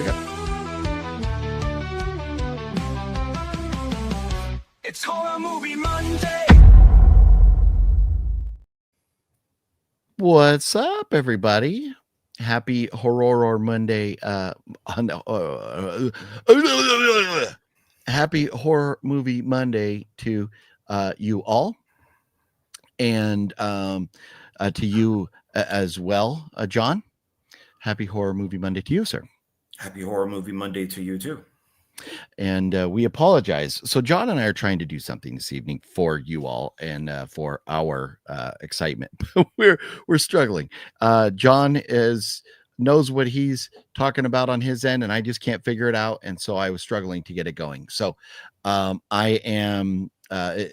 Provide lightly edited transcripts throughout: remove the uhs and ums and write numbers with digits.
pick up. It's Horror Movie Monday. What's up, everybody? Happy Horror Monday. Happy Horror Movie Monday to you all, and to you as well, John. Happy Horror Movie Monday to you, sir. Happy Horror Movie Monday to you, too. And we apologize. So John and I are trying to do something this evening for you all and for our excitement. we're struggling. John knows what he's talking about on his end, and I just can't figure it out. And so I was struggling to get it going. So I am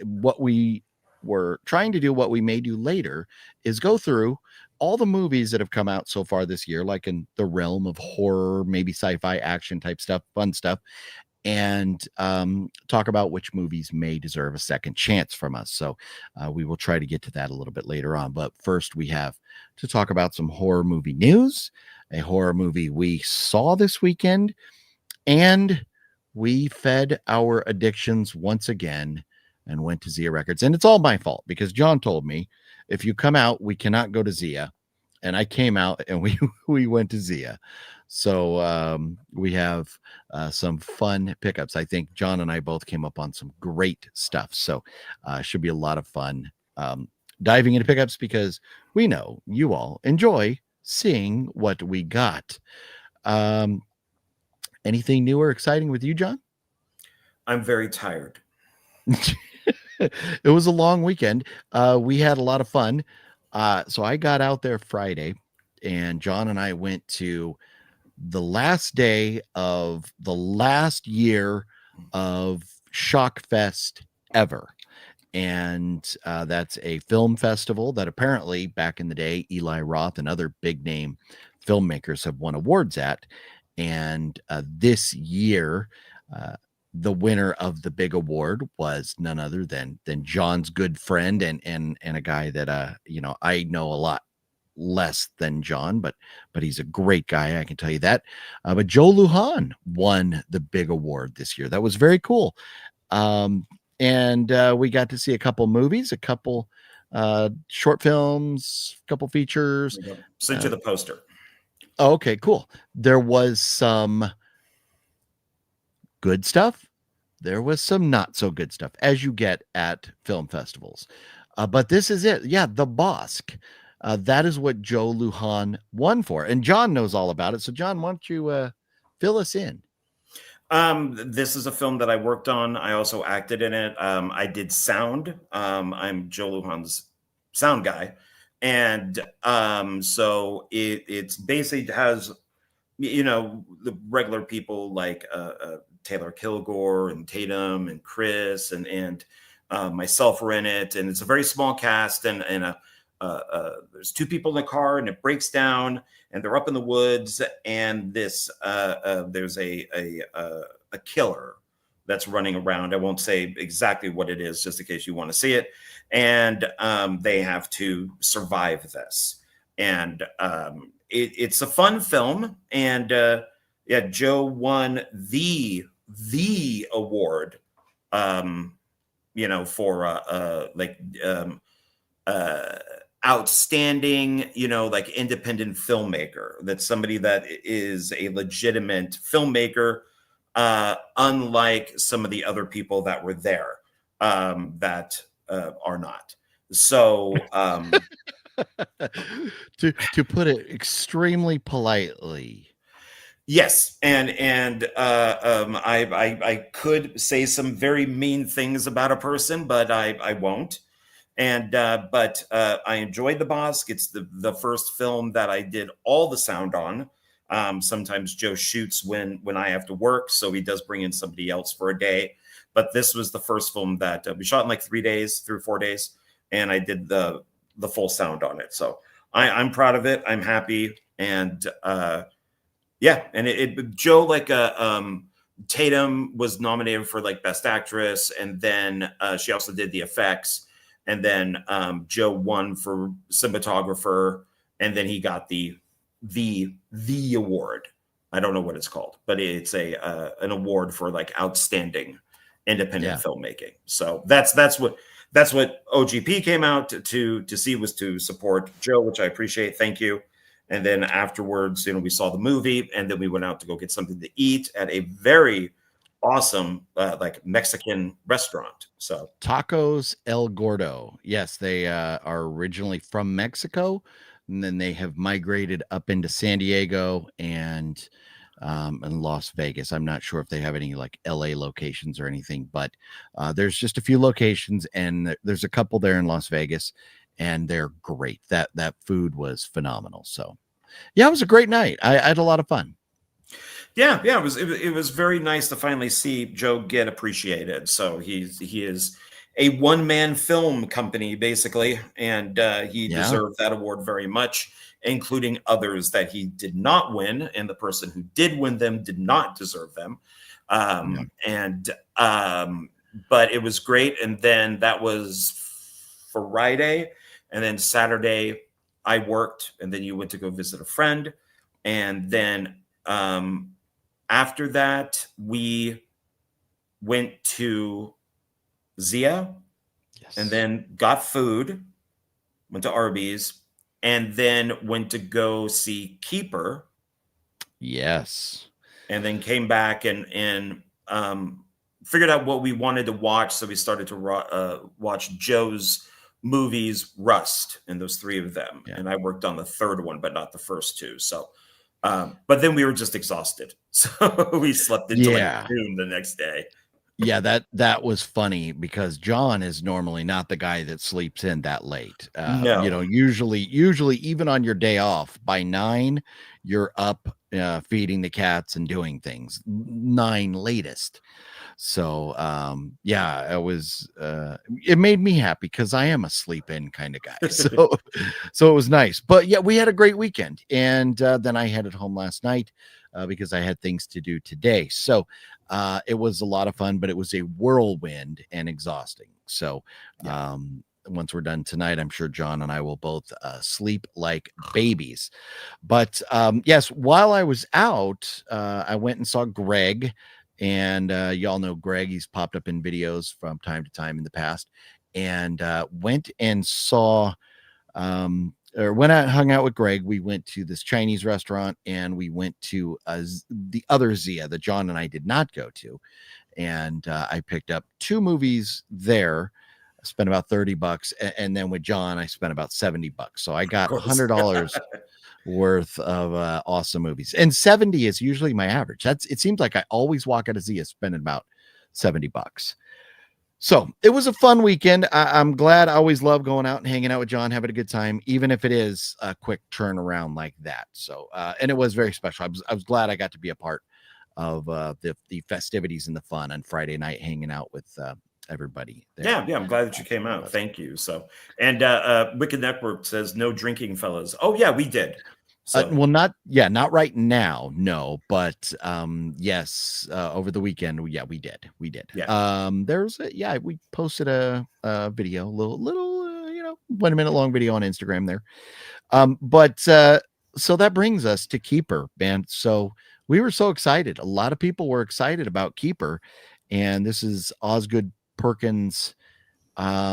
what we were trying to do, what we may do later, is go through all the movies that have come out so far this year, like in the realm of horror, maybe sci-fi, action type stuff, fun stuff, and talk about which movies may deserve a second chance from us. So we will try to get to that a little bit later on. But first, we have to talk about some horror movie news, a horror movie we saw this weekend, and we fed our addictions once again and went to Zia Records. And it's all my fault because John told me, if you come out, we cannot go to Zia. And I came out and we went to Zia. So we have some fun pickups. I think John and I both came up on some great stuff. So should be a lot of fun diving into pickups because we know you all enjoy seeing what we got. Anything new or exciting with you, John? I'm very tired. It was a long weekend. We had a lot of fun. So I got out there Friday, and John and I went to the last day of the last year of Shock Fest ever. And that's a film festival that apparently back in the day, Eli Roth and other big name filmmakers have won awards at. And this year, the winner of the big award was none other than John's good friend and a guy that I know a lot less than John, but he's a great guy, I can tell you that. But Joe Lujan won the big award this year. That was very cool. And we got to see a couple movies, a couple short films, a couple features. Sent you the poster. Okay, cool. There was some good stuff. There was some not so good stuff, as you get at film festivals. But this is it. Yeah, the Bosque. That is what Joe Lujan won for. And John knows all about it. So, John, why don't you fill us in? This is a film that I worked on. I also acted in it. I did sound. I'm Joe Lujan's sound guy. And so it's basically has, the regular people like Taylor Kilgore and Tatum and Chris and myself were in it. And it's a very small cast and there's two people in the car and it breaks down and they're up in the woods and this there's a killer that's running around. I won't say exactly what it is just in case you want to see it. And they have to survive this. And it's a fun film. And Joe won the award, for outstanding, independent filmmaker. That's somebody that is a legitimate filmmaker, unlike some of the other people that were there that are not. So to put it extremely politely. Yes, and I could say some very mean things about a person, but I won't. And but I enjoyed The Bosque. It's the first film that I did all the sound on. Sometimes Joe shoots when I have to work, so he does bring in somebody else for a day. But this was the first film that we shot in like 3 or 4 days, and I did the full sound on it. So I'm proud of it. I'm happy, and and Joe Tatum was nominated for like Best Actress, and then she also did the effects, and then Joe won for cinematographer, and then he got the award I don't know what it's called, but it's an award for like outstanding independent filmmaking. So that's what OGP came out to see, was to support Joe, which I appreciate. Thank you. And then afterwards, we saw the movie, and then we went out to go get something to eat at a very awesome like Mexican restaurant. So Tacos El Gordo. Yes, they are originally from Mexico, and then they have migrated up into San Diego and Las Vegas. I'm not sure if they have any like LA locations or anything, but there's just a few locations, and there's a couple there in Las Vegas, and they're great. That food was phenomenal. So yeah, it was a great night. I had a lot of fun. Yeah, it was very nice to finally see Joe get appreciated. So he is a one-man film company basically, and he deserved that award very much, including others that he did not win, and the person who did win them did not deserve them. But it was great. And then that was Friday, and then Saturday I worked, and then you went to go visit a friend, and then after that, we went to Zia, and then got food, went to Arby's, and then went to go see Keeper. Yes. And then came back and figured out what we wanted to watch. So we started to watch Joe's movies, Rust, and those three of them. Yeah. And I worked on the third one, but not the first two. So but then we were just exhausted, so we slept until like noon the next day. Yeah, that was funny, because John is normally not the guy that sleeps in that late. No. Usually even on your day off, by 9 you're up feeding the cats and doing things. 9 latest. So yeah, it made me happy, because I am a sleep in kind of guy. So it was nice. But yeah, we had a great weekend, and then I headed home last night because I had things to do today. So it was a lot of fun, but it was a whirlwind and exhausting. So once we're done tonight, I'm sure John and I will both sleep like babies. But yes, while I was out, I went and saw Greg. And y'all know Greg. He's popped up in videos from time to time in the past, and went and saw or when I hung out with Greg, we went to this Chinese restaurant, and we went to the other Zia that John and I did not go to. And I picked up 2 movies there. I spent about $30, and then with John, I spent about $70. So I got $100 worth of awesome movies, and 70 is usually my average. It seems like I always walk out of Zia spending about $70. So it was a fun weekend. I'm glad. I always love going out and hanging out with John, having a good time, even if it is a quick turnaround like that. So and it was very special. I was glad I got to be a part of the festivities and the fun on Friday night, hanging out with everybody there. Yeah, I'm glad that you came out. Thank you. So, and Wicked Network says no drinking, fellas. Oh yeah, we did. So. Well, not right now, no, but yes, over the weekend, we did. Yeah. We posted a video, little 1 minute long video on Instagram there. But so that brings us to Keeper, man. So we were so excited. A lot of people were excited about Keeper, and this is Oz Perkins. Fourth,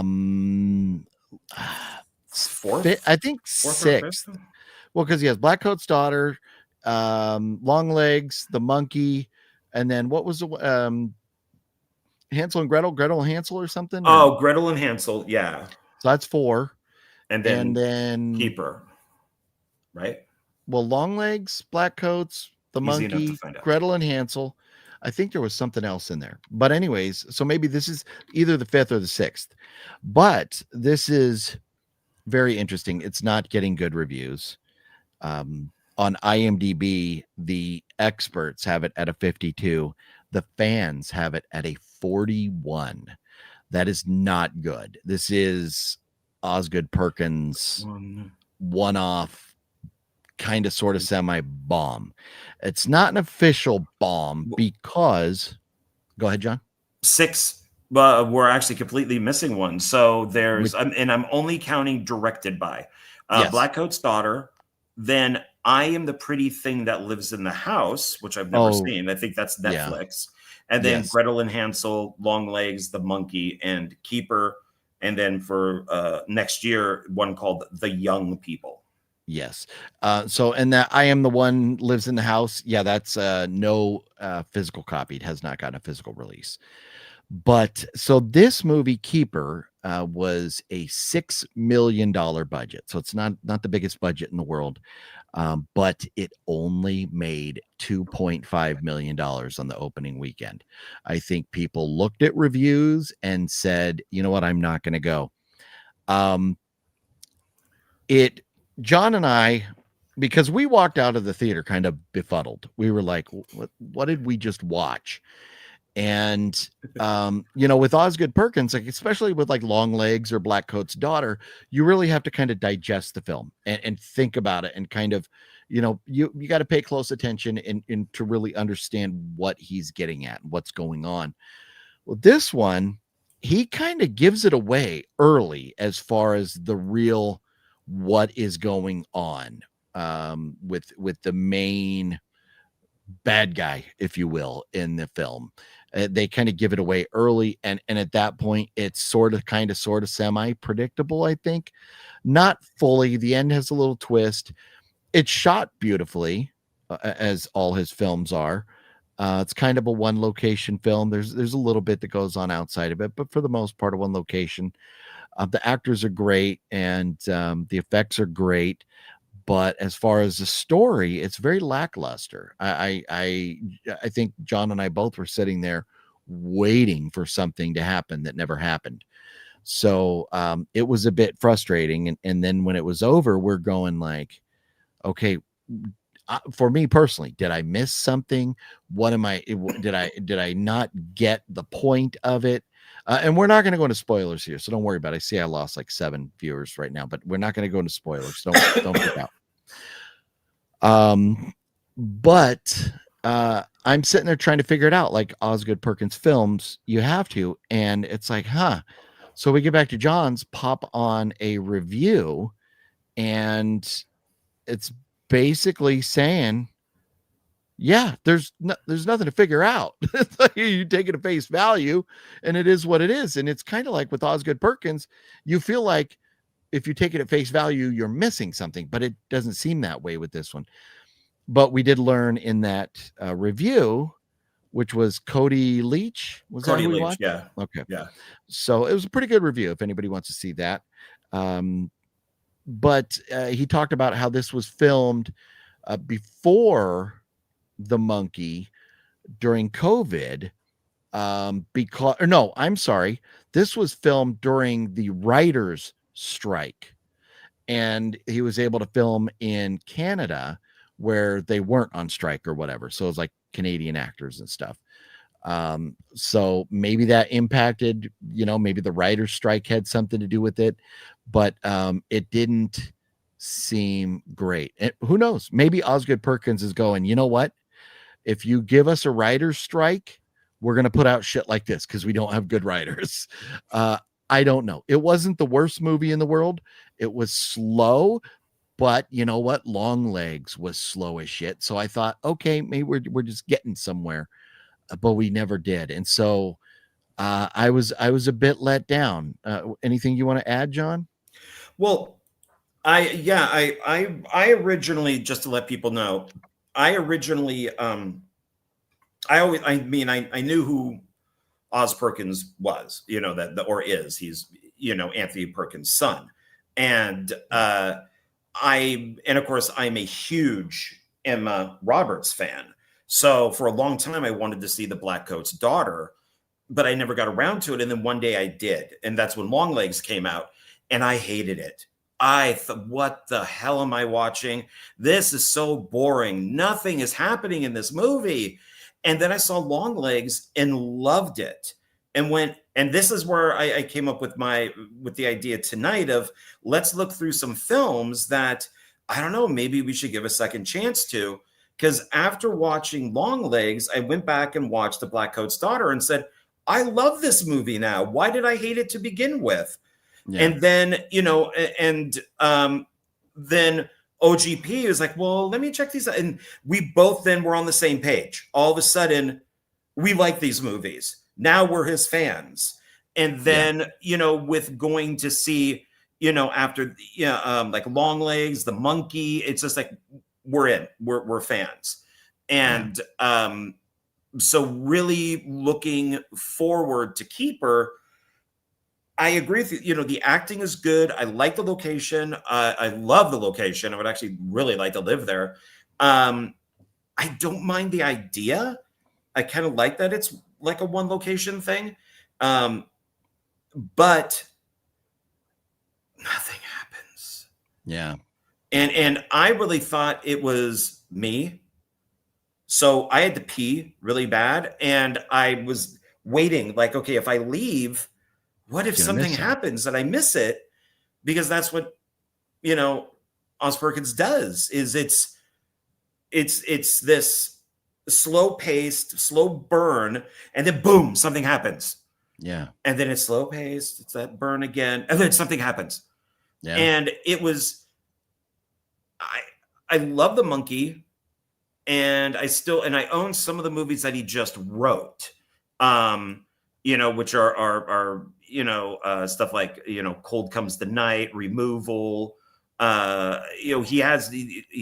I think 6th. Well, because he has Black Coat's Daughter, Long Legs, The Monkey, and then what was the Hansel and Gretel and Hansel or something? Oh, Gretel and Hansel, yeah. So that's 4. And then Keeper, right? Well, Long Legs, Black Coats, The Monkey, Gretel and Hansel. I think there was something else in there. But anyways, so maybe this is either the 5th or the 6th. But this is very interesting. It's not getting good reviews. On IMDb, the experts have it at a 52. The fans have it at a 41. That is not good. This is Osgood Perkins one-off, kind of sort of semi-bomb. It's not an official bomb because... Go ahead, John. 6, we're actually completely missing one. So there's... and I'm only counting directed by. Yes. Black Coat's Daughter, then I Am the Pretty Thing That Lives in the House, which I've never Oh, seen. I think that's yeah. Netflix. And then Yes. Gretel and Hansel, Longlegs, The Monkey, and Keeper. And then for next year, one called The Young People. Yes. So, and that I Am the One Lives in the House. Yeah, that's no physical copy. It has not gotten a physical release. But so this movie Keeper was a $6 million budget. So it's not the biggest budget in the world. But it only made $2.5 million on the opening weekend. I think people looked at reviews and said, you know what, I'm not going to go. John and I, because we walked out of the theater kind of befuddled. We were like, what did we just watch? And with Osgood Perkins, like especially with like Longlegs or Blackcoat's Daughter, you really have to kind of digest the film and think about it and kind of, you got to pay close attention and to really understand what he's getting at and what's going on. Well, this one, he kind of gives it away early as far as the real what is going on with the main bad guy, if you will, in the film. They kind of give it away early, and at that point it's sort of semi predictable. I think not fully. The end has a little twist. It's shot beautifully, as all his films are. It's kind of a one location film. There's a little bit that goes on outside of it, but for the most part, a one location. The actors are great, and the effects are great. But as far as the story, it's very lackluster. I think John and I both were sitting there waiting for something to happen that never happened. So it was a bit frustrating. And then when it was over, we're going like, okay, for me personally, did I miss something? Did I not get the point of it? And we're not going to go into spoilers here, so don't worry about it. I see I lost like 7 viewers right now, but we're not going to go into spoilers. Don't freak out. But I'm sitting there trying to figure it out. Like Osgood Perkins films, you have to, and it's like, huh. So we get back to John's, pop on a review, and it's basically saying, yeah, there's nothing to figure out. You take it at face value, and it is what it is. And it's kind of like with Osgood Perkins, you feel like if you take it at face value, you're missing something, but it doesn't seem that way with this one. But we did learn in that review, which was Cody Leach. Was Cody that who Leach? Yeah. Okay. Yeah. So it was a pretty good review if anybody wants to see that. But he talked about how this was filmed before The Monkey during COVID. This was filmed during the writers' strike, and he was able to film in Canada where they weren't on strike or whatever. So it was like Canadian actors and stuff. So maybe that impacted, maybe the writer's strike had something to do with it, but it didn't seem great. And who knows? Maybe Osgood Perkins is going, you know what? If you give us a writer's strike, we're going to put out shit like this because we don't have good writers. I don't know. It wasn't the worst movie in the world. It was slow, but you know what? Longlegs was slow as shit. So I thought, okay, maybe we're just getting somewhere, but we never did. And so I was a bit let down. Anything you want to add, John? Well, I originally, just to let people know, I knew who Oz Perkins was, is. He's, Anthony Perkins' son. And of course, I'm a huge Emma Roberts fan. So for a long time, I wanted to see the Blackcoat's Daughter, but I never got around to it. And then one day I did. And that's when Longlegs came out, and I hated it. I thought, what the hell am I watching? This is so boring. Nothing is happening in this movie. And then I saw Longlegs and loved it, and this is where I came up with the idea tonight of let's look through some films that, I don't know, maybe we should give a second chance to, because after watching Longlegs, I went back and watched The Blackcoat's Daughter and said, I love this movie now. Why did I hate it to begin with? Yeah. And then, then OGP was like, well, let me check these out. And we both then were on the same page. All of a sudden, we like these movies. Now we're his fans. And then, with going to see, after, like Long Legs, The Monkey, it's just like, we're in, we're fans. And so really looking forward to Keeper, I agree with you. The acting is good. I like the location. I love the location. I would actually really like to live there. I don't mind the idea. I kind of like that it's like a one location thing. But nothing happens. Yeah. And I really thought it was me. So I had to pee really bad. And I was waiting, like, okay, if I leave, what if something happens and I miss it? Because that's what, Oz Perkins does, is it's this slow paced, slow burn, and then boom, something happens. Yeah. And then it's slow paced, it's that burn again, and then something happens. Yeah. And it was, I love The Monkey, and I own some of the movies that he just wrote, which are stuff like, Cold Comes the Night, Removal. He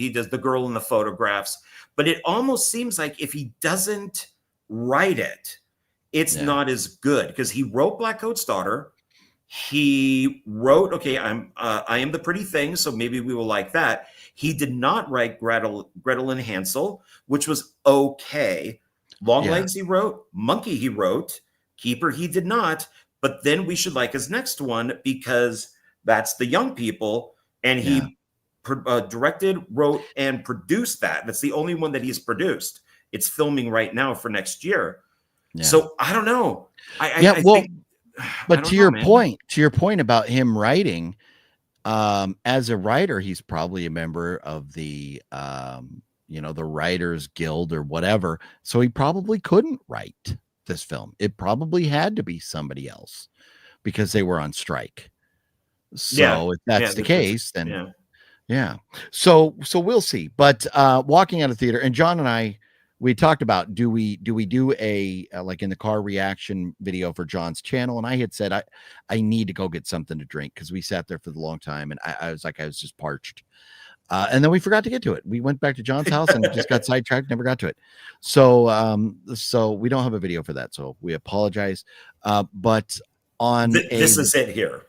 does The Girl in the Photographs, but it almost seems like if he doesn't write it, it's not as good, because he wrote Black Coat's Daughter. He wrote, I Am the Pretty Thing, so maybe we will like that. He did not write Gretel and Hansel, which was okay. Long Legs he wrote, Monkey he wrote, Keeper he did not. But then we should like his next one, because that's The Young People, and he directed, wrote, and produced that. That's the only one that he's produced. It's filming right now for next year. Yeah. So I don't know. I think, but to your point about him writing, as a writer, he's probably a member of the the Writers Guild or whatever. So he probably couldn't write this film. It probably had to be somebody else because they were on strike. So if that's the case, then So we'll see. But walking out of theater, and John and I, we talked about, do we do a like in the car reaction video for John's channel? And I had said I need to go get something to drink, because we sat there for the long time, and I was just parched. And then we forgot to get to it. We went back to John's house and just got sidetracked, never got to it. So so we don't have a video for that. So we apologize. But on this is it here.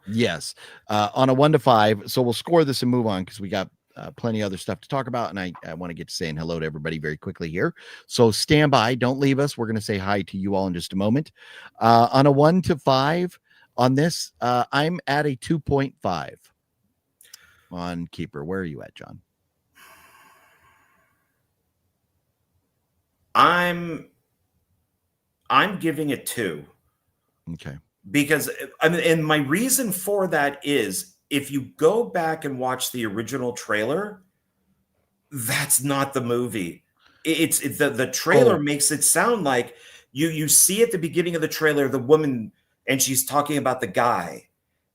Yes. On a 1 to 5. So we'll score this and move on, because we got plenty of other stuff to talk about, and I want to get to saying hello to everybody very quickly here. So stand by, don't leave us. We're going to say hi to you all in just a moment. On a 1 to 5 on this, I'm at a 2.5 on Keeper. Where are you at, John? I'm giving it 2. Okay. Because and my reason for that is, if you go back and watch the original trailer, that's not the movie. It's the trailer makes it sound like you see at the beginning of the trailer the woman, and she's talking about the guy.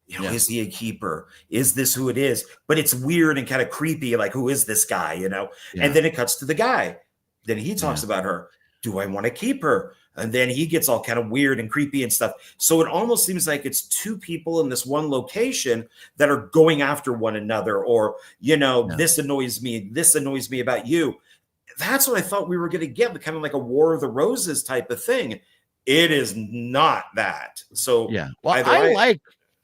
Is he a keeper? Is this who it is? But it's weird and kind of creepy, like, who is this guy? And then it cuts to the guy. Then he talks about her. Do I want to keep her? And then he gets all kind of weird and creepy and stuff. So it almost seems like it's two people in this one location that are going after one another, or, this annoys me about you. That's what I thought we were going to get, kind of like a War of the Roses type of thing. It is not that. So well,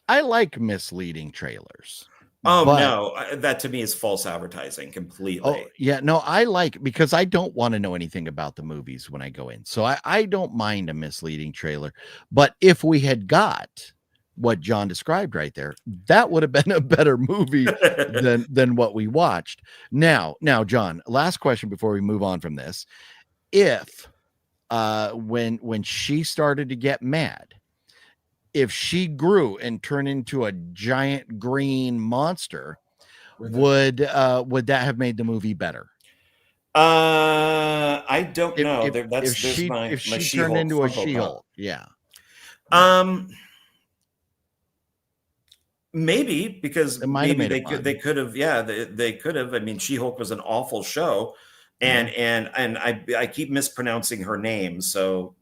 I like misleading trailers. No, that to me is false advertising completely. Because I don't want to know anything about the movies when I go in. So I don't mind a misleading trailer. But if we had got what John described right there, that would have been a better movie than what we watched. Now, John, last question before we move on from this. If when she started to get mad, if she grew and turned into a giant green monster, would that have made the movie better? I don't know. If she turned into a She-Hulk, Maybe because It might have maybe made it fun. they could have, yeah, they could have. I mean, She-Hulk was an awful show, and Yeah. I keep mispronouncing her name, so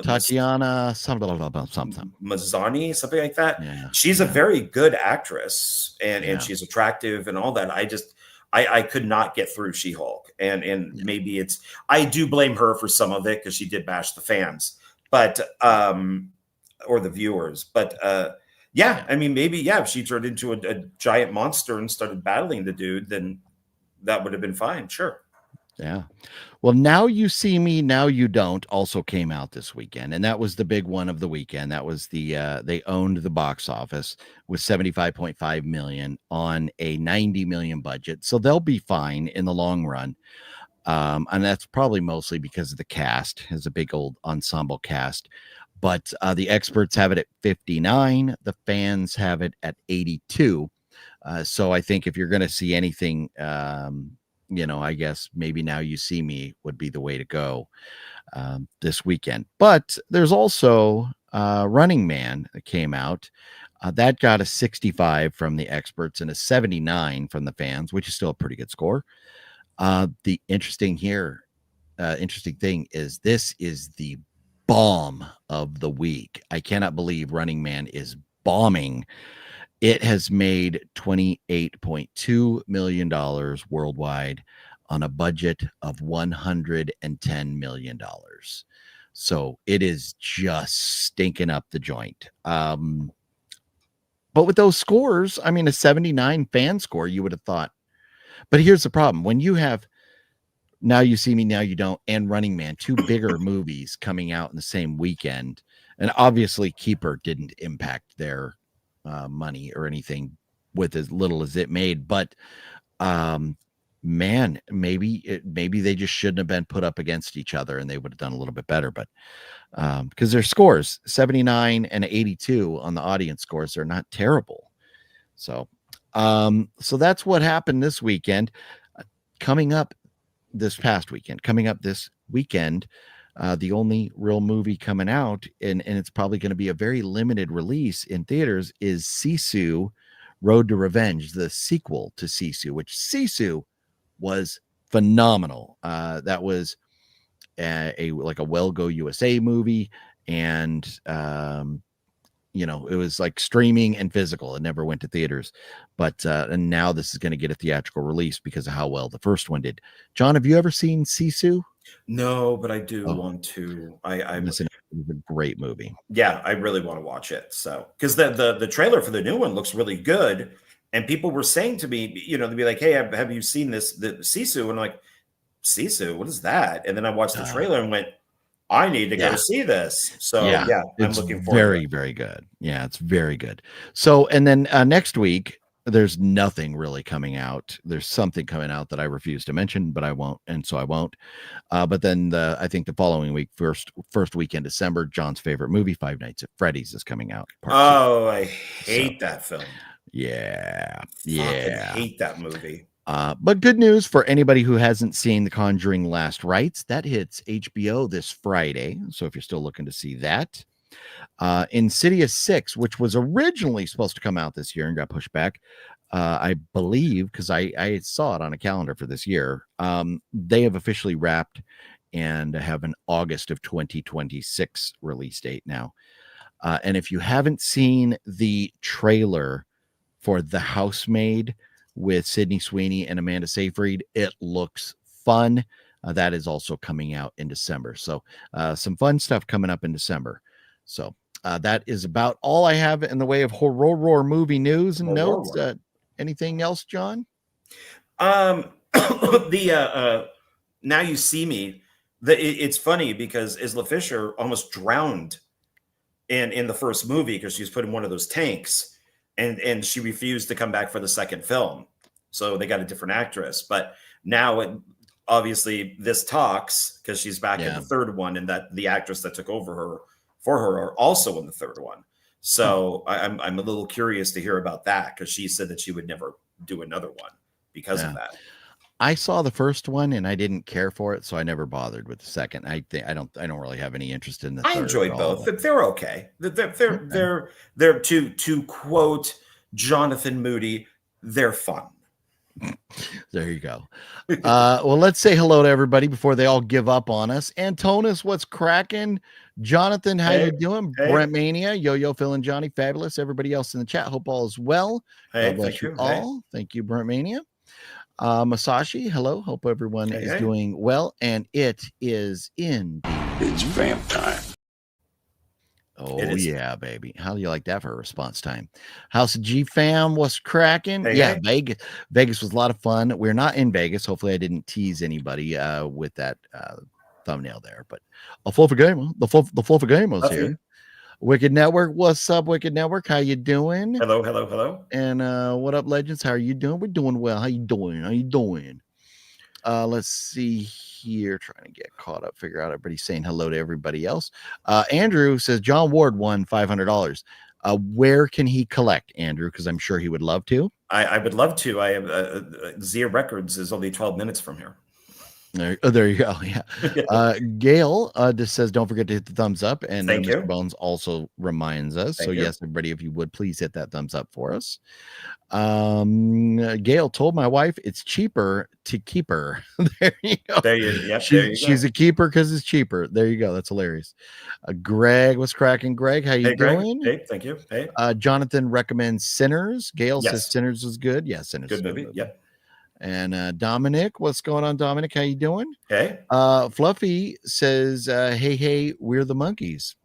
Tatiana something. Mazzani, something like that. Yeah. She's a Yeah. very good actress, and Yeah. she's attractive and all that. I could not get through She-Hulk, and Yeah. maybe it's, I do blame her for some of it because she did bash the fans, but or the viewers, but yeah, I mean, maybe, yeah, if she turned into a giant monster and started battling the dude, then that would have been fine. Sure. Yeah. Well, Now You See Me, Now You Don't also came out this weekend, and that was the big one of the weekend. That was the they owned the box office with 75.5 million on a 90 million budget. So they'll be fine in the long run. And that's probably mostly because of the cast. It's a big old ensemble cast. But the experts have it at 59. The fans have it at 82. So I think if you're going to see anything, I guess maybe Now You See Me would be the way to go this weekend. But there's also Running Man that came out. That got a 65 from the experts and a 79 from the fans, which is still a pretty good score. The interesting thing is this is the bomb of the week. I cannot believe Running Man is bombing. It has made $28.2 million worldwide on a budget of $110 million. So it is just stinking up the joint. But with those scores, I mean, a 79 fan score, you would have thought. But here's the problem. When you have Now You See Me, Now You Don't, and Running Man, two bigger movies coming out in the same weekend, and obviously Keeper didn't impact their money or anything with as little as it made, but man, maybe they just shouldn't have been put up against each other and they would have done a little bit better. But because their scores 79 and 82 on the audience scores, they're not terrible. So that's what happened this weekend. Coming up this weekend, the only real movie coming out, and it's probably going to be a very limited release in theaters, is Sisu Road to Revenge, the sequel to Sisu, which Sisu was phenomenal. That was a Well Go USA movie, and it was like streaming and physical. It never went to theaters, but and now this is going to get a theatrical release because of how well the first one did. John, have you ever seen Sisu? No, but I do want to. I'm missing. It was a great movie. Yeah, I really want to watch it. So, because the trailer for the new one looks really good, and people were saying to me, they'd be like, "Hey, have you seen the Sisu?" And I'm like, "Sisu, what is that?" And then I watched the trailer and went, "I need to go see this." So yeah, I'm looking forward. Very, very good. Yeah, it's very good. So, and then next week, there's nothing really coming out. There's something coming out that I refuse to mention, but I won't, and so I won't. But then I think the following week, first week in December, John's favorite movie, Five Nights at Freddy's, is coming out. Oh, I hate that film. Yeah, I hate that movie. But good news for anybody who hasn't seen The Conjuring Last Rites. That hits HBO this Friday. So if you're still looking to see that. Insidious 6, which was originally supposed to come out this year and got pushed back, I believe, because I saw it on a calendar for this year. They have officially wrapped and have an August of 2026 release date now. And if you haven't seen the trailer for The Housemaid with Sydney Sweeney and Amanda Seyfried, it looks fun. That is also coming out in December. So some fun stuff coming up in December. So that is about all I have in the way of horror movie news and notes. Anything else, John? The Now You See Me. It's funny because Isla Fisher almost drowned in the first movie because she was put in one of those tanks, and she refused to come back for the second film. So they got a different actress. But now obviously this talks because she's back in the third one, and that the actress that took over for her are also in the third one. So I'm a little curious to hear about that because she said that she would never do another one because of that. I saw the first one and I didn't care for it, so I never bothered with the second. I don't really have any interest in the third. I enjoyed both. They're okay. They're to quote Jonathan Moody. They're fun. There you go. Well, let's say hello to everybody before they all give up on us. Antonis, what's cracking? Jonathan, how you doing? Hey. Brent Mania, Yo-Yo, Phil and Johnny, fabulous. Everybody else in the chat, hope all is well. Hey, God bless thank you you. all. Hey. Thank you, Brent Mania. Masashi, hello. Hope everyone is doing well. And it is indeed. It's vamp time. Oh, yeah, baby. How do you like that for a response time? House of G fam, what's cracking? Hey. Vegas was a lot of fun. We're not in Vegas. Hopefully I didn't tease anybody with that thumbnail there, but a Fluffer Gamer, the Fluffer Gamer's here. Wicked Network, what's up, Wicked Network? How you doing? Hello. And what up, Legends? How are you doing? We're doing well. How you doing? Let's see here, trying to get caught up, figure out everybody's saying hello to everybody else. Andrew says John Ward won $500. Where can he collect, Andrew? Because I'm sure he would love to. I would love to. I have Zia Records is only 12 minutes from here. There you go. Yeah. Gail just says don't forget to hit the thumbs up, and Thank Mr. you. Bones also reminds us. Thank you. Yes, everybody, if you would please hit that thumbs up for us. Gail told my wife it's cheaper to keep her. There you go. She's a keeper because it's cheaper. There you go. That's hilarious. Greg, what's cracking? Greg, how you doing? Hey, thank you. Hey. Jonathan recommends Sinners. Gail says Sinners is good. Yeah, Sinners. Good movie. Yep. And Dominic, what's going on, Dominic? How you doing? Hey. Fluffy says, hey, we're the monkeys.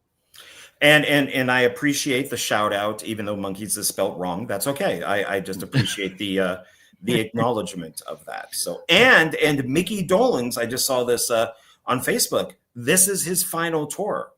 And I appreciate the shout out, even though monkeys is spelt wrong. That's okay. I just appreciate the acknowledgement of that. So and Mickey Dolenz, I just saw this on Facebook. This is his final tour.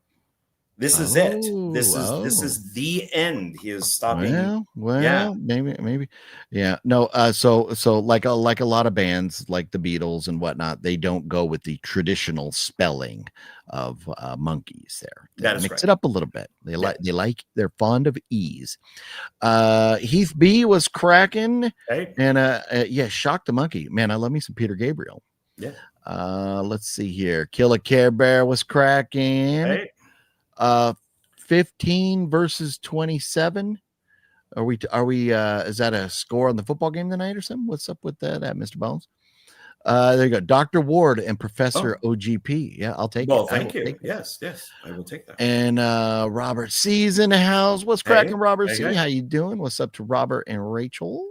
This is it. This is the end. He is stopping. Well, maybe. Yeah. No, so like a lot of bands like the Beatles and whatnot, they don't go with the traditional spelling of monkeys there. They that is mix right. it up a little bit. They're fond of E's. Heath B was cracking. Hey. And Shock the Monkey. Man, I love me some Peter Gabriel. Yeah. Let's see here. Kill a Care Bear was cracking. Hey. 15 versus 27. Are we is that a score on the football game tonight or something? What's up with that, Mr. Bones? There you go. Dr. Ward and Professor OGP. Yeah, I'll take it. Well, thank you. Yes, I will take that. And Robert C's in the house. What's cracking, Robert C? How you doing? What's up to Robert and Rachel?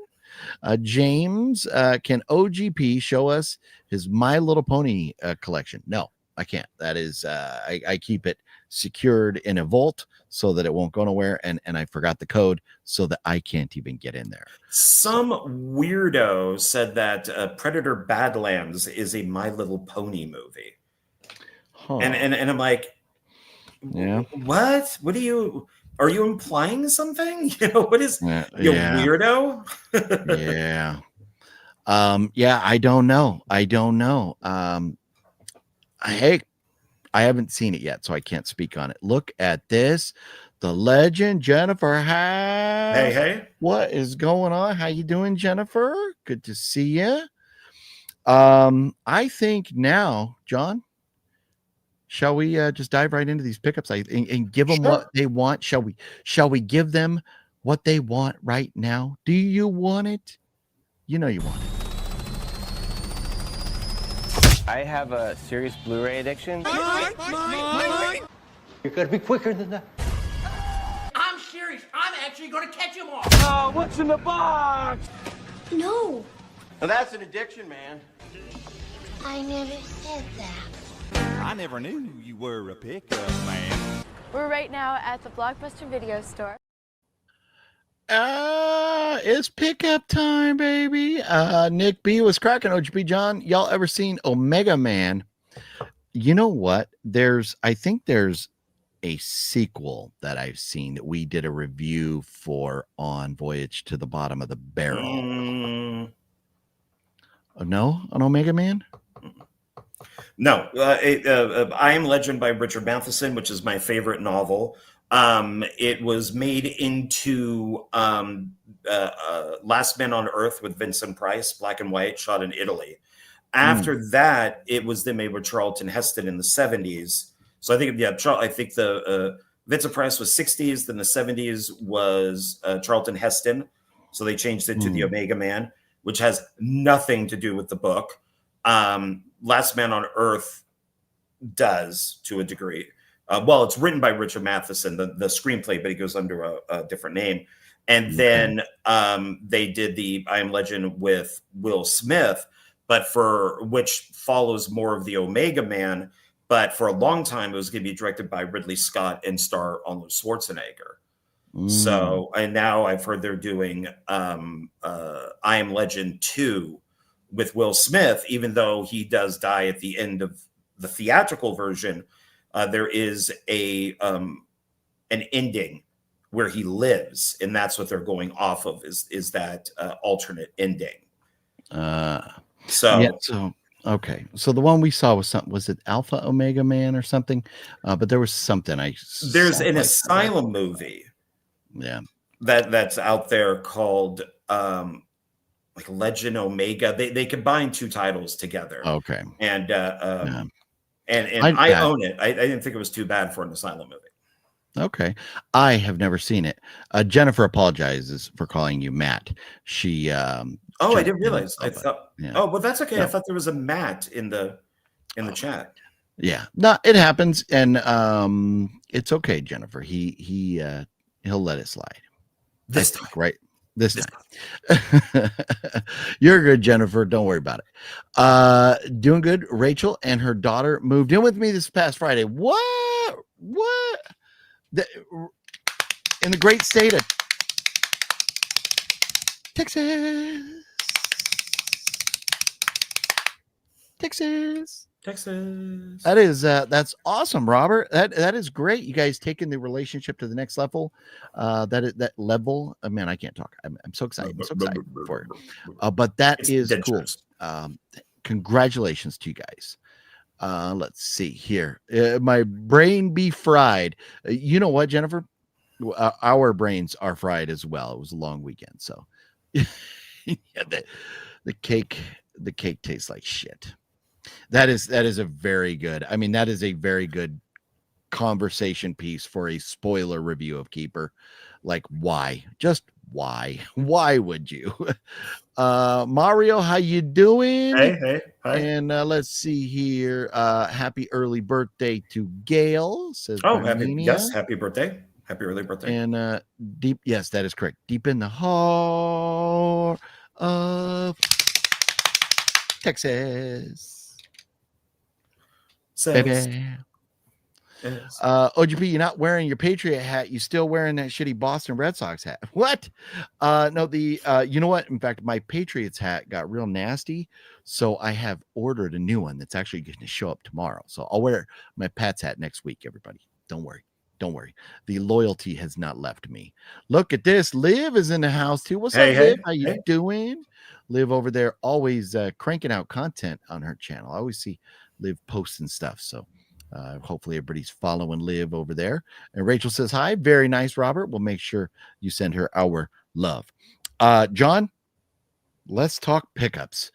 James, can OGP show us his My Little Pony collection? No, I can't. That is I keep it secured in a vault so that it won't go nowhere, and I forgot the code so that I can't even get in there. Some weirdo said that Predator Badlands is a My Little Pony movie. And I'm like, yeah, what are you implying something? What is weirdo? Yeah, I don't know. I haven't seen it yet, so I can't speak on it. Look at this. The legend, Jennifer. Hey. What is going on? How you doing, Jennifer? Good to see you. I think now, John, shall we just dive right into these pickups and give them what they want? Shall we give them what they want right now? Do you want it? You know you want it. I have a serious Blu-ray addiction. You gotta be quicker than that. I'm serious. I'm actually gonna catch him all. Oh, what's in the box? No. Now that's an addiction, man. I never said that. I never knew you were a pickup man. We're right now at the Blockbuster Video Store. It's pickup time, baby. Nick B was cracking. OGP John, y'all ever seen Omega Man? You know what? I think there's a sequel that I've seen that we did a review for on Voyage to the Bottom of the Barrel. No, on Omega Man? No, I Am Legend by Richard Matheson, which is my favorite novel. It was made into Last Man on Earth with Vincent Price, black and white, shot in Italy. After that, it was then made with Charlton Heston in the 70s. So I think, I think the Vincent Price was 60s, then the 70s was Charlton Heston. So they changed it to the Omega Man, which has nothing to do with the book. Last Man on Earth does to a degree. Well, it's written by Richard Matheson, the screenplay, but he goes under a different name. And then they did the I Am Legend with Will Smith, but which follows more of the Omega Man. But for a long time, it was going to be directed by Ridley Scott and star Arnold Schwarzenegger. So, and now I've heard they're doing I Am Legend 2 with Will Smith, even though he does die at the end of the theatrical version. There is an ending where he lives, and that's what they're going off of is that alternate ending. Okay, so the one we saw was it Alpha Omega Man or something? But there was something there's an Asylum movie, that's out there called like Legend Omega. They combine two titles together. Okay, and I own it. I didn't think it was too bad for an Asylum movie. Okay. I have never seen it. Jennifer apologizes for calling you Matt. She I didn't realize. I thought oh, well, that's okay. No. I thought there was a Matt in the chat. Yeah. No, it happens, and it's okay, Jennifer. He'll let it slide. This time. Right. This time. You're good, Jennifer. Don't worry about it. Doing good. Rachel and her daughter moved in with me this past Friday. What? In the great state of Texas. That is that's awesome, Robert. That is great. You guys taking the relationship to the next level. That level. Man, I can't talk. I'm so excited. I'm so excited for it. But that is cool. Congratulations to you guys. Let's see here. My brain be fried. You know what, Jennifer? Our brains are fried as well. It was a long weekend, so the cake tastes like shit. That is a very good. I mean, that is a very good conversation piece for a spoiler review of Keeper. Like, why? Just why? Why would you? Mario, how you doing? Hey, hi. And let's see here. Happy early birthday to Gail. Says happy birthday. Happy early birthday. And deep, yes, that is correct. Deep in the heart of Texas. Baby. Yes. OGP, you're not wearing your Patriot hat. You still wearing that shitty Boston Red Sox hat. What? No, you know what? In fact, my Patriots hat got real nasty. So I have ordered a new one that's actually going to show up tomorrow. So I'll wear my Pat's hat next week, everybody. Don't worry. The loyalty has not left me. Look at this. Liv is in the house too. What's up, Liv? How you doing? Liv over there always cranking out content on her channel. I always see Liv posting stuff. So hopefully everybody's following Liv over there. And Rachel says hi. Very nice, Robert. We'll make sure you send her our love. John, let's talk pickups.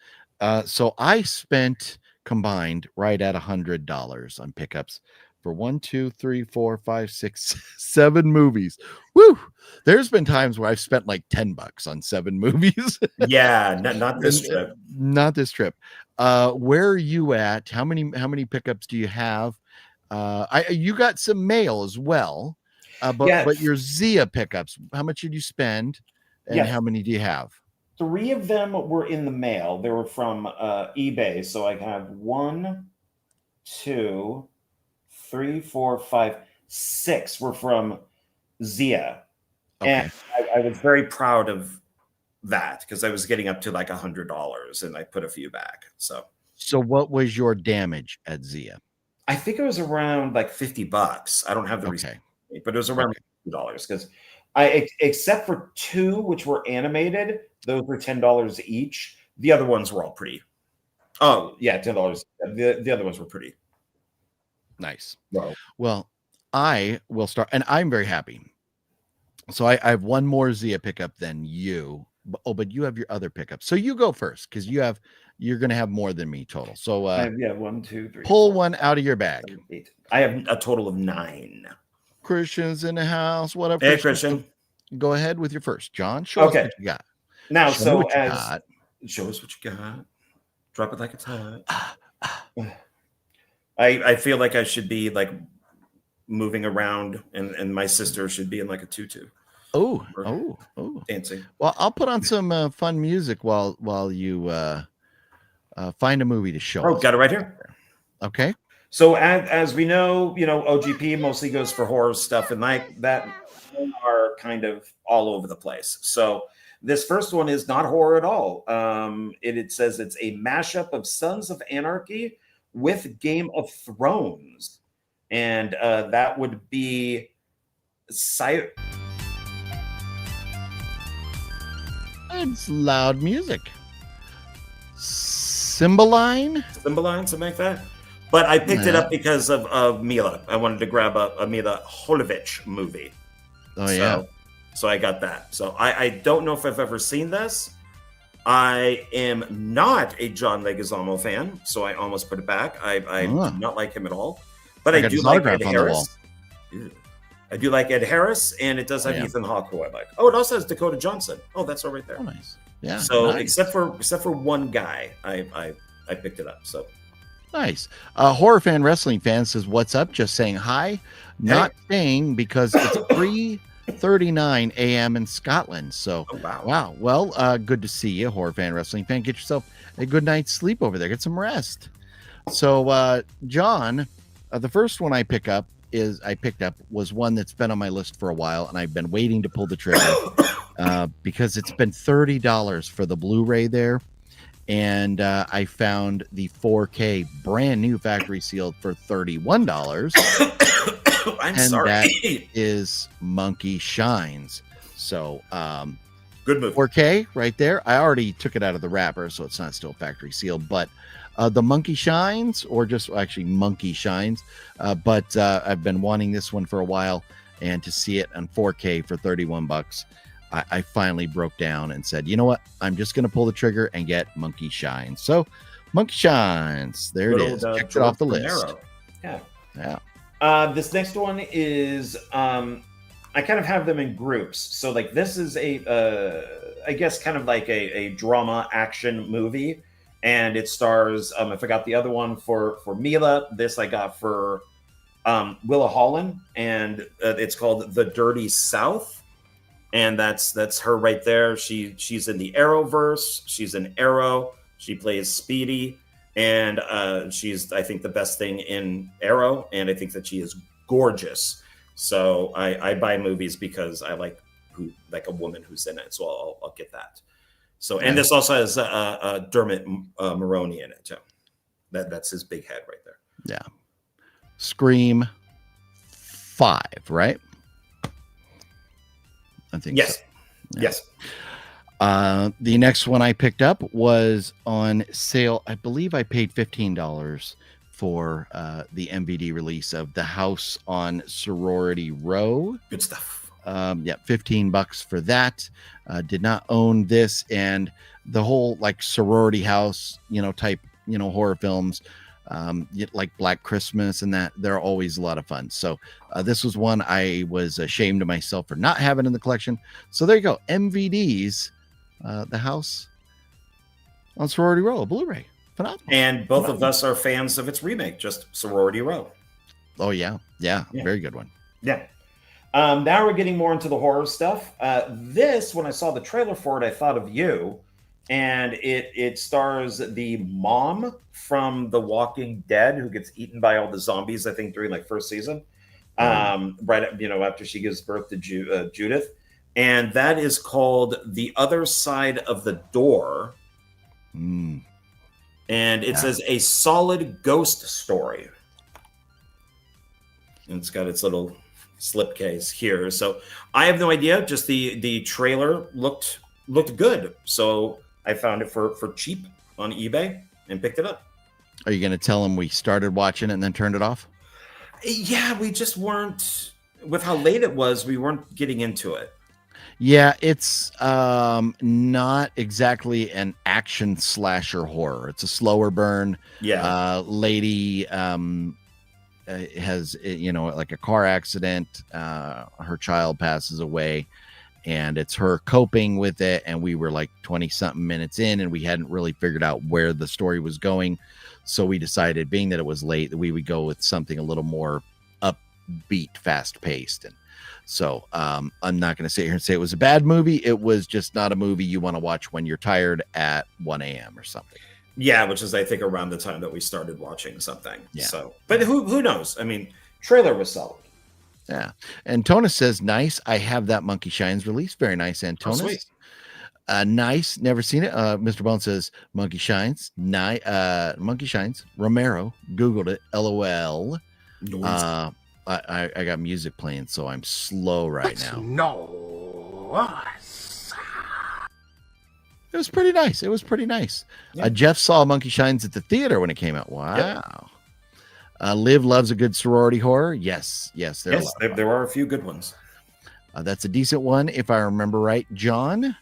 So I spent combined right at $100 on pickups for 1, 2, 3, 4, 5, 6, 7 movies. Woo! There's been times where I've spent like $10 on 7 movies. Yeah, not this trip. Not this trip. Where are you at? How many pickups do you have? You got some mail as well. But your Zia pickups, how much did you spend? And how many do you have? 3 of them were in the mail. They were from eBay. So I have 1, 2, 3, 4, 5, 6 were from Zia. Okay. And I was very proud of that because I was getting up to like $100 and I put a few back. So what was your damage at Zia? I think it was around like $50. I don't have the receipt, but it was around $50 because except for 2, which were animated, those were $10 each. The other ones were all pretty. Oh yeah, $10. The other ones were pretty nice. Wow. Well, I will start, and I'm very happy. So I have one more Zia pickup than you. But you have your other pickup. So you go first because you're going to have more than me total. So 1, 2, 3. Pull one out of your bag. 7, 8. I have a total of 9. Christian's in the house. What up, Hey, Christian? Go ahead with your first, John. Show us what you got. Now, Show me so what you as got. show us what you got. Drop it like it's hot. I feel like I should be like moving around, and my sister should be in like a tutu. Oh, Or oh. dancing. Well, I'll put on some fun music while you find a movie to show Oh, us. got it right here. Okay. So as we know, OGP mostly goes for horror stuff, and like that are kind of all over the place. So this first one is not horror at all. It says it's a mashup of Sons of Anarchy with Game of Thrones, and that would be It's loud music. Cymbeline? Cymbeline, something like that. But I picked it up because of Mila. I wanted to grab a Mila Jovovich movie. Oh, yeah. So I got that. So I don't know if I've ever seen this. I am not a John Leguizamo fan, so I almost put it back. I do not like him at all. But I do like Ed Harris. I do like Ed Harris, and it does have Ethan Hawke, who I like. Oh, it also has Dakota Johnson. Oh, that's all right there. Oh, nice. Yeah. So nice. except for one guy, I picked it up. So nice. Horror fan wrestling fan says, "What's up?" Just saying hi. Not staying because it's 3:39 a.m. in Scotland. So wow. Well, good to see you, horror fan wrestling fan. Get yourself a good night's sleep over there. Get some rest. So John, the first one I picked up was one that's been on my list for a while, and I've been waiting to pull the trigger because it's been $30 for the Blu-ray there, and I found the 4K brand new factory sealed for $31. I'm and sorry. That is Monkey Shines. So good movie. 4K right there. I already took it out of the wrapper, so it's not still factory sealed, but the Monkey Shines, or just actually Monkey Shines, but I've been wanting this one for a while, and to see it on 4K for $31, I finally broke down and said, you know what, I'm just going to pull the trigger and get Monkey Shines. So Monkey Shines, there it is. Checked it off the list. Yeah. This next one is I kind of have them in groups. So like this is I guess kind of like a drama action movie. And it stars, I forgot the other one for Mila. This I got for Willa Holland, and it's called The Dirty South. And that's her right there. She's in the Arrowverse. She's in Arrow. She plays Speedy, and she's, I think, the best thing in Arrow. And I think that she is gorgeous. So I buy movies because I like a woman who's in it. So I'll get that. So, and this also has Dermot Mulroney in it too. That's his big head right there. Yeah. Scream 5, right? I think yes. So. Yeah. Yes. The next one I picked up was on sale. I believe I paid $15 for the MVD release of The House on Sorority Row. Good stuff. Yeah, $15 for that. Did not own this, and the whole like sorority house, type, horror films, like Black Christmas and that, they're always a lot of fun. So this was one I was ashamed of myself for not having in the collection. So there you go, MVD's The House on Sorority Row, Blu-ray, phenomenal. And both of us are fans of its remake, just Sorority Row. Oh yeah, very good one. Yeah. Now we're getting more into the horror stuff. This, when I saw the trailer for it, I thought of you, and it stars the mom from The Walking Dead who gets eaten by all the zombies, I think, during like first season, right, after she gives birth to Judith, and that is called The Other Side of the Door, and it says a solid ghost story, and it's got its little slipcase here. So I have no idea. Just the trailer looked good. So I found it for cheap on eBay and picked it up. Are you going to tell them we started watching it and then turned it off? Yeah, we just weren't, with how late it was, we weren't getting into it. Yeah, it's not exactly an action slasher horror. It's a slower burn. Yeah. Lady has, like a car accident. Her child passes away, and it's her coping with it. And we were like 20 something minutes in, and we hadn't really figured out where the story was going. So we decided, being that it was late, that we would go with something a little more upbeat, fast paced. And so I'm not going to sit here and say it was a bad movie. It was just not a movie you want to watch when you're tired at 1 a.m. or something. Yeah, which is, I think, around the time that we started watching something. Yeah. So, but who knows? I mean, trailer was solid. Yeah. Antonis says, nice. I have that Monkey Shines release. Very nice, Antonis. Oh, sweet. Nice. Never seen it. Mr. Bone says, Monkey Shines. Monkey Shines. Romero. Googled it. LOL. Noise. I got music playing, so I'm slow right now. It was pretty nice. Yeah. Jeff saw Monkey Shines at the theater when it came out. Wow. Yep. Liv loves a good sorority horror. Yes, there are a few good ones. That's a decent one, if I remember right. John,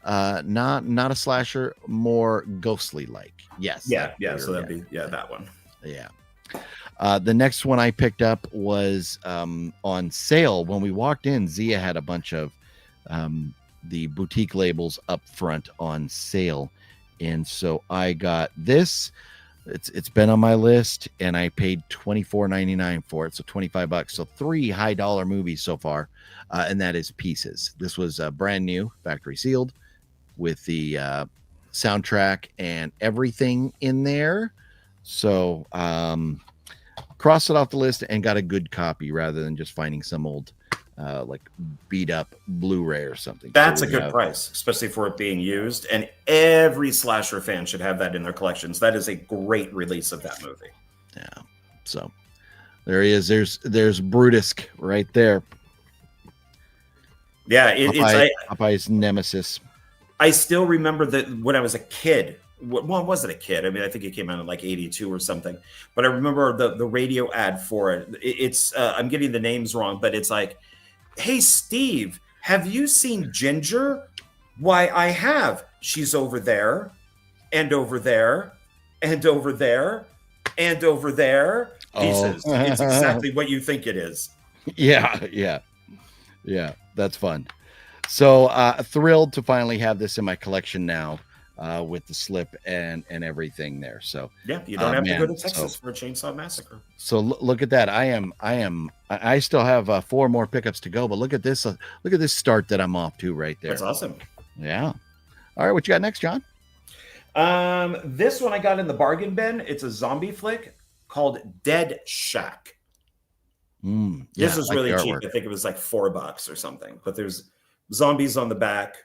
not a slasher, more ghostly like. Yes. Yeah. So that'd be that one. Yeah. The next one I picked up was on sale. When we walked in, Zia had a bunch of the boutique labels up front on sale, and so I got this. It's been on my list, and I paid $24.99 for it, so $25. So 3 high dollar movies so far, and that is Pieces. This was brand new, factory sealed, with the soundtrack and everything in there. So crossed it off the list and got a good copy rather than just finding some old like beat up Blu-ray or something. That's a good price, especially for it being used. And every slasher fan should have that in their collections. That is a great release of that movie. Yeah. So there he is. There's Brutusk right there. Yeah, it's Popeye's nemesis. I still remember that when I was a kid. Well, wasn't a kid. I mean, I think it came out in like 82 or something. But I remember the radio ad for it. It's I'm getting the names wrong, but it's like, "Hey, Steve, have you seen Ginger? Why, I have. She's over there, and over there, and over there, and over there." Pieces. It's exactly what you think it is. Yeah. That's fun. So thrilled to finally have this in my collection now. With the slip and everything there. So yeah, you don't have to go to Texas for a Chainsaw Massacre. So look at that. I still have 4 more pickups to go, but look at this. Look at this start that I'm off to right there. That's awesome. Yeah. All right, what you got next, John? This one I got in the bargain bin. It's a zombie flick called Dead Shack. This is really cheap. I think it was like $4 or something. But there's zombies on the back.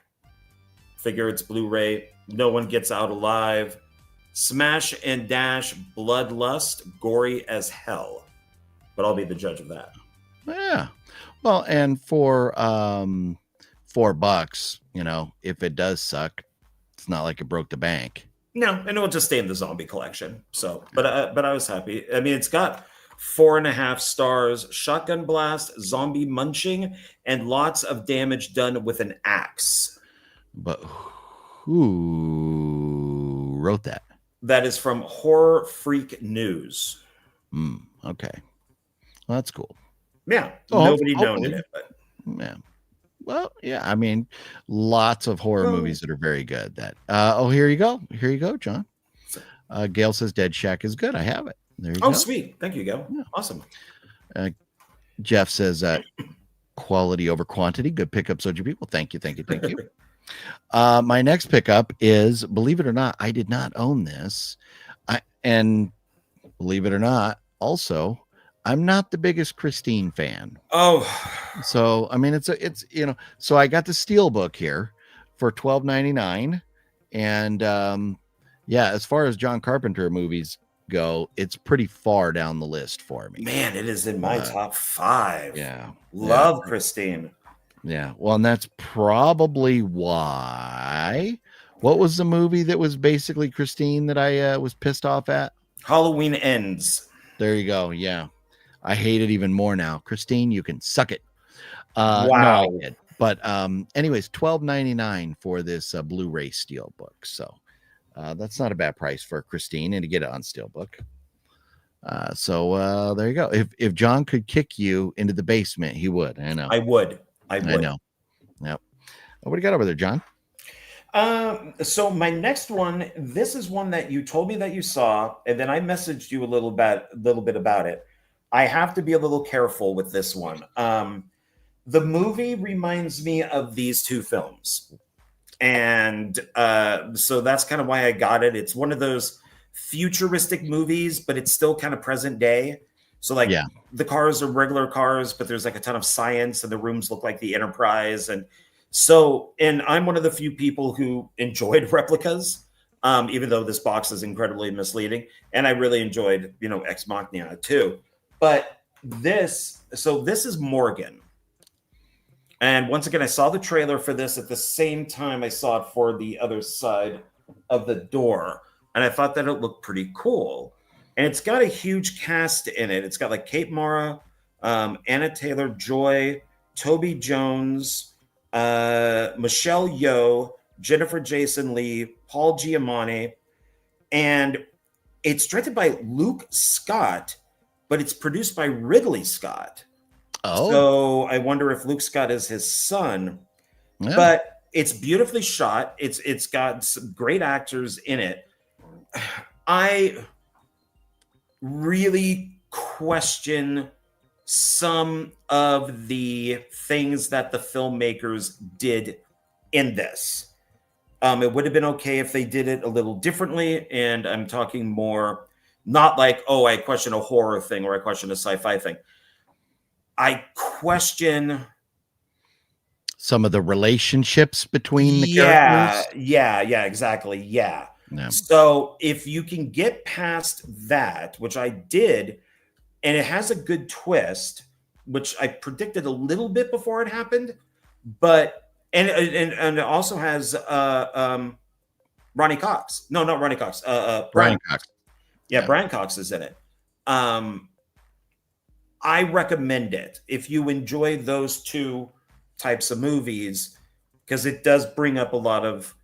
Figure it's Blu-ray. No one gets out alive. Smash and dash, bloodlust, gory as hell. But I'll be the judge of that. Yeah. Well, and for $4, if it does suck, it's not like it broke the bank. No, and it'll just stay in the zombie collection. So, but I was happy. I mean, it's got 4.5 stars, shotgun blast, zombie munching, and lots of damage done with an axe. But who wrote that? That is from Horror Freak News. Okay. Well, that's cool. Yeah. Nobody known it. But. Yeah. Well, yeah. I mean, lots of horror movies that are very good. Here you go. Here you go, John. Gail says Dead Shack is good. I have it. There you go. Oh, sweet. Thank you, Gail. Yeah. Awesome. Jeff says quality over quantity. Good pickup, Soju people. Thank you. My next pickup is, believe it or not, I did not own this. And believe it or not, also, I'm not the biggest Christine fan. Oh, so I mean, it's so I got the Steelbook here for $12.99, and as far as John Carpenter movies go, it's pretty far down the list for me. Man, it is in my top 5. Yeah, love Christine. Yeah, well, and that's probably why. What was the movie that was basically Christine that I was pissed off at? Halloween Ends. There you go. Yeah, I hate it even more now. Christine, you can suck it. Wow. No, I did. But anyways, $12.99 for this Blu-ray Steelbook. So that's not a bad price for Christine, and to get it on Steelbook. So there you go. If John could kick you into the basement, he would. I know. I would. I know. Yep. What do you got over there, John? So my next one, this is one that you told me that you saw, and then I messaged you a little bit about it. I have to be a little careful with this one. The movie reminds me of these two films, and so that's kind of why I got it. It's one of those futuristic movies, but it's still kind of present day. So like the cars are regular cars, but there's like a ton of science, and the rooms look like the Enterprise, and I'm one of the few people who enjoyed replicas, even though this box is incredibly misleading. And I really enjoyed, Ex Machina too. But this is Morgan. And once again, I saw the trailer for this at the same time I saw it for The Other Side of the Door. And I thought that it looked pretty cool. And it's got a huge cast in it. It's got like Kate Mara, Anna Taylor-Joy, Toby Jones, Michelle Yeoh, Jennifer Jason Leigh, Paul Giamatti, and it's directed by Luke Scott, but it's produced by Ridley Scott. Oh, so I wonder if Luke Scott is his son. Yeah. But it's beautifully shot. It's got some great actors in it. I really question some of the things that the filmmakers did in this. It would have been okay if they did it a little differently. And I'm talking more, not like, oh, I question a horror thing or I question a sci-fi thing. I question some of the relationships between the characters. Yeah, exactly. Yeah. So if you can get past that, which I did, and it has a good twist, which I predicted a little bit before it happened, but and it also has Ronnie Cox. No, not Ronnie Cox. Brian Cox. Yeah, Brian Cox is in it. I recommend it if you enjoy those two types of movies, because it does bring up a lot of,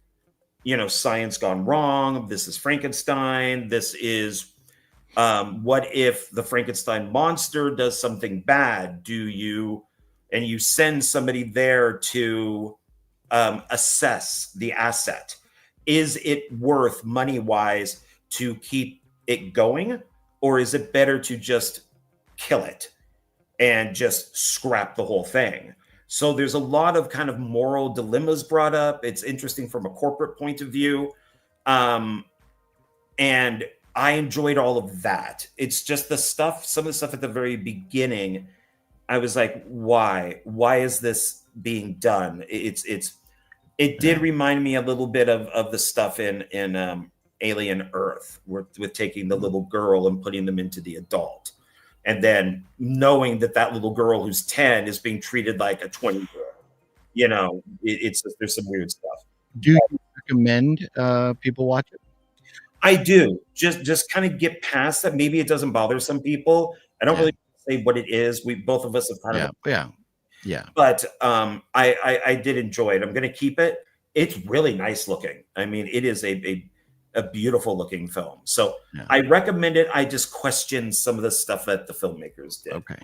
science gone wrong. This is Frankenstein. This is what if the Frankenstein monster does something bad? You send somebody there to assess the asset. Is it worth money-wise to keep it going? Or is it better to just kill it and just scrap the whole thing? So there's a lot of kind of moral dilemmas brought up. It's interesting from a corporate point of view. And I enjoyed all of that. It's just some of the stuff at the very beginning, I was like, why? Why is this being done? It did remind me a little bit of the stuff in Alien Earth, with taking the little girl and putting them into the adult. And then knowing that little girl who's 10 is being treated like a 20-year-old. There's some weird stuff. Do you recommend people watch it? I do. Just kind of get past that. Maybe it doesn't bother some people. I don't really say what it is. Both of us have kind of But I did enjoy it. I'm going to keep it. It's really nice looking. I mean, it is a beautiful looking film. So I recommend it. I just question some of the stuff that the filmmakers did. Okay.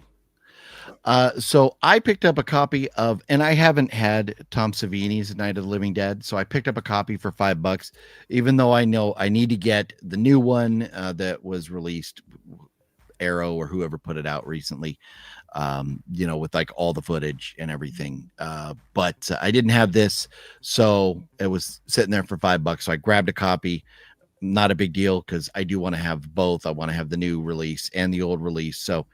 So I picked up a copy of, and I haven't had Tom Savini's Night of the Living Dead. So I picked up a copy for $5, even though I know I need to get the new one that was released, Arrow or whoever put it out recently, with like all the footage and everything. But I didn't have this. So it was sitting there for $5. So I grabbed a copy. Not a big deal, because I do want to have both. I want to have the new release and the old release. So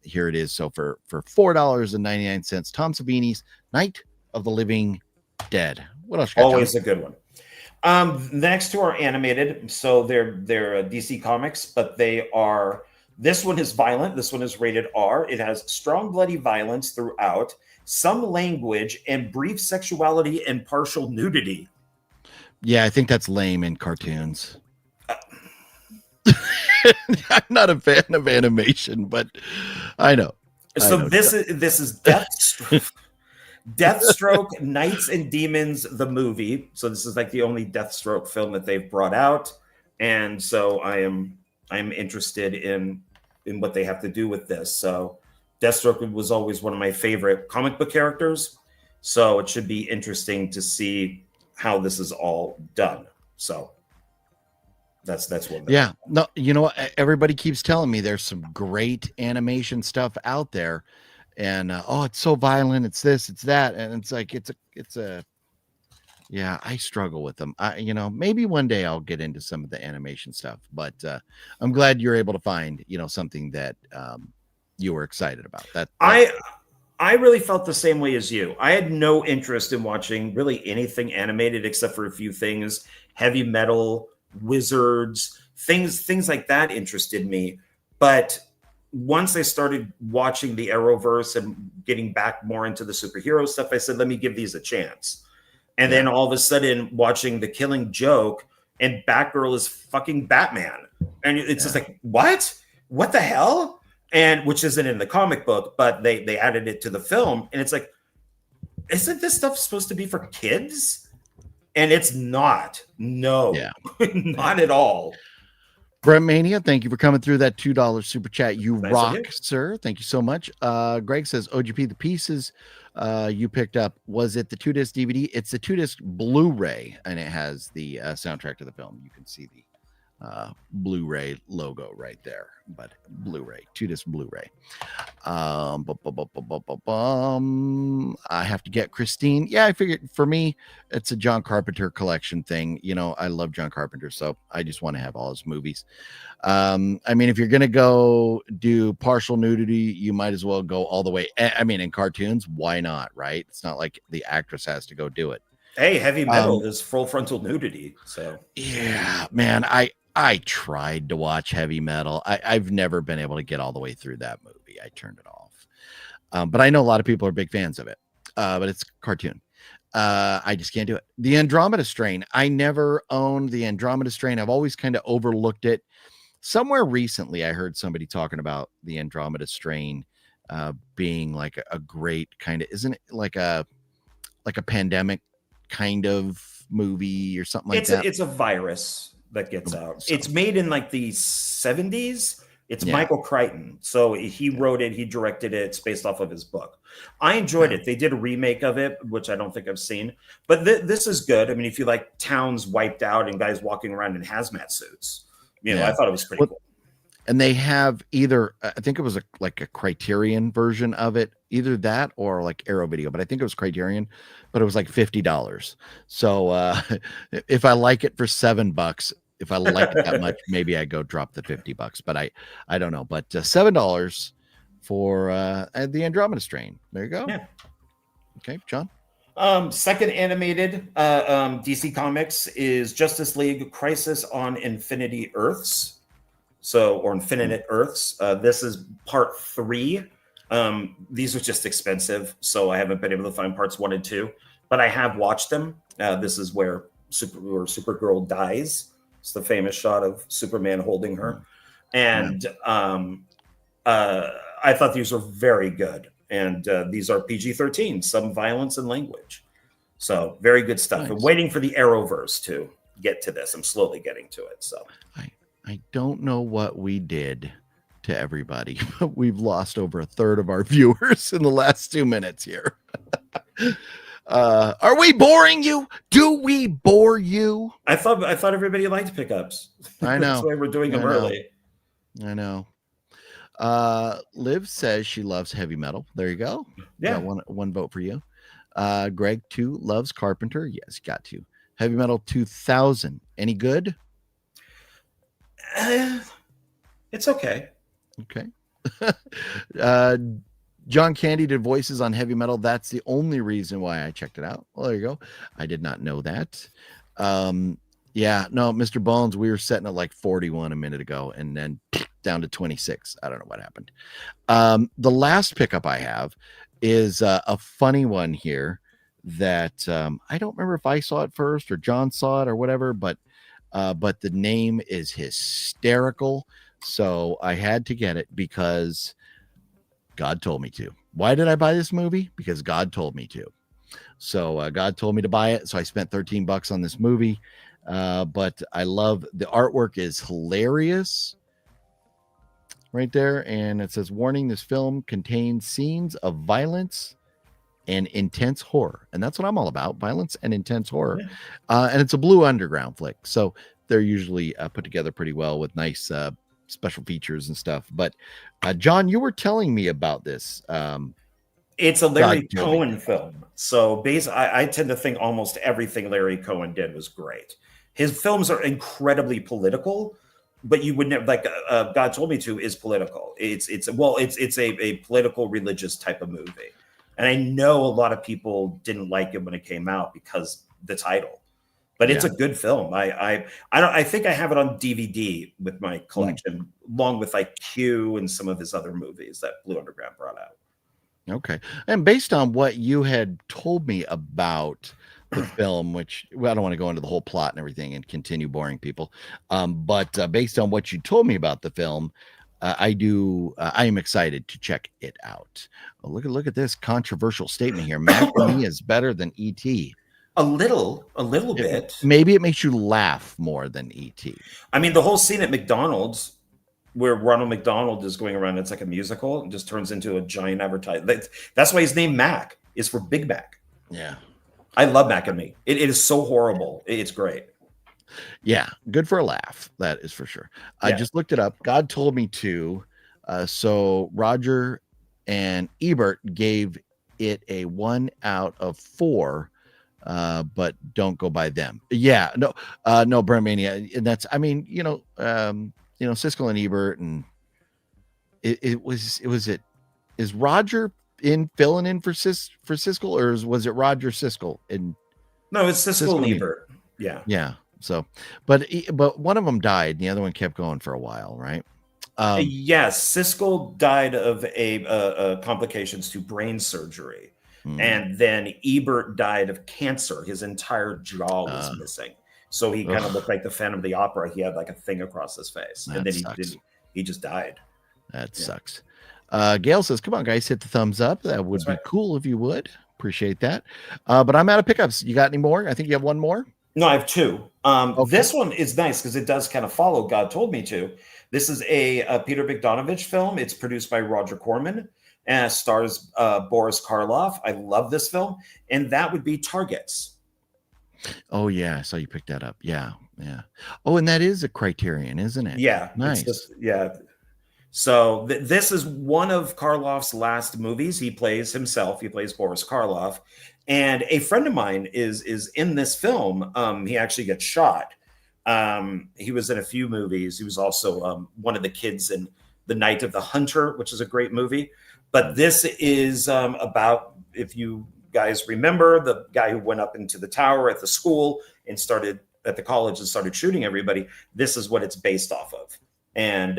here it is. So for $4.99, Tom Savini's Night of the Living Dead. What else? Always a good one. Next two are animated. So they're DC Comics, but this one is violent. This one is rated R. It has strong bloody violence throughout, some language, and brief sexuality and partial nudity. Yeah, I think that's lame in cartoons. I'm not a fan of animation, but I know. So this is Deathstroke. Deathstroke, Knights and Demons, the movie. So this is like the only Deathstroke film that they've brought out, and so I'm interested in what they have to do with this. So Deathstroke was always one of my favorite comic book characters. So it should be interesting to see how this is all done. So that's what. Yeah, no, you know what? Everybody keeps telling me there's some great animation stuff out there, and oh, it's so violent. It's this, it's that, and it's like it's a. Yeah, I struggle with them. Maybe one day I'll get into some of the animation stuff, but I'm glad you're able to find something that you were excited about. I really felt the same way as you. I had no interest in watching really anything animated except for a few things, heavy metal, wizards, things like that interested me. But once I started watching the Arrowverse and getting back more into the superhero stuff, I said, let me give these a chance. And then all of a sudden watching The Killing Joke and Batgirl is fucking Batman. And it's just like, what the hell? And which isn't in the comic book, but they added it to the film. And it's like, isn't this stuff supposed to be for kids? And it's not. No, not at all. Brent Mania, thank you for coming through that $2 super chat. You Nice rock, of you. sir. Thank you so much. Greg says, OGP, the pieces you picked up, was it the 2-disc DVD? It's the 2-disc Blu-ray, and it has the soundtrack to the film. You can see the Blu-ray logo right there, but Blu-ray, 2-disc Blu-ray. I have to get Christine. Yeah, I figured for me, it's a John Carpenter collection thing. I love John Carpenter, so I just want to have all his movies. I mean, if you're going to go do partial nudity, you might as well go all the way. I mean, in cartoons, why not, right? It's not like the actress has to go do it. Hey, heavy metal is full frontal nudity. So yeah, man, I tried to watch heavy metal. I've never been able to get all the way through that movie. I turned it off. But I know a lot of people are big fans of it. But it's cartoon. I just can't do it. The Andromeda Strain. I never owned the Andromeda Strain. I've always kind of overlooked it. Somewhere recently, I heard somebody talking about the Andromeda Strain being like a great kind of, isn't it like a pandemic kind of movie or something like that? It's a virus that gets out. It's made in like the 70s. It's Michael Crichton. So he wrote it, he directed it. It's based off of his book. I enjoyed it. They did a remake of it, which I don't think I've seen. But this is good. I mean, if you like towns wiped out and guys walking around in hazmat suits, I thought it was pretty cool. And they have either, I think it was like a Criterion version of it, either that or like Arrow Video, but I think it was Criterion, but it was like $50. So if I like it for $7, if I like it that much, maybe I go drop the $50, but I don't know. But $7 for the Andromeda Strain. There you go. Yeah. Okay, John. Second animated DC Comics is Justice League Crisis on Infinity Earths. Or Infinite Earths. This is part 3. These are just expensive, so I haven't been able to find parts 1 and 2, but I have watched them. This is where Supergirl dies. It's the famous shot of Superman holding her. And I thought these were very good. And these are PG-13, some violence and language. So very good stuff. Nice. I'm waiting for the Arrowverse to get to this. I'm slowly getting to it. So I don't know what we did to everybody, but we've lost over a third of our viewers in the last 2 minutes here. Are we boring you? Do we bore you? I thought everybody liked pickups. I know. That's why we're doing them early. I know. Liv says she loves heavy metal. There you go. Yeah. One vote for you. Greg 2 loves Carpenter. Yes, got to. Heavy Metal 2000. Any good? It's okay. Okay. John Candy did voices on heavy metal. That's the only reason why I checked it out. Well, there you go. I did not know that. Yeah, no, Mr. Bones, we were setting at like 41 a minute ago and then down to 26. I don't know what happened. The last pickup I have is a funny one here that I don't remember if I saw it first or John saw it or whatever, but the name is hysterical. So I had to get it because God told me to. Why did I buy this movie? Because God told me to. So God told me to buy it. So I spent $13 on this movie. But I love the artwork is hilarious right there. And it says, warning, this film contains scenes of violence and intense horror, and that's what I'm all about: violence and intense horror. And it's a Blue Underground flick, so they're usually put together pretty well with nice special features and stuff. But John, you were telling me about this. It's a Larry God told me. Cohen film. So I tend to think almost everything Larry Cohen did was great. His films are incredibly political, but you would never like God Told Me To is political. It's a political religious type of movie. And I know a lot of people didn't like it when it came out because the title. But it's a good film. I think I have it on DVD with my collection, along with like Q and some of his other movies that Blue Underground brought out. Okay. And based on what you had told me about the film, which I don't want to go into the whole plot and everything and continue boring people. But based on what you told me about the film, I am excited to check it out. Oh, look at this controversial statement here. Mac for me is better than E.T. A little bit. Maybe it makes you laugh more than E.T. I mean, the whole scene at McDonald's where Ronald McDonald is going around, it's like a musical and just turns into a giant advertisement. That's why his name Mac is for Big Mac. Yeah. I love Mac and Me. It is so horrible. It's great. Yeah. Good for a laugh. That is for sure. I just looked it up. God Told Me To. So Roger and Ebert gave it a 1 out of 4. But don't go by them. Yeah, no, Brent Mania. And that's, I mean, Siskel and Ebert, and is Roger filling in for Siskel, or was it Roger Siskel? No, it's Siskel and Ebert. Yeah. So, but one of them died, and the other one kept going for a while, right? Yes, Siskel died of a complications to brain surgery. And then Ebert died of cancer. His entire jaw was missing. So he kind of looked like the Phantom of the Opera. He had like a thing across his face. And then he just died. That sucks. Gail says, come on, guys, hit the thumbs up. That would be cool if you would. Appreciate that. But I'm out of pickups. You got any more? I think you have one more. No, I have 2. This one is nice because it does kind of follow God Told Me To. This is a Peter Bogdanovich film. It's produced by Roger Corman. And stars Boris Karloff. I love this film. And that would be Targets. Oh, yeah. I saw you pick that up. Yeah. Oh, and that is a Criterion, isn't it? Yeah. Nice. So this is one of Karloff's last movies. He plays himself. He plays Boris Karloff. And a friend of mine is in this film. He actually gets shot. He was in a few movies. He was also one of the kids in The Night of the Hunter, which is a great movie. But this is about, if you guys remember, the guy who went up into the tower at the school and started at the college and started shooting everybody. This is what it's based off of. And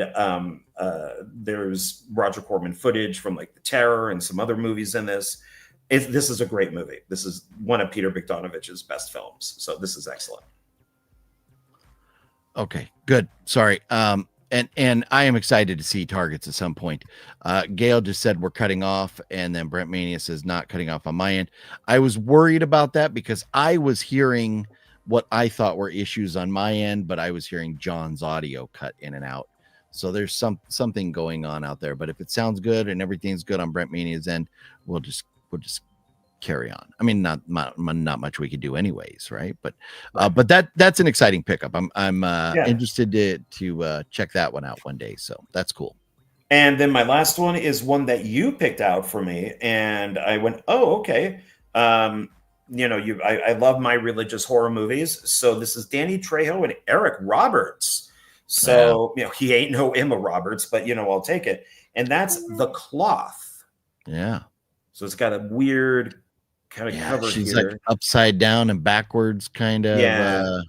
there's Roger Corman footage from like The Terror and some other movies in this. This is a great movie. This is one of Peter Bogdanovich's best films. So this is excellent. Okay, good. Sorry. And I am excited to see Targets at some point. Gail just said we're cutting off, and then Brent Mania says not cutting off on my end. I was worried about that because I was hearing what I thought were issues on my end, but I was hearing John's audio cut in and out. So there's something going on out there. But if it sounds good and everything's good on Brent Mania's end, we'll just carry on. I mean, not much we could do anyways, right? But that's an exciting pickup. I'm interested to check that one out one day. So that's cool. And then my last one is one that you picked out for me, and I went, oh, okay. I love my religious horror movies. So this is Danny Trejo and Eric Roberts. So he ain't no Emma Roberts, but I'll take it. And that's The Cloth. Yeah. So it's got a weird kind of cover she's here. Like upside down and backwards kind of. Yeah.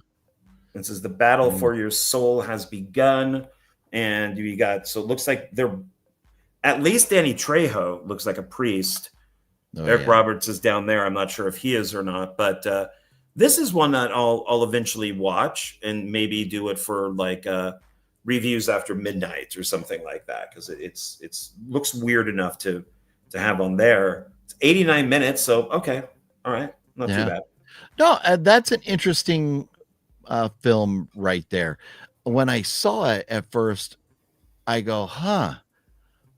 It says the battle for your soul has begun. And you got, so it looks like they're, at least Danny Trejo looks like a priest. Eric Roberts is down there. I'm not sure if he is or not, but this is one that I'll eventually watch and maybe do it for like reviews after midnight or something like that. Cause it's looks weird enough to have on there. It's 89 minutes. So, okay. All right. Not too bad. No, that's an interesting film right there. When I saw it at first, I go,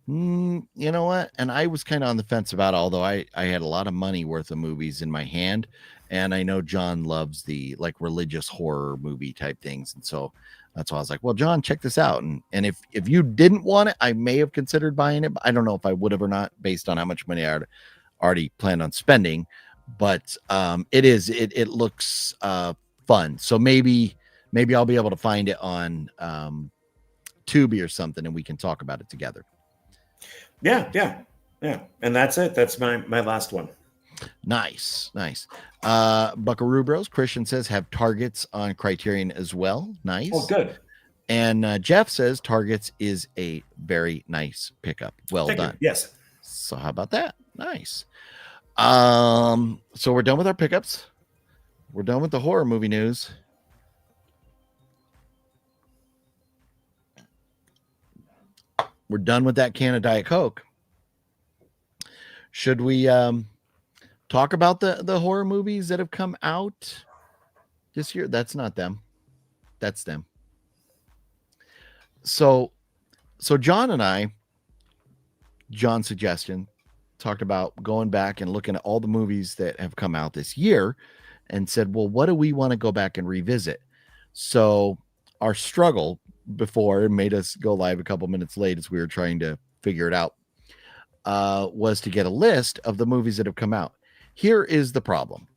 You know what? And I was kind of on the fence about it, although I had a lot of money worth of movies in my hand. And I know John loves the like religious horror movie type things. And so that's why I was like, well, John, check this out. And if you didn't want it, I may have considered buying it, but I don't know if I would have or not based on how much money I already planned on spending. But it looks fun. So maybe I'll be able to find it on Tubi or something and we can talk about it together. Yeah. And that's it. That's my last one. Nice. Buckaroo Bros. Christian says have Targets on Criterion as well. Nice. Oh, good. And Jeff says Targets is a very nice pickup. Well Thank done. you. Yes. So how about that? Nice. So we're done with our pickups. We're done with the horror movie news. We're done with that can of Diet Coke. Should we talk about the horror movies that have come out this year? That's not them. That's them. So John and I, John's suggestion, talked about going back and looking at all the movies that have come out this year and said, well, what do we want to go back and revisit? So our struggle before it made us go live a couple minutes late as we were trying to figure it out was to get a list of the movies that have come out. Here is the problem.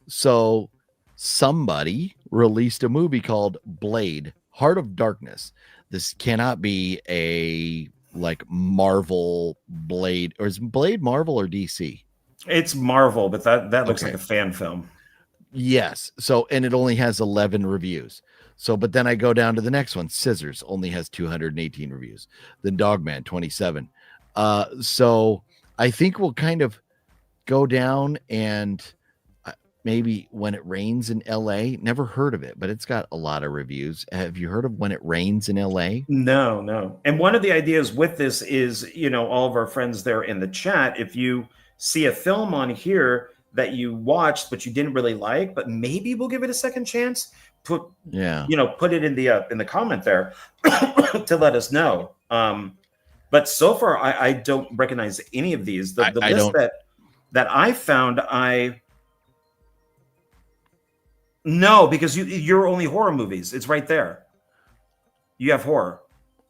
So somebody released a movie called Blade, Heart of Darkness. This cannot be a like Marvel Blade, or is Blade Marvel or DC? It's Marvel, but that looks like a fan film. Yes. So, and it only has 11 reviews. So, but then I go down to the next one. Scissors only has 218 reviews. Then Dogman 27. So I think we'll kind of go down and maybe When It Rains in LA. Never heard of it, but it's got a lot of reviews. Have you heard of When It Rains in LA? No. And one of the ideas with this is, all of our friends there in the chat, if you see a film on here that you watched but you didn't really like, but maybe we'll give it a second chance, put it in the comment there to let us know. But so far I don't recognize any of these. The list that I found, no, because you're only horror movies. It's right there. You have horror.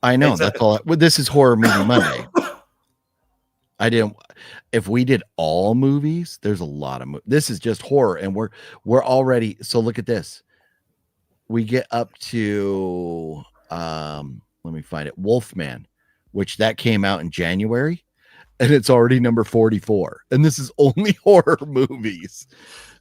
I know. That's all. Well, this is Horror Movie Monday. If we did all movies, there's a lot of this is just horror, and we're already. So look at this. We get up to let me find it. Wolfman, which that came out in January, and it's already number 44. And this is only horror movies.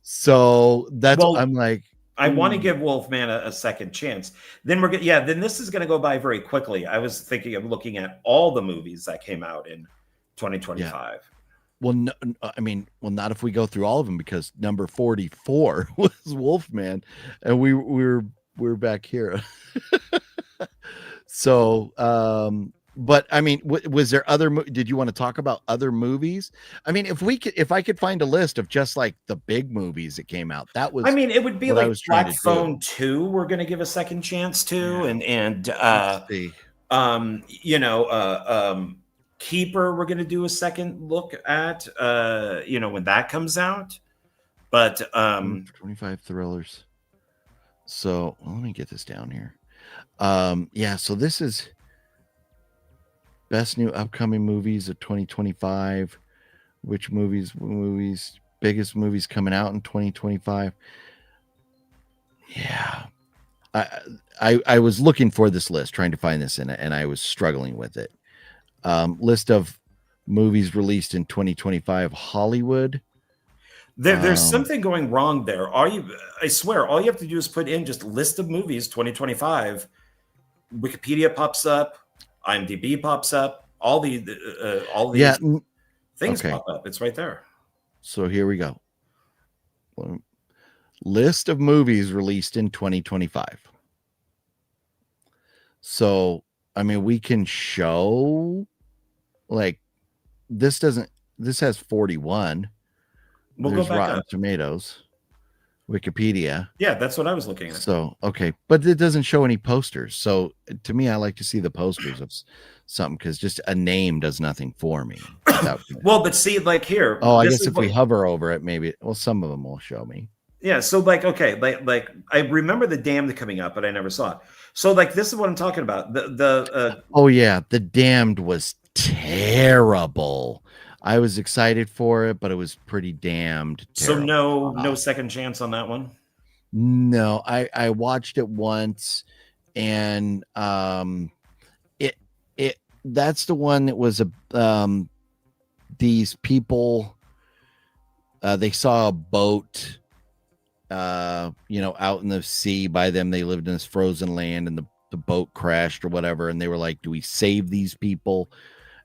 So that's I'm like, I want to give Wolfman a second chance. Then then this is going to go by very quickly. I was thinking of looking at all the movies that came out in 2025. Yeah. Well, no, not if we go through all of them, because number 44 was Wolfman, and we're back here. So, but was there other? Did you want to talk about other movies? If I could find a list of just like the big movies that came out, that was. It would be like Black Phone 2. We're going to give a second chance to, and Keeper. We're going to do a second look at, when that comes out. But 25 thrillers. So let me get this down here. So this is best new upcoming movies of 2025. Which movies, biggest movies coming out in 2025. Yeah. I was looking for this list, trying to find this in it, and I was struggling with it. List of movies released in 2025. Hollywood. There's something going wrong there. I swear, all you have to do is put in just list of movies 2025. Wikipedia pops up, IMDb pops up, all these things pop up. It's right there. So here we go. List of movies released in 2025. So, we can show like this has 41. We'll There's go back Rotten up. Tomatoes. Wikipedia. Yeah, that's what I was looking at. So, okay. But it doesn't show any posters. So to me, I like to see the posters of something because just a name does nothing for me. Well, but see, like here. Oh, I guess if we hover over it, maybe. Well, some of them will show me. Yeah. So like, okay, like I remember The Damned coming up, but I never saw it. So like, this is what I'm talking about. Oh yeah, The Damned was terrible. I was excited for it, but it was pretty damned terrible. So no second chance on that one? No, I watched it once, and it that's the one that was these people they saw a boat out in the sea by them. They lived in this frozen land, and the boat crashed or whatever, and they were like, do we save these people?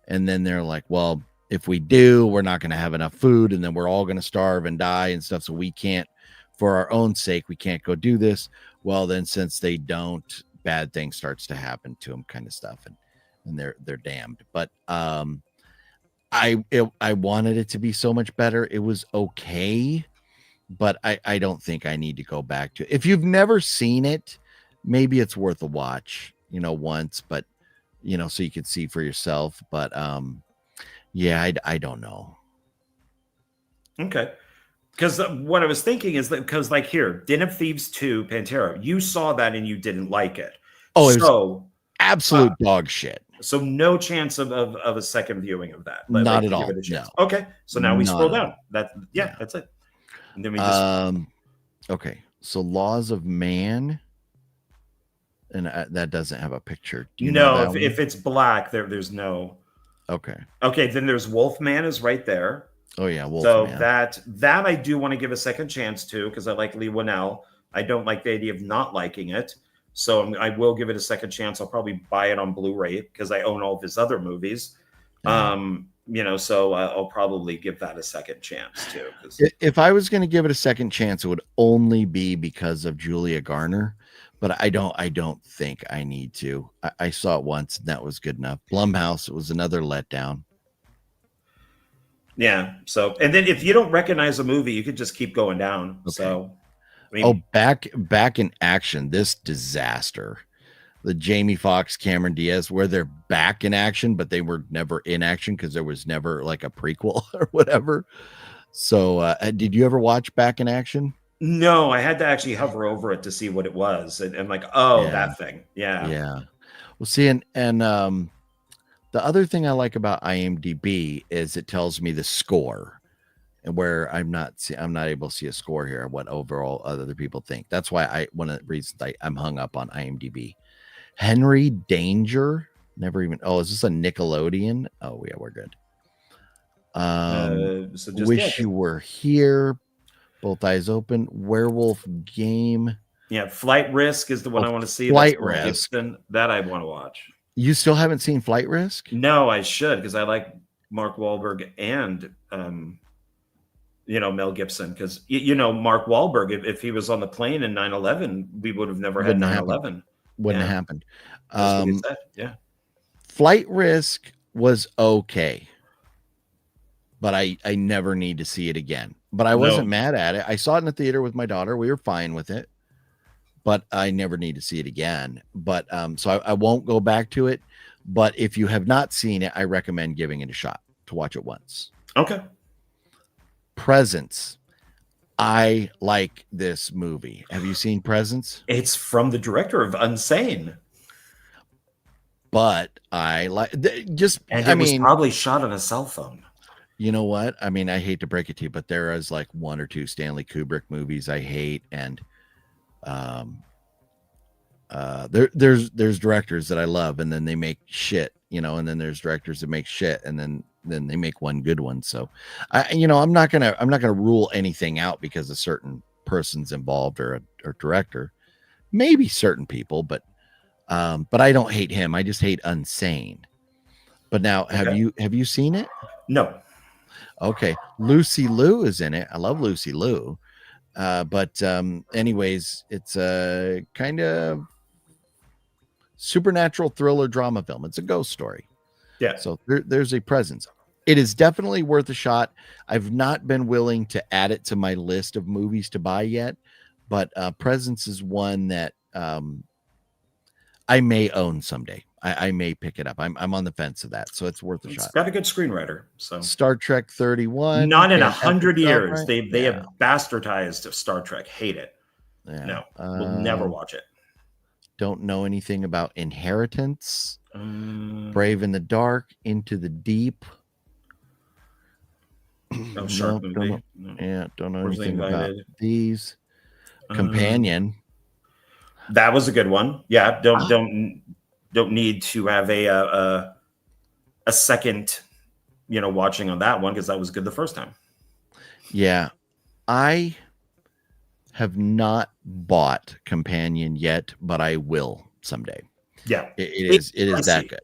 And then they're like, well, if we do, we're not going to have enough food, and then we're all going to starve and die and stuff. So we can't, for our own sake, we can't go do this. Well, then since they don't, bad things starts to happen to them, kind of stuff, and they're damned. But I wanted it to be so much better. It was okay, but I don't think I need to go back to it. If you've never seen it, maybe it's worth a watch, once, but so you can see for yourself. But yeah, I don't know. Okay. Because what I was thinking is that, because like here, Den of Thieves 2, Pantera, you saw that and you didn't like it. Oh, it was absolute dog shit. So no chance of a second viewing of that. Not at all. No. Okay. So now we scroll down. That's it. And then we just okay. So Laws of Man. And that doesn't have a picture. Do you know that if it's black, there's no. Okay. Okay, then there's Wolfman is right there. Oh yeah, Wolfman. So that I do want to give a second chance to, because I like Lee Winnell. I don't like the idea of not liking it, so I will give it a second chance. I'll probably buy it on Blu-ray because I own all of his other movies. So I'll probably give that a second chance too. If I was going to give it a second chance, it would only be because of Julia Garner. But I don't think I need to. I saw it once, and that was good enough. Blumhouse, it was another letdown. Yeah. So, and then if you don't recognize a movie, you could just keep going down. Okay. So, back in action, this disaster, the Jamie Foxx, Cameron Diaz, where they're back in action, but they were never in action because there was never like a prequel or whatever. So, did you ever watch Back in Action? No, I had to actually hover over it to see what it was, and like, that thing, yeah. Well, see, and the other ththing I like about IMDb is it tells me the score, and where I'm not able to see a score here. What overall other people think. That's why one of the reasons I'm hung up on IMDb. Henry Danger, never even. Oh, is this a Nickelodeon? Oh yeah, we're good. Wish You Were Here. Both Eyes Open, Werewolf Game. Yeah, Flight Risk is the one I want to see. Flight Risk. That I want to watch. You still haven't seen Flight Risk? No, I should, because I like Mark Wahlberg and Mel Gibson. Because Mark Wahlberg, if he was on the plane in 9/11, we would have never had 9/11. Wouldn't have happened. That's what he said. Yeah. Flight Risk was okay, but I never need to see it again. But I wasn't mad at it. I saw it in the theater with my daughter. We were fine with it, but I never need to see it again. But so I won't go back to it. But if you have not seen it, I recommend giving it a shot to watch it once. Okay. Presence. I like this movie. Have you seen Presence? It's from the director of Unsane. But I like was probably shot on a cell phone. You know what? I mean, I hate to break it to you, but there is like one or two Stanley Kubrick movies I hate, and there's directors that I love, and then they make shit, and then there's directors that make shit, and then they make one good one. So, I'm not gonna rule anything out because a certain person's involved or director, maybe certain people, but I don't hate him. I just hate Unsane. But now, have you seen it? No. Okay, Lucy Liu is in it. I love Lucy Liu. But anyways, it's a kind of supernatural thriller drama film. It's a ghost story. Yeah. So there's a presence. It is definitely worth a shot. I've not been willing to add it to my list of movies to buy yet, but Presence is one that I may own someday. I may pick it up. I'm on the fence of that, so it's worth a It's shot. got a good screenwriter. So Star Trek 31. not in can't F 100 itself, years. right? They have bastardized Star Trek. Hate it. Yeah. No, we'll never watch it. Don't know anything about Inheritance, Brave in the Dark, Into the Deep. No, Shark Nope, movie. don't know Forcibly anything about Invited. these. Companion. That was a good one. Yeah, don't need to have a second, watching on that one because that was good the first time. Yeah, I have not bought Companion yet, but I will someday. Yeah, it is that good.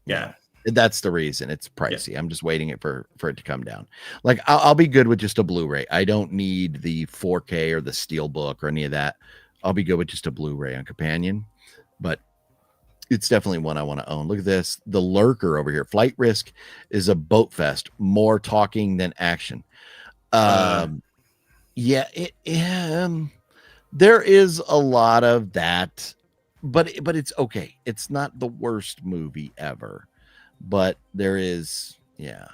Yeah, that's the reason it's pricey. I'm just waiting for it to come down. Like I'll be good with just a Blu-ray. I don't need the 4K or the Steelbook or any of that. I'll be good with just a Blu-ray on Companion, but it's definitely one I want to own. Look at this. The Lurker over here. Flight Risk is a boat fest, more talking than action. Yeah, there is a lot of that, but it's okay. It's not the worst movie ever, but there is, no,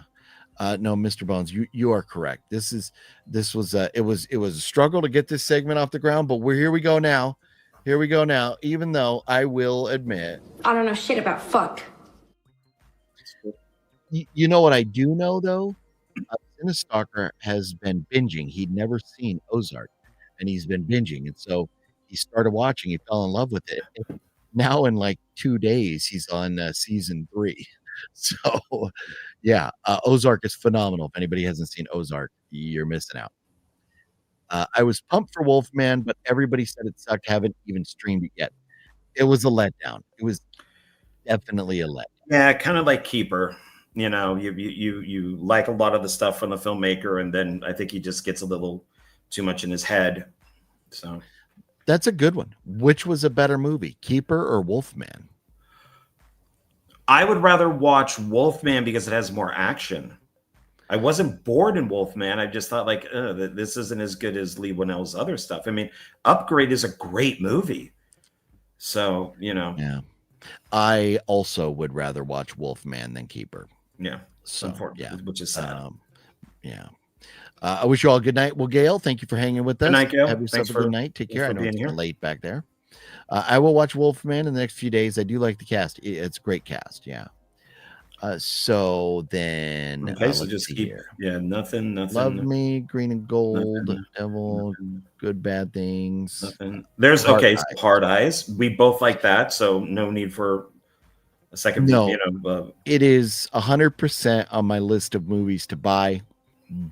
Mr. Bones, you are correct. This was it was a struggle to get this segment off the ground, but here we go now. Even though I will admit, I don't know shit about fuck. You know what I do know though? Cinestalker has been binging. He'd never seen Ozark, and he's been binging, and so he started watching. He fell in love with it. And now in like 2 days, he's on season 3. So, yeah, Ozark is phenomenal. If anybody hasn't seen Ozark, you're missing out. I was pumped for Wolfman, but everybody said it sucked. Haven't even streamed it yet. It was a letdown. It was definitely a letdown. Yeah, kind of like Keeper. You like a lot of the stuff from the filmmaker, and then I think he just gets a little too much in his head. So that's a good one. Which was a better movie, Keeper or Wolfman? I would rather watch Wolfman because it has more action. I wasn't bored in Wolfman. I just thought this isn't as good as Lee Winnell's other stuff. I mean, Upgrade is a great movie. So, Yeah. I also would rather watch Wolfman than Keeper. Yeah. So, which is sad. Yeah. I wish you all a good night. Well, Gail, thank you for hanging with us. Good night, Gail. Have yourself a good night. Take care. I know it's here. late back there. I will watch Wolfman in the next few days. I do like the cast. It's a great cast. Yeah. So then, okay, so just keep here. Yeah, nothing. Love Me, Green and Gold, nothing, Devil, Good Bad Things. Nothing. There's Hard Eyes. We both like that, so no need for a second. No, it is 100% on my list of movies to buy,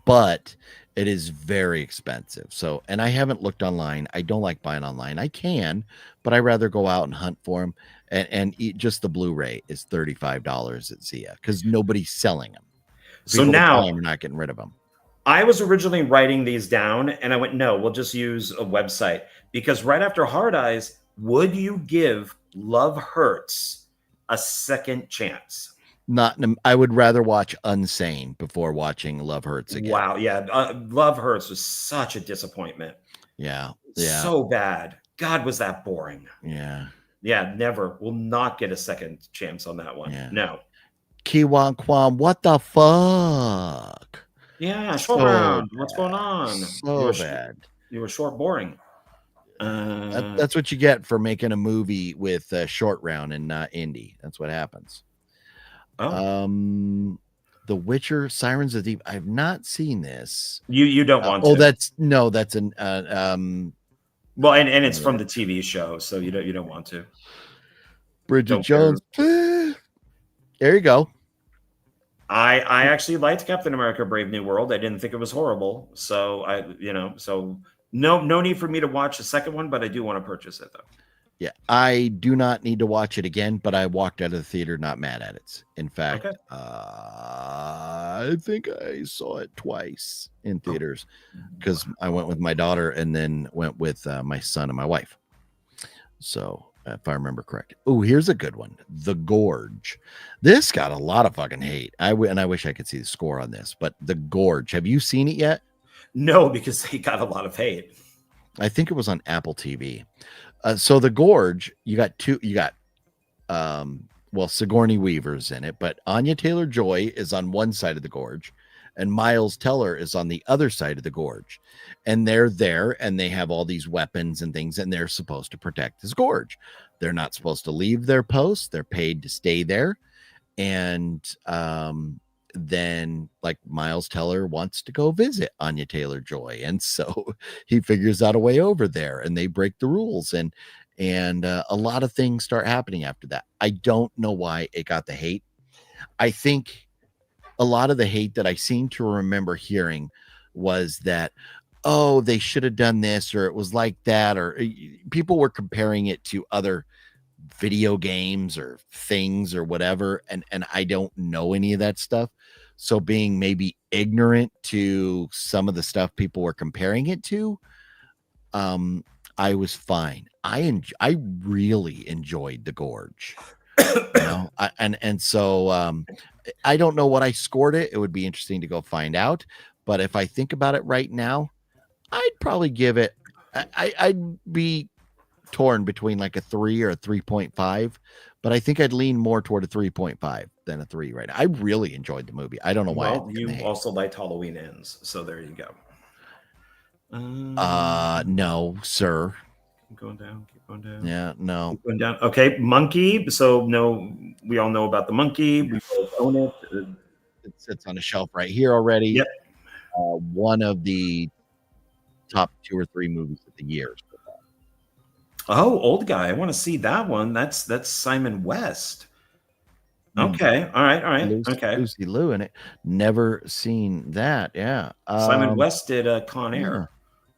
but it is very expensive. So, and I haven't looked online. I don't like buying online. I can, but I rather go out and hunt for them. And eat just the Blu-ray is $35 at Zia because nobody's selling them. So now we're not getting rid of them. I was originally writing these down, and I went, no, we'll just use a website because right after Hard Eyes, would you give Love Hurts a second chance? I would rather watch Unsane before watching Love Hurts again. Wow, yeah, Love Hurts was such a disappointment. Yeah, so bad. God, was that boring? Yeah, never. Will not get a second chance on that one. Yeah. No. Kiwan Kwam, what the fuck? Yeah, short round. What's going on? So bad. You were short, boring. That's what you get for making a movie with Short Round and not indie. That's what happens. The Witcher, Sirens of the Deep. I've not seen this. You don't want to. Oh, that's an well, and it's from the TV show, so you don't want to. Bridget Jones. There you go. I actually liked Captain America: Brave New World. I didn't think it was horrible, so no need for me to watch the second one, but I do want to purchase it though. Yeah, I do not need to watch it again, but I walked out of the theater not mad at it. In fact, I think I saw it twice in theaters because I went with my daughter and then went with my son and my wife. So if I remember correct. Oh, here's a good one. The Gorge. This got a lot of fucking hate. I wish I could see the score on this, but The Gorge. Have you seen it yet? No, because they got a lot of hate. I think it was on Apple TV. So the Gorge, you got Sigourney Weaver's in it, but Anya Taylor-Joy is on one side of the Gorge and Miles Teller is on the other side of the Gorge. And they're there and they have all these weapons and things, and they're supposed to protect this Gorge. They're not supposed to leave their post. They're paid to stay there. And then like Miles Teller wants to go visit Anya Taylor-Joy, and so he figures out a way over there, and they break the rules, and a lot of things start happening after that. I don't know why it got the hate. I think a lot of the hate that I seem to remember hearing was that, oh, they should have done this, or it was like that, or people were comparing it to other video games or things or whatever, and I don't know any of that stuff, so being maybe ignorant to some of the stuff people were comparing it to, I was fine. I really enjoyed the Gorge, so I don't know what I scored it. It would be interesting to go find out, but if I think about it right now, I'd probably give it, I'd be torn between like a 3 or a 3.5, but I think I'd lean more toward a 3.5 than a 3 right now. I really enjoyed the movie. I don't know why. Well, you also liked Halloween Ends, so there you go. No, sir. Keep going down. Yeah, no. Keep going down. Okay, Monkey. So no, we all know about the Monkey. We both own it. It sits on a shelf right here already. Yep. One of the top 2 or 3 movies of the year. Oh, Old Guy. I want to see that one. That's Simon West. Okay. All right. Okay. Lucy Liu in it. Never seen that. Yeah. Simon West did Con Air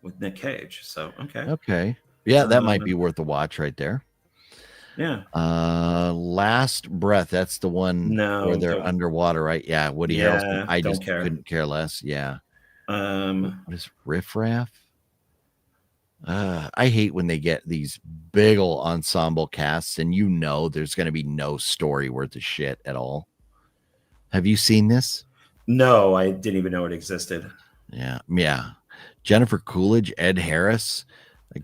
with Nick Cage. So okay. Yeah, that might be worth a watch right there. Yeah. Last Breath. That's the one where they're underwater, right? Yeah. Woody Harrelson. I just couldn't care less. Yeah. What is Riff Raff? I hate when they get these big ol' ensemble casts and there's going to be no story worth of shit at all. Have you seen this? No, I didn't even know it existed. Yeah. Jennifer Coolidge, Ed Harris,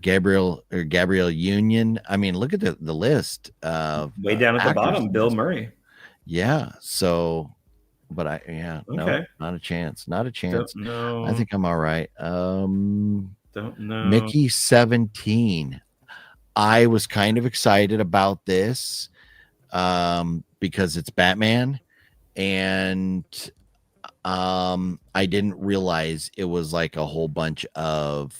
Gabrielle Union. I mean, look at the list. Way down at the bottom, Bill Murray. Yeah. So, but no, not a chance. Not a chance. No, I think I'm all right. Don't know. Mickey 17. I was kind of excited about this because it's Batman, and I didn't realize it was like a whole bunch of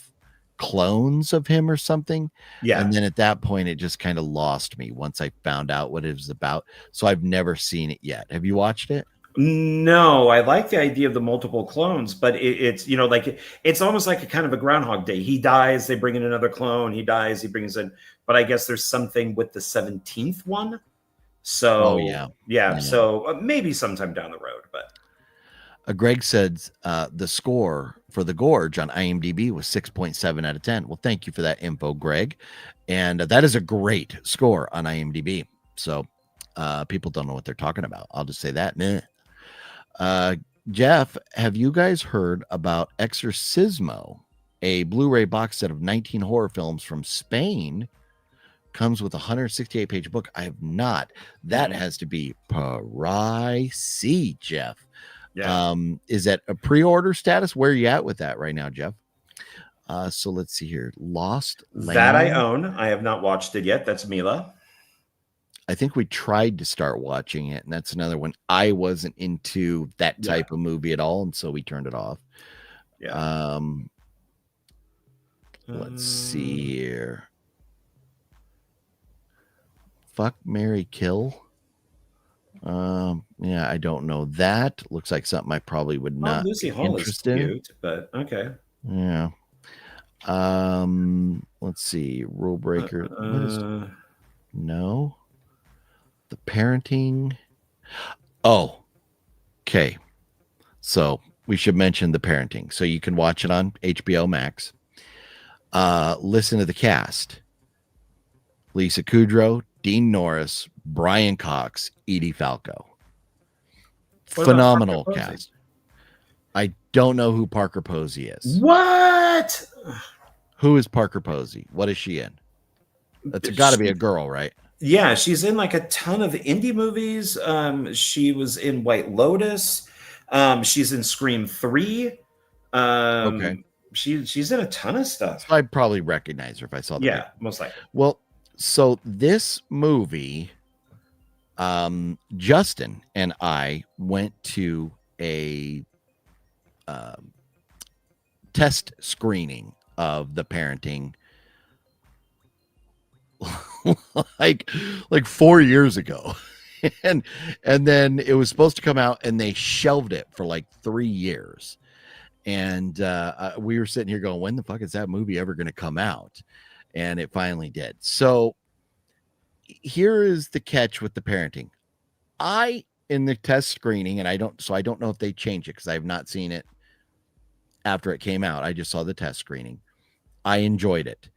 clones of him or something. Yeah. And then at that point, it just kind of lost me once I found out what it was about. So I've never seen it yet. Have you watched it? No, I like the idea of the multiple clones, but it's like it's almost like a kind of a Groundhog Day. He dies, they bring in another clone. He dies, he brings in. But I guess there's something with the 17th one. So yeah. So maybe sometime down the road. But Greg said the score for the Gorge on IMDb was 6.7 out of 10. Well, thank you for that info, Greg. And that is a great score on IMDb. So people don't know what they're talking about. I'll just say that. Jeff, have you guys heard about Exorcismo, a Blu-ray box set of 19 horror films from Spain? Comes with a 168-page book. I have not. That has to be pricey, Jeff. Yeah. Is that a pre-order status? Where are you at with that right now, Jeff? So let's see here. Lost Land. That I own. I have not watched it yet. That's Mila. I think we tried to start watching it, and that's another one. I wasn't into that type of movie at all, and so we turned it off. Yeah. Let's see here. Fuck, Marry, Kill. Yeah, I don't know that. Looks like something I probably would not Lucy be Hall is interested in. cute, but okay. Yeah. Let's see. Rule Breaker. No. The Parenting. Oh, okay. So we should mention The Parenting. So you can watch it on HBO Max. Listen to the cast. Lisa Kudrow, Dean Norris, Brian Cox, Edie Falco. Phenomenal cast. I don't know who Parker Posey is. What? Who is Parker Posey? What is she in? That's got to be a girl, right? Yeah, she's in like a ton of indie movies. She was in White Lotus. She's in Scream 3. Okay. She's in a ton of stuff. I'd probably recognize her if I saw the Yeah, most likely. Well, so this movie, Justin and I went to a test screening of The Parenting like 4 years ago. and then it was supposed to come out and they shelved it for like 3 years. And we were sitting here going, when the fuck is that movie ever going to come out? And it finally did. So here is the catch with The Parenting. In the test screening, and I don't know if they changed it because I have not seen it after it came out. I just saw the test screening. I enjoyed it.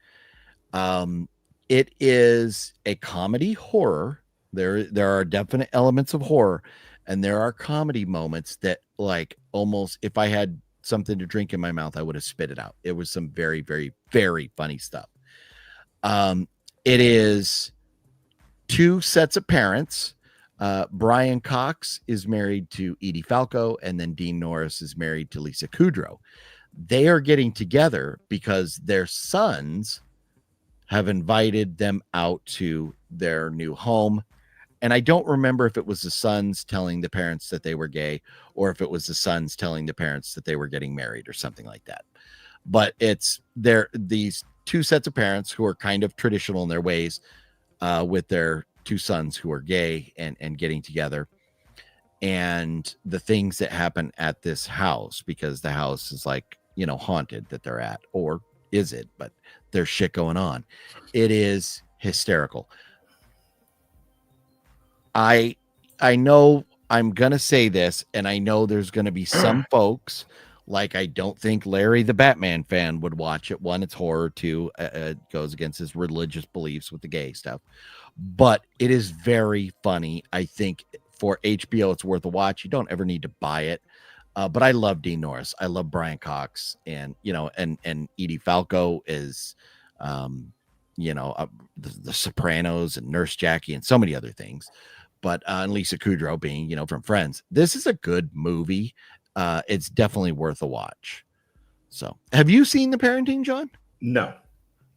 It is a comedy horror. There are definite elements of horror, and there are comedy moments that, like, almost if I had something to drink in my mouth, I would have spit it out. It was some very, very, very funny stuff. It is 2 sets of parents. Brian Cox is married to Edie Falco, and then Dean Norris is married to Lisa Kudrow. They are getting together because their sons have invited them out to their new home. And I don't remember if it was the sons telling the parents that they were gay or if it was the sons telling the parents that they were getting married or something like that. But it's these 2 sets of parents who are kind of traditional in their ways, with their 2 sons who are gay and getting together, and the things that happen at this house, because the house is like, haunted that they're at, or is it? But there's shit going on. It is hysterical. I know I'm gonna say this, and I know there's gonna be some folks, like, I don't think Larry the Batman fan would watch it. 1, it's horror. 2, it goes against his religious beliefs with the gay stuff. But it is very funny. I think for HBO, it's worth a watch. You don't ever need to buy it. But I love Dean Norris. I love Brian Cox, and and Edie Falco is, the Sopranos and Nurse Jackie and so many other things. But and Lisa Kudrow being, from Friends. This is a good movie. It's definitely worth a watch. So, have you seen The Parenting, John? No,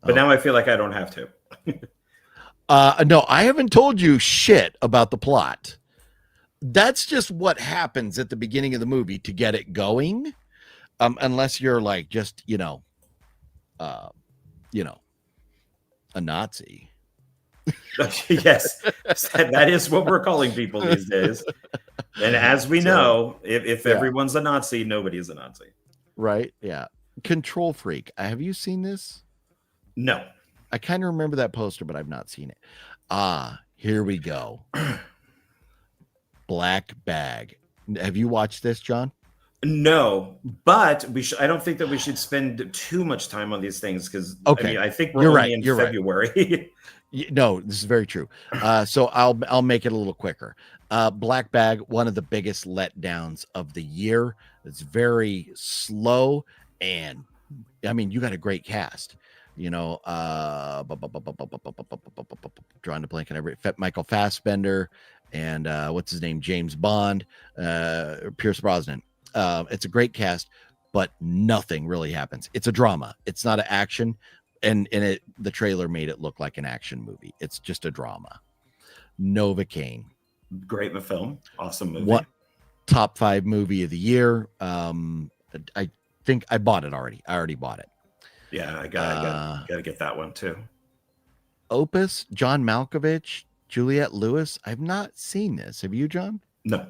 but now I feel like I don't have to. No, I haven't told you shit about the plot. That's just what happens at the beginning of the movie to get it going. Unless you're like just, a Nazi. Yes, that is what we're calling people these days. And as we know, if everyone's a Nazi, nobody's a Nazi. Right? Yeah. Control Freak. Have you seen this? No. I kind of remember that poster, but I've not seen it. Here we go. Black Bag. Have you watched this, John? No, but I don't think that we should spend too much time on these things because I think we're only in February. Right. No, this is very true. So I'll make it a little quicker. Black Bag, one of the biggest letdowns of the year. It's very slow, and you got a great cast. Drawing a blank on every Michael Fassbender and what's his name, James Bond, Pierce Brosnan. It's a great cast, but nothing really happens. It's a drama. It's not an action, and the trailer made it look like an action movie. It's just a drama. Novocaine, great in the film, awesome movie. What top 5 movie of the year? I think I bought it already. I already bought it. Yeah, I gotta get that one too. Opus, John Malkovich, Juliette Lewis. I've not seen this. Have you, John? No.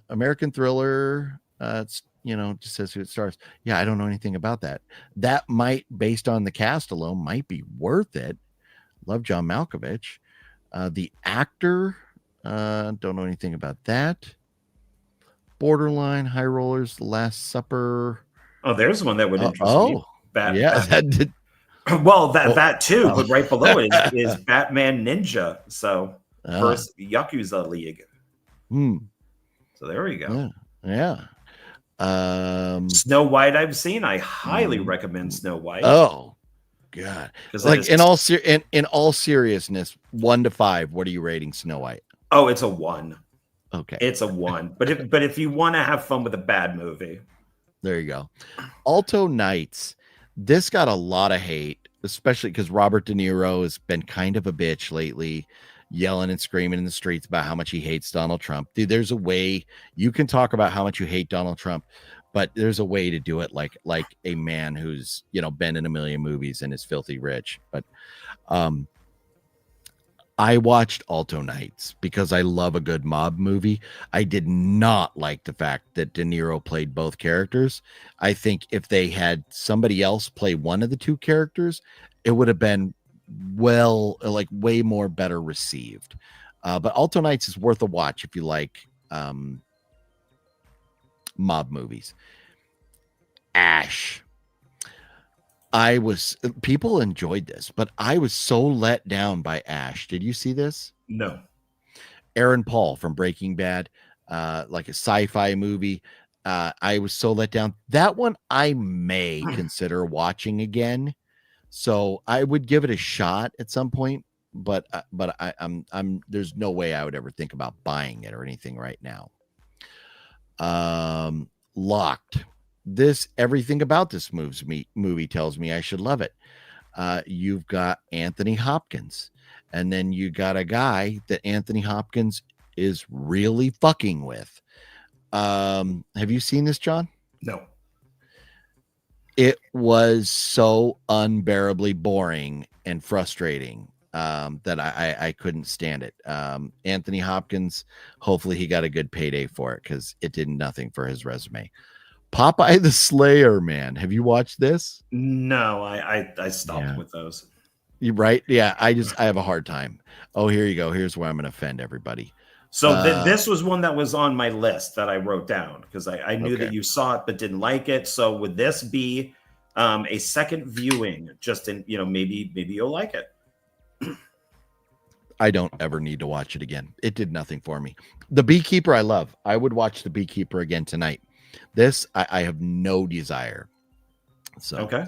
American Thriller. It's just says who it stars. Yeah, I don't know anything about that. That might, based on the cast alone, might be worth it. Love John Malkovich. The actor. Don't know anything about that. Borderline, High Rollers, The Last Supper. Oh, there's one that would interest me. That did. Well, that too, but right below it is Batman Ninja. So first Yakuza League. So there we go. Yeah. Snow White I've seen. I highly recommend Snow White. Oh God. 'Cause Like that is- in all seriousness, 1 to 5, what are you rating Snow White? Oh, it's a 1. Okay. It's a 1. But if you want to have fun with a bad movie. There you go. Alto Nights. This got a lot of hate, especially because Robert De Niro has been kind of a bitch lately, yelling and screaming in the streets about how much he hates Donald Trump. Dude, there's a way you can talk about how much you hate Donald Trump, but there's a way to do it like a man who's, been in a million movies and is filthy rich. But I watched Alto Nights because I love a good mob movie. I did not like the fact that De Niro played both characters. I think if they had somebody else play one of the two characters, it would have been way more better received. But Alto Nights is worth a watch if you like mob movies. Ash. People enjoyed this, but I was so let down by Ash. Did you see this? No. Aaron Paul from Breaking Bad, like a sci-fi movie. I was so let down. That one I may consider watching again. So I would give it a shot at some point, but I'm there's no way I would ever think about buying it or anything right now. Locked. Everything about this movie tells me I should love it. You've got Anthony Hopkins, and then you got a guy that Anthony Hopkins is really fucking with. Have you seen this, John? No. It was so unbearably boring and frustrating that I couldn't stand it. Anthony Hopkins, hopefully he got a good payday for it because it did nothing for his resume. Popeye the Slayer, man. Have you watched this? No, I stopped with those. You right? Yeah, I have a hard time. Oh, here you go. Here's where I'm going to offend everybody. So this was one that was on my list that I wrote down because I knew that you saw it but didn't like it. So would this be a second viewing? Just in maybe you'll like it. I don't ever need to watch it again. It did nothing for me. The Beekeeper I love. I would watch The Beekeeper again tonight. This I have no desire. So okay.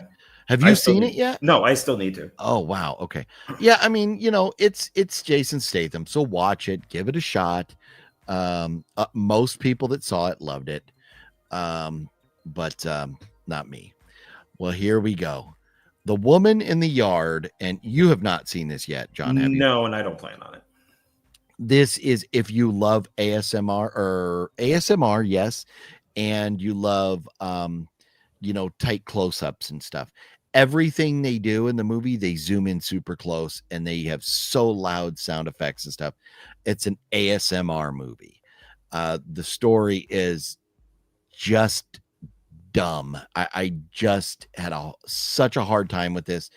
Have you seen it yet? No, I still need to. Oh wow. Okay. Yeah, I mean, it's Jason Statham, so watch it, give it a shot. Most people that saw it loved it. But not me. Well, here we go. The Woman in the Yard, and you have not seen this yet, John, have you? No, and I don't plan on it. This is if you love ASMR, yes, and you love tight close-ups and stuff. Everything they do in the movie, they zoom in super close and they have so loud sound effects and stuff. It's an ASMR movie. The story is just dumb. I just had such a hard time with this.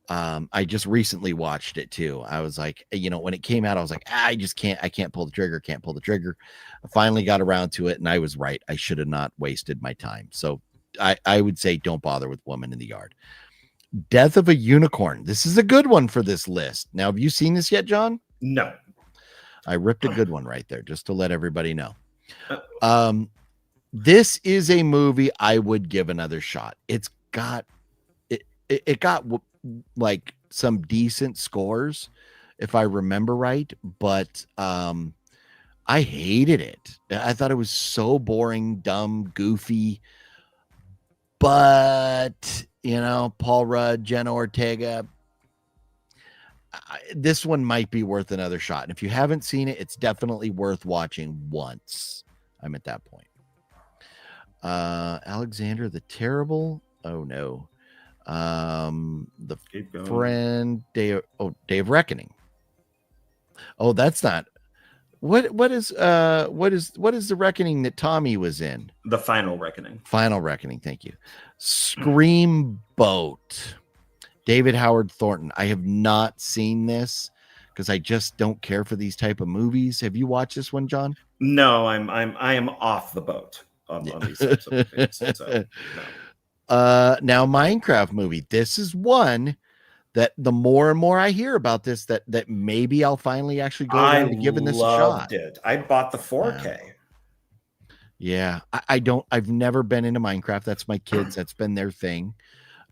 I just recently watched it too. I was like, when it came out, I was like, I can't pull the trigger. I finally got around to it and I was right. I should have not wasted my time. So I would say don't bother with Woman in the Yard. Death of a Unicorn. This is a good one for this list. Now, have you seen this yet, John? No. I ripped a good one right there just to let everybody know. This is a movie I would give another shot. It got like some decent scores, if I remember right, but I hated it. I thought it was so boring, dumb, goofy. But Paul Rudd, Jenna Ortega, this one might be worth another shot. And if you haven't seen it, it's definitely worth watching once. I'm at that point. Alexander the Terrible. Oh no. The Friend, Day of Reckoning. Oh, that's not. What is the Reckoning that Tommy was in? The Final Reckoning. Final Reckoning, thank you. Scream Boat. David Howard Thornton. I have not seen this because I just don't care for these type of movies. Have you watched this one, John? No, I am off the boat on these types of movies. So, no. Now Minecraft movie. This is one that the more and more I hear about this, that maybe I'll finally actually go around to giving this a shot. I bought the 4K. Yeah, I've never been into Minecraft. That's my kids. That's been their thing.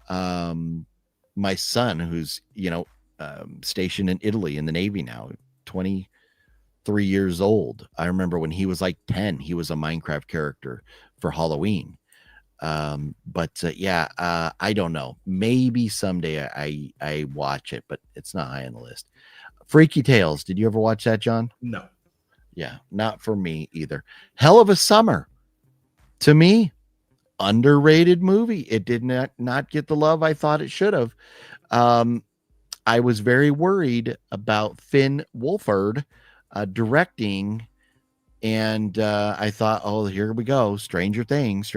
My son, who's, stationed in Italy in the Navy now, 23 years old. I remember when he was like 10, he was a Minecraft character for Halloween. I don't know. Maybe someday I watch it, but it's not high on the list. Freaky Tales. Did you ever watch that, John? No. Yeah, not for me either. Hell of a Summer. To me, underrated movie. It did not get the love I thought it should have. I was very worried about Finn Wolfhard directing, and I thought, oh, here we go, Stranger Things.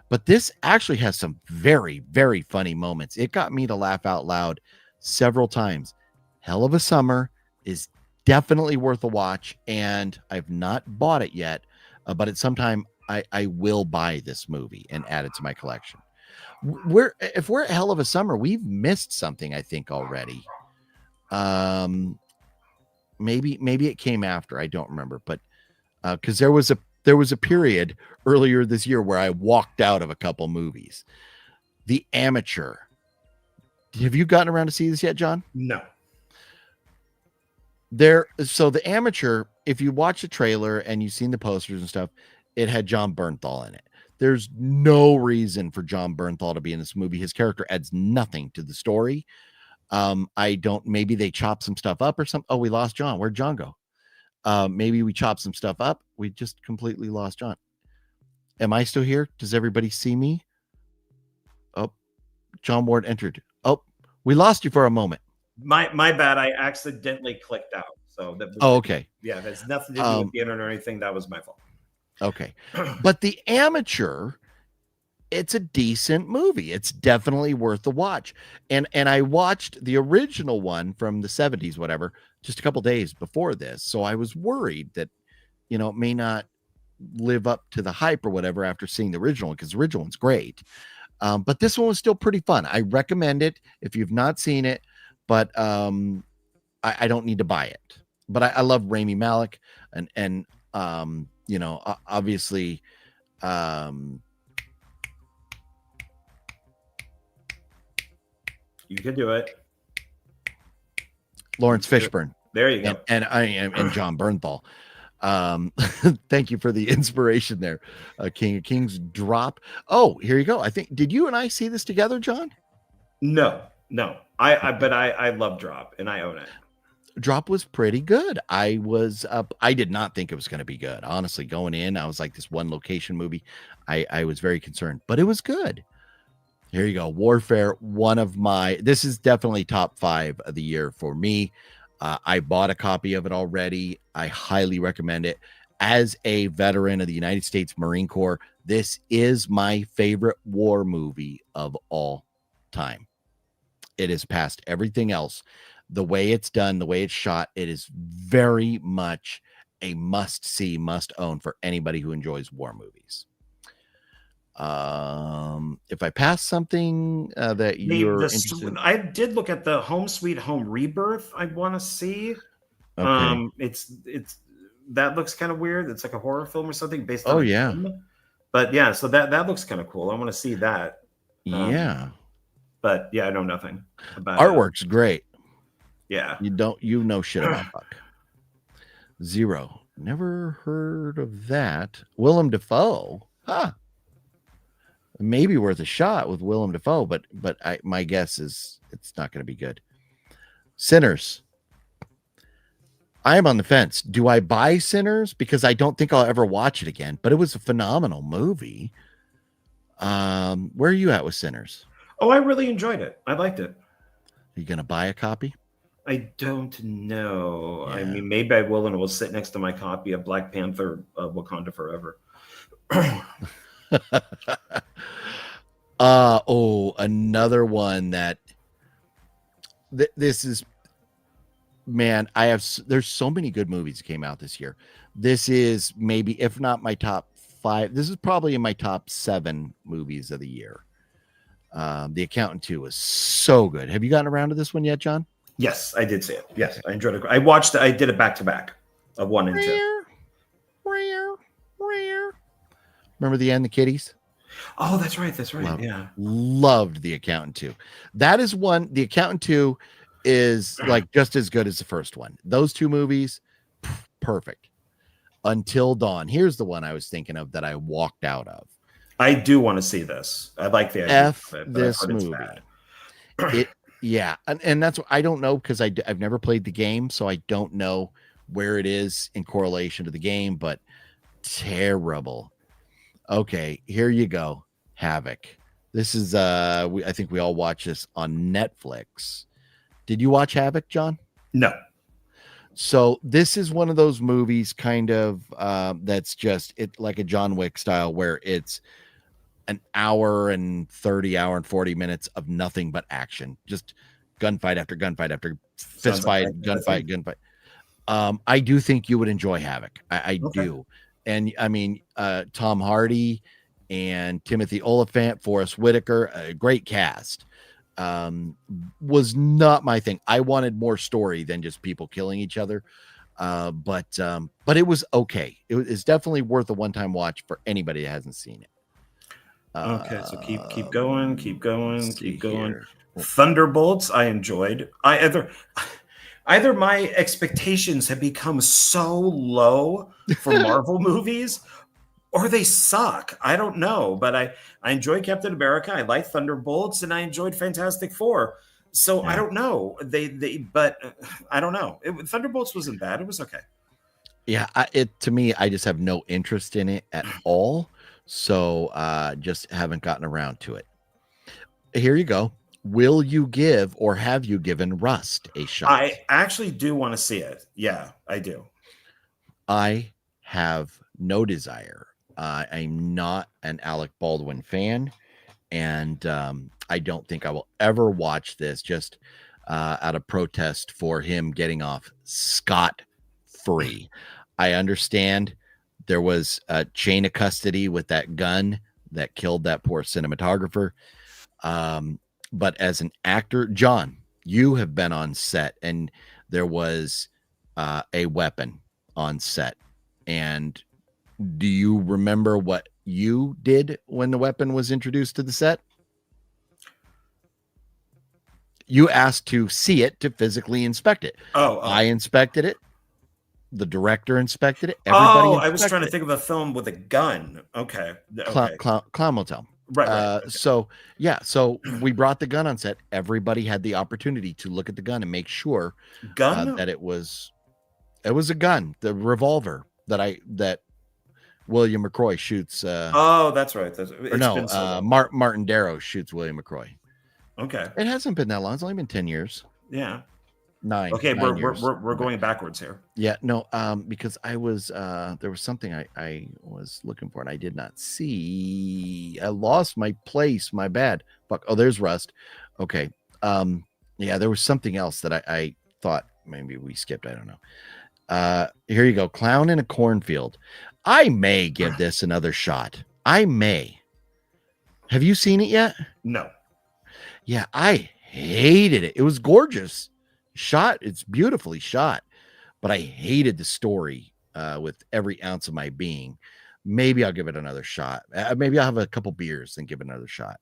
But this actually has some very, very funny moments. It got me to laugh out loud several times. Hell of a Summer is definitely worth a watch, and I've not bought it yet, but at some time I will buy this movie and add it to my collection. If we're at Hell of a Summer, we've missed something, I think, already. Maybe it came after, I don't remember, but because there was a period earlier this year where I walked out of a couple movies. The Amateur. Have you gotten around to see this yet, John? No. So The Amateur, if you watch the trailer and you've seen the posters and stuff, it had John Bernthal in it. There's no reason for John Bernthal to be in this movie. His character adds nothing to the story. Maybe they chop some stuff up or something. Oh, we lost John. Where'd John go? Maybe we chopped some stuff up. We just completely lost John. Am I still here? Does everybody see me? Oh, John Ward entered. Oh, we lost you for a moment. My bad. I accidentally clicked out. So that. Okay. Yeah, that's nothing to do with the internet or anything. That was my fault. Okay. But The Amateur, it's a decent movie. It's definitely worth the watch. And I watched the original one from the 70s, whatever, just a couple days before this. So I was worried that, it may not live up to the hype or whatever after seeing the original one, because the original one's great. But this one was still pretty fun. I recommend it if you've not seen it, but I don't need to buy it. But I love Rami Malek and obviously, you can do it. Lawrence Fishburne. There you go. And John Bernthal. Thank you for the inspiration there. King of Kings drop. Oh, here you go. I think, did you and I see this together, John? No. But I love Drop and I own it. Drop was pretty good. I did not think it was going to be good. Honestly, going in, I was like, this one location movie. I was very concerned, but it was good. Here you go. Warfare. This is definitely top 5 of the year for me. I bought a copy of it already. I highly recommend it. As a veteran of the United States Marine Corps, this is my favorite war movie of all time. It is past everything else. The way it's done, the way it's shot, it is very much a must-see, must-own for anybody who enjoys war movies. If I pass something that you're interested in. I did look at the Home Sweet Home Rebirth. I want to see. Okay. It's that looks kind of weird. It's like a horror film or something based on. Oh yeah. Film. But yeah, so that looks kind of cool. I want to see that. Yeah. But yeah, I know nothing about artwork's great. Yeah. You know shit about Buck. Zero. Never heard of that. Willem Dafoe. Huh. Maybe worth a shot with Willem Dafoe, but my guess is it's not going to be good. Sinners. I am on the fence. Do I buy Sinners? Because I don't think I'll ever watch it again, but it was a phenomenal movie. Where are you at with Sinners? Oh, I really enjoyed it. I liked it. Are you going to buy a copy? I don't know. Yeah. I mean, maybe I will, and it will sit next to my copy of Black Panther, Wakanda Forever. Another one that this is, man, there's so many good movies that came out this year. This is maybe, if not my top 5, this is probably in my top 7 movies of the year. The Accountant 2 was so good. Have you gotten around to this one yet, John? Yes, I did see it. Yes, I enjoyed it. I watched it. I did it back to back of 1 and 2. Remember the end, the kitties? Oh, that's right. That's right. Yeah. Loved The Accountant 2. That is one. The Accountant 2 is like just as good as the first one. Those two movies, perfect. Until Dawn. Here's the one I was thinking of that I walked out of. I do want to see this. I like the idea F of it, but I've this heard it's movie. bad. Yeah, and that's what I don't know because I've never played the game, so I don't know where it is in correlation to the game, but terrible. Okay, here you go. Havoc. This is I think we all watch this on Netflix. Did you watch Havoc, John? No. So this is one of those movies kind of that's just it like a John Wick style where it's an hour and 40 minutes of nothing but action. Just gunfight after gunfight after fist fight, gunfight. I do think you would enjoy Havoc. I do. And I mean, Tom Hardy and Timothy Olyphant, Forrest Whitaker, a great cast. Was not my thing. I wanted more story than just people killing each other. But it was okay. It's definitely worth a one-time watch for anybody that hasn't seen it. Okay, so keep going. Here. Thunderbolts, I enjoyed. Either my expectations have become so low for Marvel movies, or they suck. I don't know, but I enjoyed Captain America. I like Thunderbolts, and I enjoyed Fantastic Four. So I don't know. But I don't know. Thunderbolts wasn't bad. It was okay. Yeah, to me, I just have no interest in it at all. So just haven't gotten around to it. Here you go. Will you give or have you given Rust a shot? I actually do want to see it. Yeah, I do. I have no desire. I'm not an Alec Baldwin fan, and I don't think I will ever watch this just out of protest for him getting off scot-free. I understand there was a chain of custody with that gun that killed that poor cinematographer. But as an actor, John, you have been on set and there was a weapon on set. And do you remember what you did when the weapon was introduced to the set? You asked to see it, to physically inspect it. Oh. I inspected it. The director inspected it. Everybody I was trying to think of a film with a gun. Okay. Clown Motel. Right. Okay. So we brought the gun on set. Everybody had the opportunity to look at the gun and make sure that it was a gun, the revolver that William McCoy shoots. That's right. Martin Darrow shoots William McCoy. Okay. It hasn't been that long. It's only been 10 years. Yeah. 9. Okay, 9 years. we're going backwards here. Yeah, no, because I was there was something I was looking for and I did not see. I lost my place. My bad. Fuck. Oh, there's Rust. Okay. Yeah, there was something else that I thought maybe we skipped. I don't know. Here you go. Clown in a cornfield. I may give this another shot. I may. Have you seen it yet? No. Yeah, I hated it. It was gorgeous. It's beautifully shot, but I hated the story with every ounce of my being. Maybe I'll give it another shot. Maybe I'll have a couple beers and give it another shot.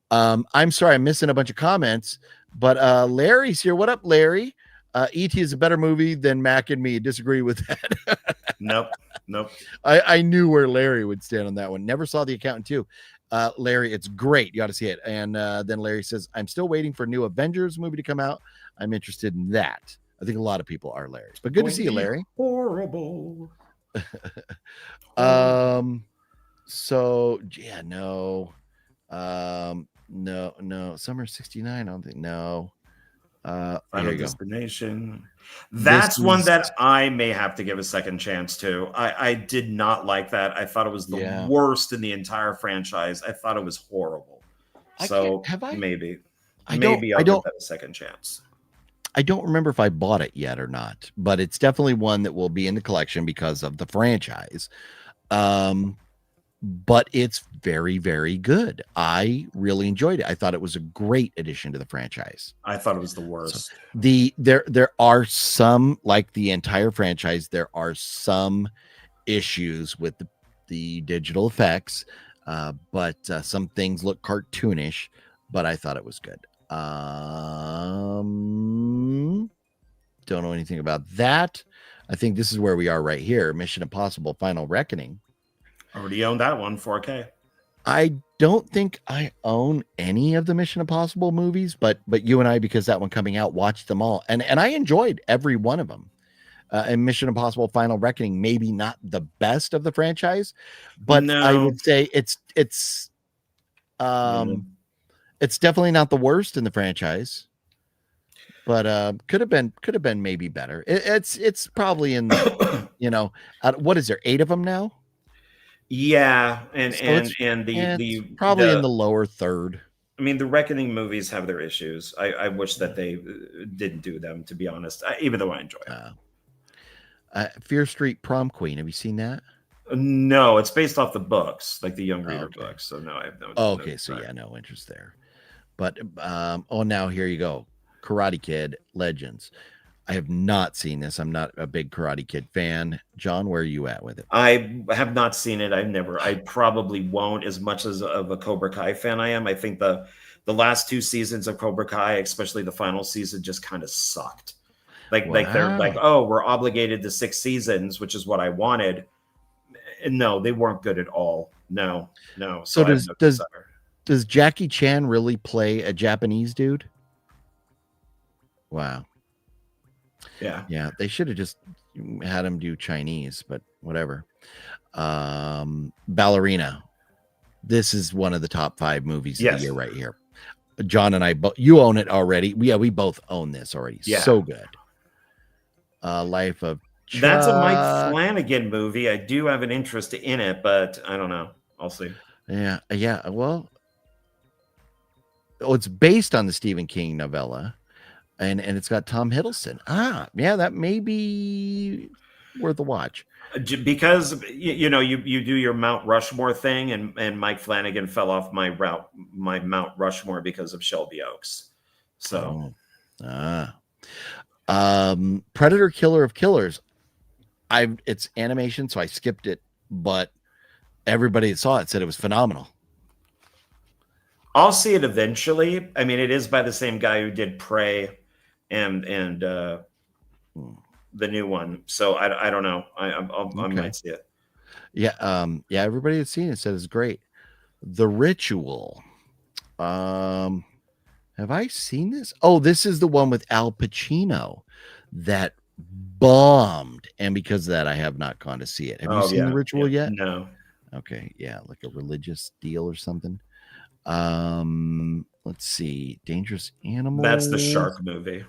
I'm sorry, I'm missing a bunch of comments, but Larry's here. What up, Larry? E.T. is a better movie than Mac and Me. Disagree with that. Nope. I knew where Larry would stand on that one. Never saw The Accountant 2. Larry, it's great. You ought to see it. And then Larry says, I'm still waiting for a new Avengers movie to come out. I'm interested in that. I think a lot of people are, Larry. But good to see you, Larry. Horrible. So yeah, no. No. Summer 69. I don't think no. Final Destination. That's one that I may have to give a second chance to. I did not like that. I thought it was the worst in the entire franchise. I thought it was horrible. Maybe I'll give that a second chance. I don't remember if I bought it yet or not, but it's definitely one that will be in the collection because of the franchise. But it's very, very good. I really enjoyed it. I thought it was a great addition to the franchise. I thought it was the worst. So there are some, like the entire franchise, there are some issues with the digital effects, but some things look cartoonish, but I thought it was good. Don't know anything about that. I think this is where we are right here. Mission Impossible Final Reckoning. Already owned that one, 4K. I don't think I own any of the Mission Impossible movies, but you and I, because that one coming out, watched them all, and I enjoyed every one of them. And Mission Impossible Final Reckoning, maybe not the best of the franchise, but I would say it's definitely not the worst in the franchise. But could have been maybe better. It's probably in what is there, 8 of them now? Yeah, So the probably in the lower third. I mean, the Reckoning movies have their issues. I wish that they didn't do them, to be honest. Even though I enjoy it. Fear Street Prom Queen. Have you seen that? No, it's based off the books, like the young reader books. So no, I have no. Okay, so yeah, no interest there. But now here you go. Karate Kid Legends. I have not seen this. I'm not a big Karate Kid fan. John, where are you at with it? I have not seen it. I probably won't, as much as of a Cobra Kai fan I am. I think the last 2 seasons of Cobra Kai, especially the final season, just kind of sucked. Like they're like, oh, we're obligated to 6 seasons, which is what I wanted. And no, they weren't good at all. No. So does Jackie Chan really play a Japanese dude? Wow. Yeah, they should have just had him do Chinese, but whatever. Ballerina. This is one of the top 5 movies of the year right here. John and I, you own it already. We both own this already. Yeah. So good. Life of Chuck. That's a Mike Flanagan movie. I do have an interest in it, but I don't know. I'll see. Yeah. Well, it's based on the Stephen King novella. And it's got Tom Hiddleston. Yeah, that may be worth a watch. Because you do your Mount Rushmore thing, and Mike Flanagan fell off my Mount Rushmore because of Shelby Oaks. So, Predator Killer of Killers. It's animation, so I skipped it, but everybody that saw it said it was phenomenal. I'll see it eventually. I mean, it is by the same guy who did Prey and the new one. So I don't know. I might see it. Yeah. Everybody that's seen it said it's great. The Ritual. Have I seen this? Oh, this is the one with Al Pacino that bombed, and because of that, I have not gone to see it. Have you seen The Ritual yet? No. Okay. Yeah, like a religious deal or something. Let's see. Dangerous Animals. That's the shark movie.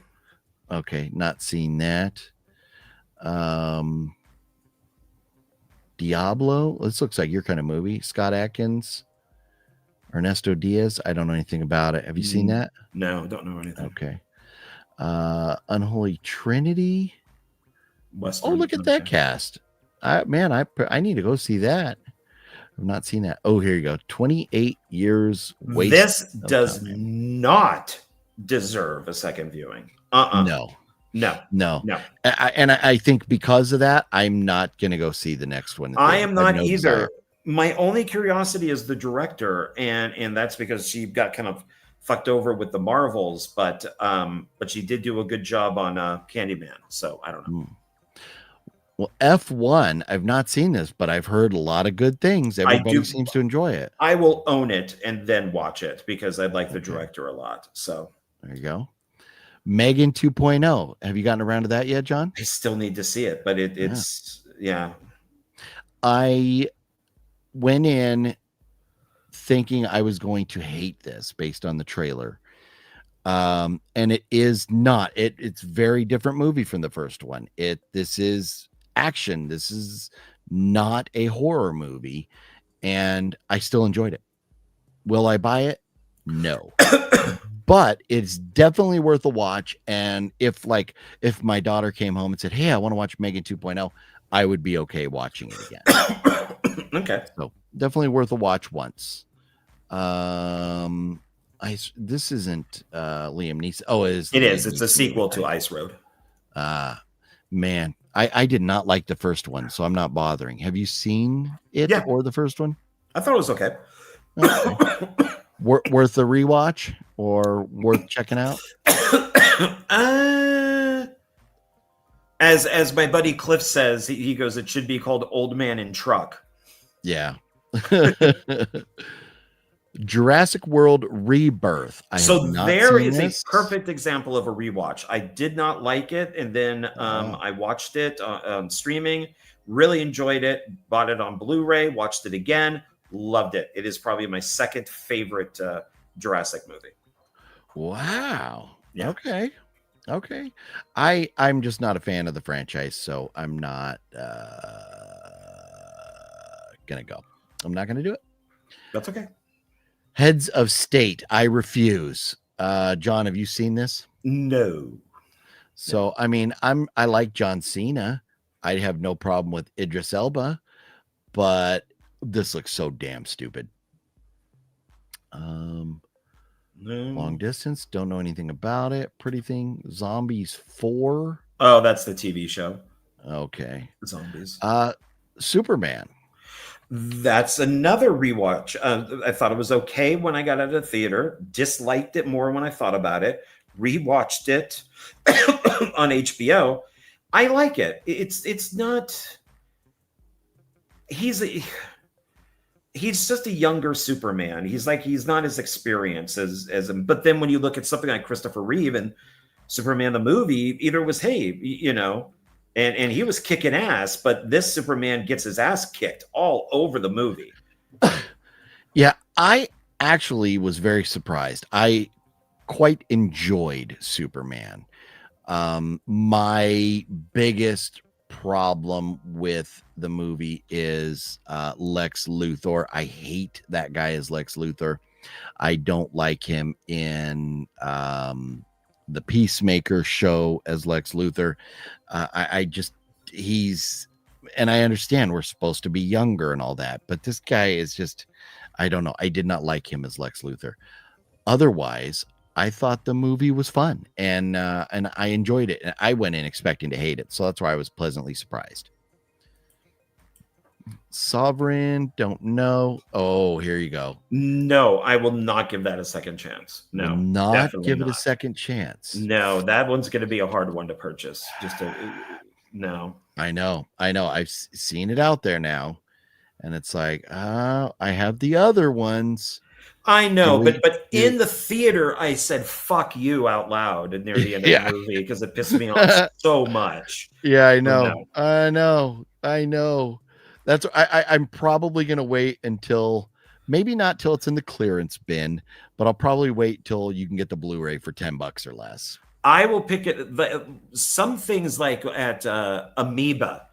Okay, not seen that. Diablo. This looks like your kind of movie. Scott Adkins, Ernesto Diaz. I don't know anything about it. Have you seen that? No, don't know anything. Okay. Unholy Trinity. Western, look at that cast. I need to go see that. I've not seen that. Oh, here you go. 28 years waste. This does not deserve a second viewing. No. I think because of that, I'm not going to go see the next one. I am not either. Desire. My only curiosity is the director, and that's because she got kind of fucked over with the Marvels, but she did do a good job on Candyman. So I don't know. Well, F1, I've not seen this, but I've heard a lot of good things. Everybody seems to enjoy it. I will own it and then watch it because I like the director a lot. So there you go. Megan 2.0. Have you gotten around to that yet, John? I still need to see it, but it's. I went in thinking I was going to hate this based on the trailer. And it is not. It's very different movie from the first one. This is action. This is not a horror movie, and I still enjoyed it. Will I buy it? No. But it's definitely worth a watch. And if my daughter came home and said, "Hey, I want to watch Megan 2.0," I would be okay watching it again. Okay. So definitely worth a watch once. This isn't Liam Neeson. Oh, it is. It is. It's a sequel to Ice Road. Man, I did not like the first one, so I'm not bothering. Have you seen it Yeah. or the first one? I thought it was okay. Okay. Worth the rewatch or worth checking out? As my buddy Cliff says, he goes, it should be called Old Man in Truck. Yeah. Jurassic World Rebirth. So there is this. a perfect example of a rewatch. I did not like it, and then I watched it on streaming, really enjoyed it, bought it on Blu-ray, watched it again, loved it. It is probably my second favorite Jurassic movie. Wow. Yeah. Okay. I'm just not a fan of the franchise, so I'm not gonna go. I'm not gonna do it. That's okay. Heads of State. I refuse. John, have you seen this? No. So I mean, I like John Cena. I have no problem with Idris Elba, but this looks so damn stupid. Long Distance, don't know anything about it. Pretty Thing, Zombies 4. Oh, that's the TV show. Okay. Zombies. Superman. That's another rewatch. I thought it was okay when I got out of the theater. Disliked it more when I thought about it. Rewatched it on HBO. I like it. It's not. He's just a younger Superman. He's not as experienced as him. But then when you look at something like Christopher Reeve and Superman the movie, either was and he was kicking ass, but this Superman gets his ass kicked all over the movie. Yeah, I actually was very surprised. I quite enjoyed Superman. My biggest problem with the movie is Lex Luthor. I hate that guy as Lex Luthor. I don't like him in the Peacemaker show as Lex Luthor. And I understand we're supposed to be younger and all that, but this guy is just, I don't know. I did not like him as Lex Luthor. Otherwise, I thought the movie was fun and I enjoyed it. And I went in expecting to hate it. So that's why I was pleasantly surprised. Sovereign, don't know. Oh, here you go. No, I will not give that a second chance. No, will not give it a second chance. No, that one's going to be a hard one to purchase. No. I know. I've seen it out there now, and it's like, I have the other ones. I know, but in the theater, I said "fuck you" out loud near the end of the movie because it pissed me off so much. Yeah, I know. I know. That's I'm probably gonna wait until maybe not till it's in the clearance bin, but I'll probably wait till you can get the Blu-ray for $10 or less. I will pick it. Some things like at Amoeba,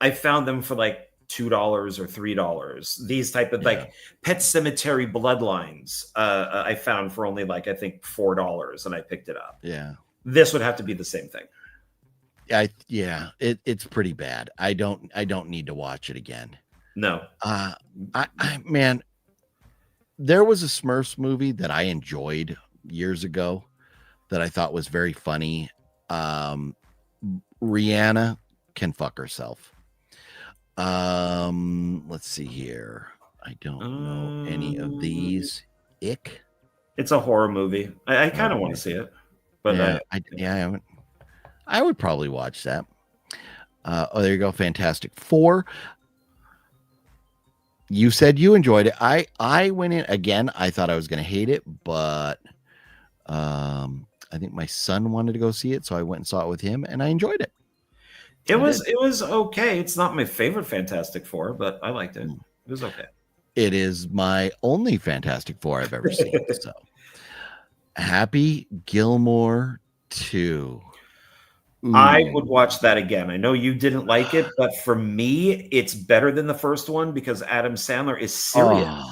I found them for like $2 or $3. These type of like Pet Cemetery Bloodlines, I found for only like I think $4, and I picked it up. Yeah, this would have to be the same thing. It's pretty bad. I don't need to watch it again. No. Man, there was a Smurfs movie that I enjoyed years ago that I thought was very funny. Rihanna can fuck herself. Let's see here. I don't know any of these. Ick. It's a horror movie. I kind of want to see it, but I haven't. I would probably watch that. There you go. Fantastic Four. You said you enjoyed it. I went in again. I thought I was going to hate it, but I think my son wanted to go see it, so I went and saw it with him, and I enjoyed it. It was okay. It's not my favorite Fantastic Four, but I liked it. It was okay. It is my only Fantastic Four I've ever seen. So, Happy Gilmore 2. I would watch that again. I know you didn't like it, but for me, it's better than the first one because Adam Sandler is serious.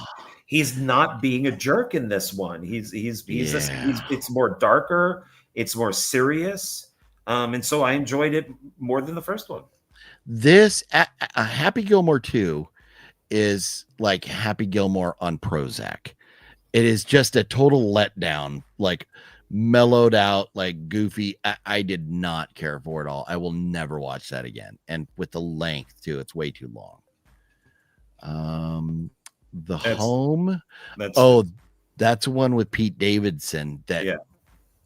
He's not being a jerk in this one. It's more darker. It's more serious. And so I enjoyed it more than the first one. This Happy Gilmore 2 is like Happy Gilmore on Prozac. It is just a total letdown. Like mellowed out, like goofy. I did not care for it all. I will never watch that again. And with the length too, it's way too long. Home. That's one with Pete Davidson that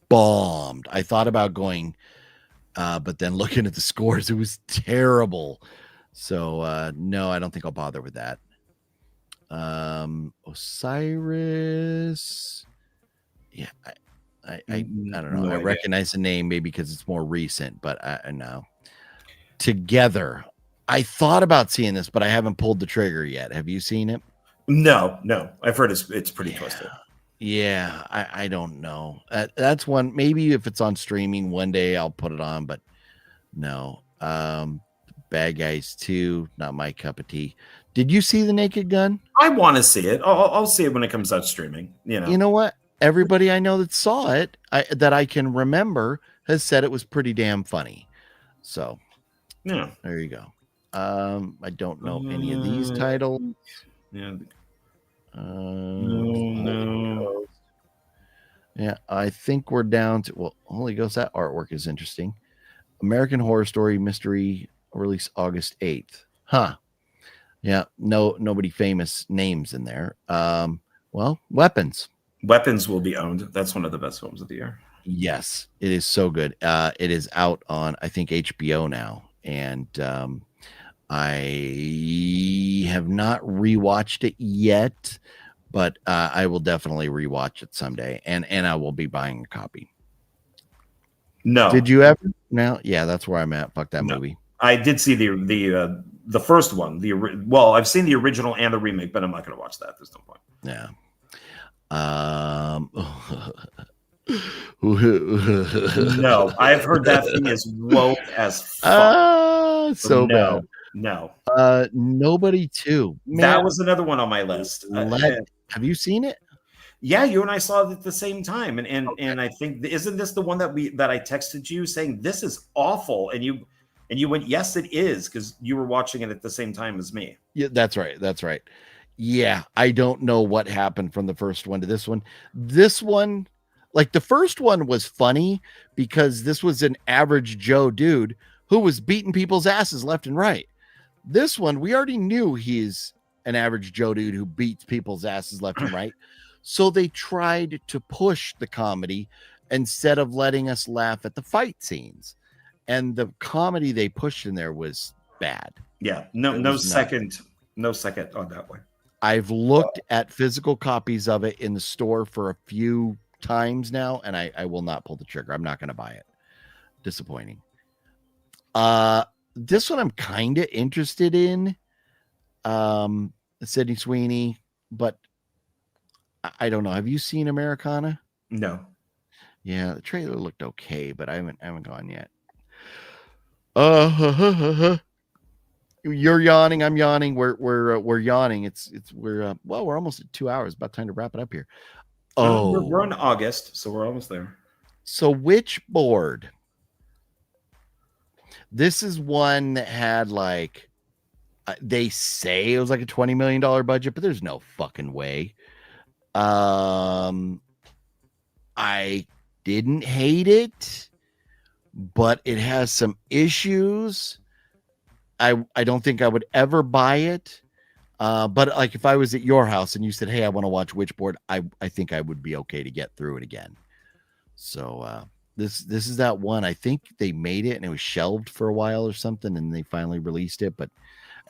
bombed. I thought about going, but then looking at the scores, it was terrible. So no, I don't think I'll bother with that. Osiris. Yeah, I don't know. No I idea. recognize the name maybe because it's more recent, but I know. Together. I thought about seeing this, but I haven't pulled the trigger yet. Have you seen it? No. I've heard it's pretty twisted. Yeah, I don't know. That's one. Maybe if it's on streaming one day, I'll put it on, but no. Bad Guys 2, not my cup of tea. Did you see The Naked Gun? I want to see it. I'll see it when it comes out streaming. You know what? Everybody I know that saw it, that I can remember, has said it was pretty damn funny. So, yeah, there you go. I don't know any of these titles. Yeah. No. Yeah, I think we're down to, well, Holy Ghost, that artwork is interesting. American Horror Story Mystery, release August 8th. Huh. Yeah, nobody famous names in there. Well, Weapons. Weapons will be owned. That's one of the best films of the year. Yes, it is so good. It is out on, I think, HBO now. And I have not rewatched it yet, but I will definitely rewatch it someday. And I will be buying a copy. No. Did you ever? No? Yeah, that's where I'm at. Fuck that movie. I did see the first one. Well, I've seen the original and the remake, but I'm not going to watch that. There's no point. Yeah. No, I've heard that thing is woke as fuck. So bad. No. Nobody too. Man, that was another one on my list. Have you seen it? Yeah, you and I saw it at the same time, and I think, isn't this the one that I texted you saying this is awful, and you went, yes, it is, because you were watching it at the same time as me. Yeah, that's right. Yeah, I don't know what happened from the first one to this one. This one, like the first one was funny because this was an average Joe dude who was beating people's asses left and right. This one, we already knew he's an average Joe dude who beats people's asses left and right. So they tried to push the comedy instead of letting us laugh at the fight scenes. And the comedy they pushed in there was bad. Yeah, no second on that one. I've looked at physical copies of it in the store for a few times now, and I will not pull the trigger. I'm not going to buy it. Disappointing. This one I'm kind of interested in. Sydney Sweeney, but I don't know. Have you seen Americana? No. Yeah, the trailer looked okay, but I haven't gone yet. You're yawning. I'm yawning. We're yawning. We're almost at 2 hours. About time to wrap it up here. We're in August, so we're almost there. So Witchboard. This is one that had like, they say it was like a $20 million budget, but there's no fucking way. I didn't hate it, but it has some issues. I don't think I would ever buy it. But like if I was at your house and you said, hey, I want to watch Witchboard, I think I would be okay to get through it again. So this is that one. I think they made it and it was shelved for a while or something, and they finally released it.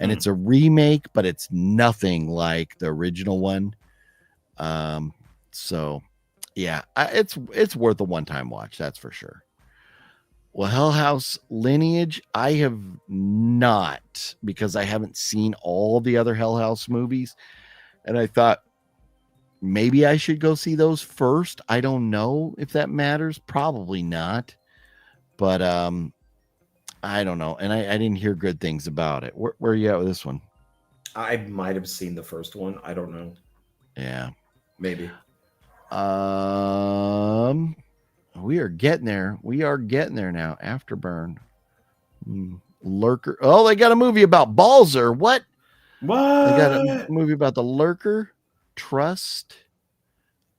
And it's a remake, but it's nothing like the original one. So yeah, it's worth a one-time watch, that's for sure. Well, Hell House Lineage, I have not, because I haven't seen all the other Hell House movies. And I thought maybe I should go see those first. I don't know if that matters. Probably not. But I don't know. And I didn't hear good things about it. Where are you at with this one? I might have seen the first one. I don't know. Yeah. Maybe. We are getting there. We are getting there now. Afterburn. Lurker. Oh, they got a movie about Balzer. What? They got a movie about the Lurker. Trust.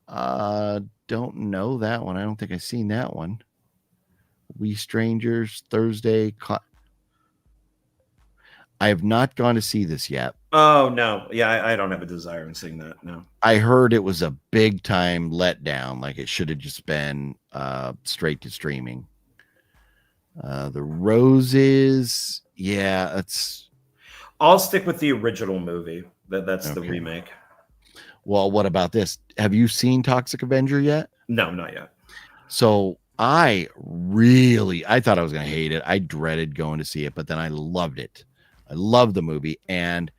Don't know that one. I don't think I've seen that one. We Strangers, Thursday. I have not gone to see this yet. Oh no, yeah, I don't have a desire in seeing that. No, I heard it was a big time letdown. Like it should have just been straight to streaming. The Roses, yeah, it's. I'll stick with the original movie. That's the Okay. remake. Well, what about this? Have you seen Toxic Avenger yet? No, not yet. So I thought I was going to hate it. I dreaded going to see it, but then I loved it. I love the movie, and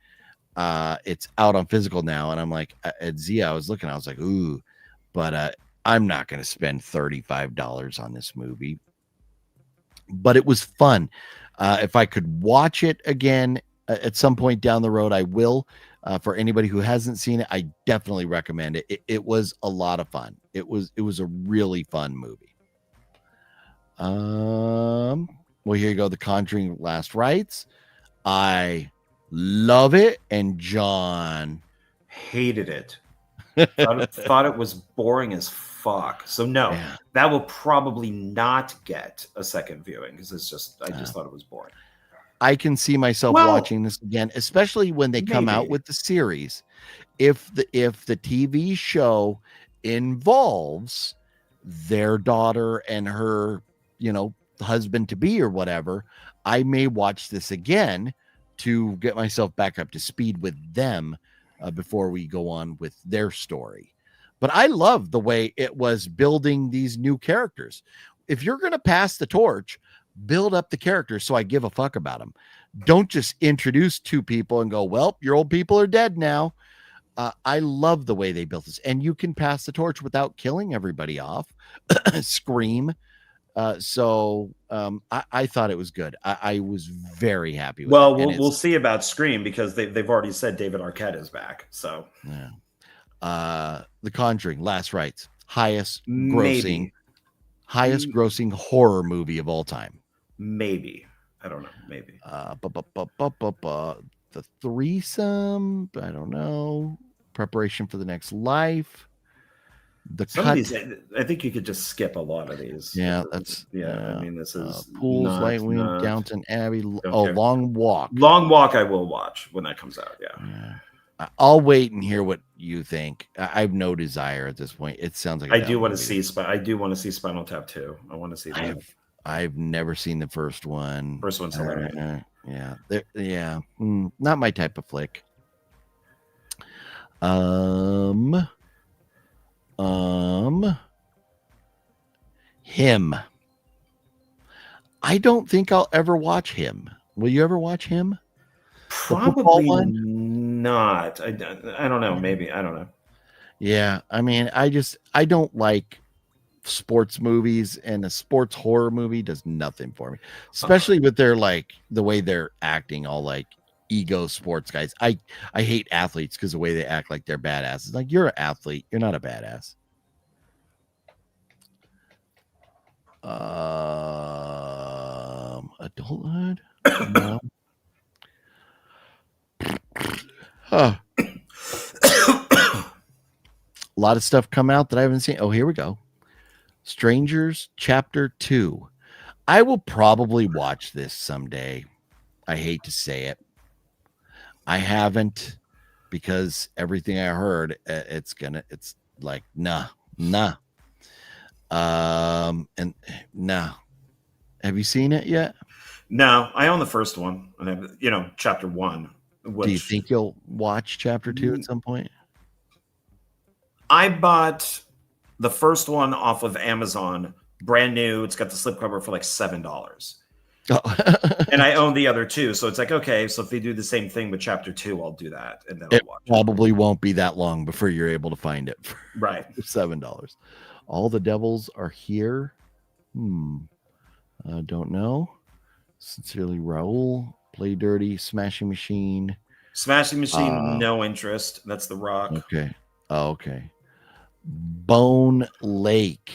it's out on physical now. And I'm like, at Zia, I was looking, I was like, ooh, but I'm not going to spend $35 on this movie. But it was fun. If I could watch it again at some point down the road, I will. For anybody who hasn't seen it, I definitely recommend it. It was a lot of fun. It was a really fun movie. Well, here you go. The Conjuring Last Rites. I love it, and John Hated it. Thought it was boring as fuck. So no, Yeah. that will probably not get a second viewing because I just thought it was boring. I can see myself watching this again, especially when they come out maybe. with the series. If the TV show involves their daughter and her, husband to be or whatever, I may watch this again to get myself back up to speed with them before we go on with their story. But I love the way it was building these new characters. If you're going to pass the torch, build up the characters so I give a fuck about them. Don't just introduce two people and go, well, your old people are dead now. I love the way they built this. And you can pass the torch without killing everybody off. Scream. So I thought it was good. I was very happy with Well, it. we'll see about Scream because they've already said David Arquette is back. So yeah. The Conjuring Last Rites, highest Maybe. grossing horror movie of all time. Maybe. I don't know. Maybe. The Threesome, I don't know. Preparation for the Next Life. Some of these, I think you could just skip a lot of these. Yeah, I mean, this is Pools, Lightwing, Downton Abbey. Long Walk. Long Walk, I will watch when that comes out. Yeah. I'll wait and hear what you think. I have no desire at this point. It sounds like I do want to see Spinal Tap 2. I want to see that. I've never seen the first one. First one's hilarious. Not my type of flick. Him. I don't think I'll ever watch Him. Will you ever watch Him? Probably not. I don't know. Maybe. I don't know. Yeah. I mean, I don't like sports movies, and a sports horror movie does nothing for me, especially with their the way they're acting, all like ego sports guys. I hate athletes because the way they act like they're badasses. Like, you're an athlete, you're not a badass. Adulthood. No. Huh. A lot of stuff come out that I haven't seen. Oh, here we go. Strangers Chapter 2. I will probably watch this someday. I hate to say it. I haven't, because everything I heard, it's like, nah. And nah. Have you seen it yet? No, I own the first one, and I have, Chapter 1. Which, do you think you'll watch Chapter 2 at some point? I bought the first one off of Amazon, brand new. It's got the slipcover for like $7. Oh. And I own the other two. So it's like, okay, so if they do the same thing with Chapter 2, I'll do that. And then it I'll watch probably won't be that long before you're able to find it for $7. All the Devils Are Here. Don't know. Sincerely, Raul. Play Dirty. Smashing Machine. No interest. That's The Rock. Okay. Oh, okay. Bone Lake.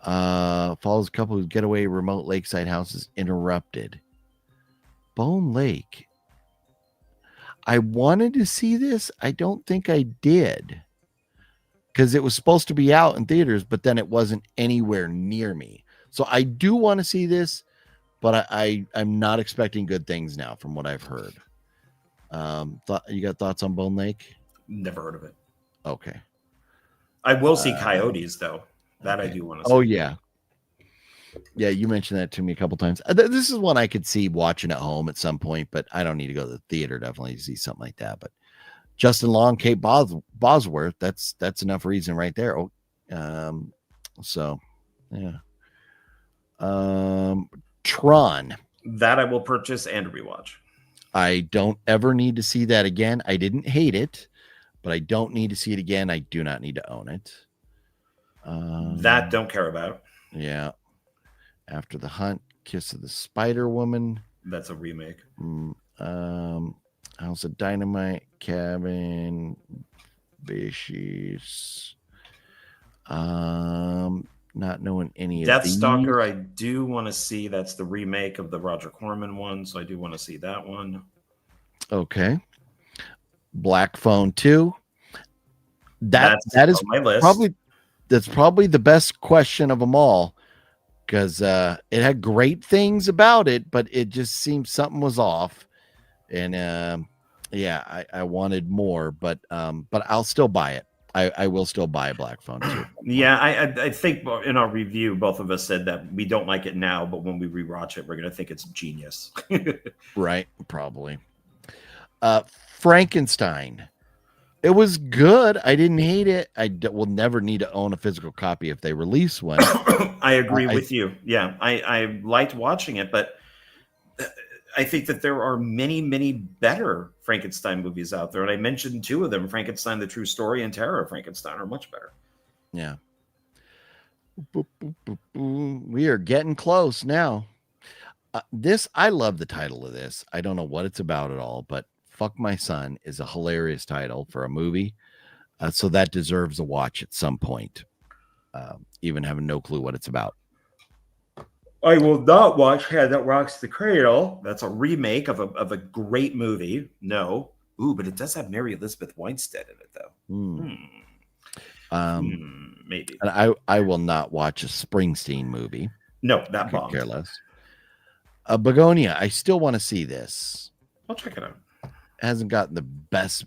Follows a couple whose getaway remote lakeside house is interrupted. Bone Lake. I wanted to see this. I don't think I did. because it was supposed to be out in theaters, but then it wasn't anywhere near me. So I do want to see this, but I'm not expecting good things now from what I've heard. You got thoughts on Bone Lake? Never heard of it. Okay. I will see Coyotes though. That okay. I do want to see. Oh yeah. Yeah, you mentioned that to me a couple times. This is one I could see watching at home at some point, but I don't need to go to the theater definitely to see something like that. But Justin Long, Kate Bosworth, that's enough reason right there. So yeah. Tron. That I will purchase and rewatch. I don't ever need to see that again. I didn't hate it, but I don't need to see it again. I do not need to own it. That don't care about. Yeah. After the Hunt, Kiss of the Spider Woman. That's a remake. House of Dynamite, Cabin, Bishies. Not knowing any of these. Deathstalker, I do want to see. That's the remake of the Roger Corman one, so I do want to see that one. Okay. Black Phone 2. That is my list. probably the best question of them all, because it had great things about it, but it just seemed something was off. And yeah, I wanted more, but I'll still buy it. I will still buy Black Phone 2. Yeah, I think in our review, both of us said that we don't like it now, but when we rewatch it, we're going to think it's genius. Right, probably. Frankenstein. It was good. I didn't hate it. Will never need to own a physical copy if they release one. I agree with you. Yeah, I liked watching it, but I think that there are many, many better Frankenstein movies out there. And I mentioned two of them, Frankenstein, The True Story, and Terror of Frankenstein are much better. Yeah. We are getting close now. I love the title of this. I don't know what it's about at all, but Fuck My Son is a hilarious title for a movie. So that deserves a watch at some point, even having no clue what it's about. I will not watch Hand That Rocks the Cradle. That's a remake of a great movie. No. Ooh, but it does have Mary Elizabeth Winstead in it, though. Maybe. And I will not watch a Springsteen movie. No, that could bombed. care less. Begonia, I still want to see this. I'll check it out. Hasn't gotten the best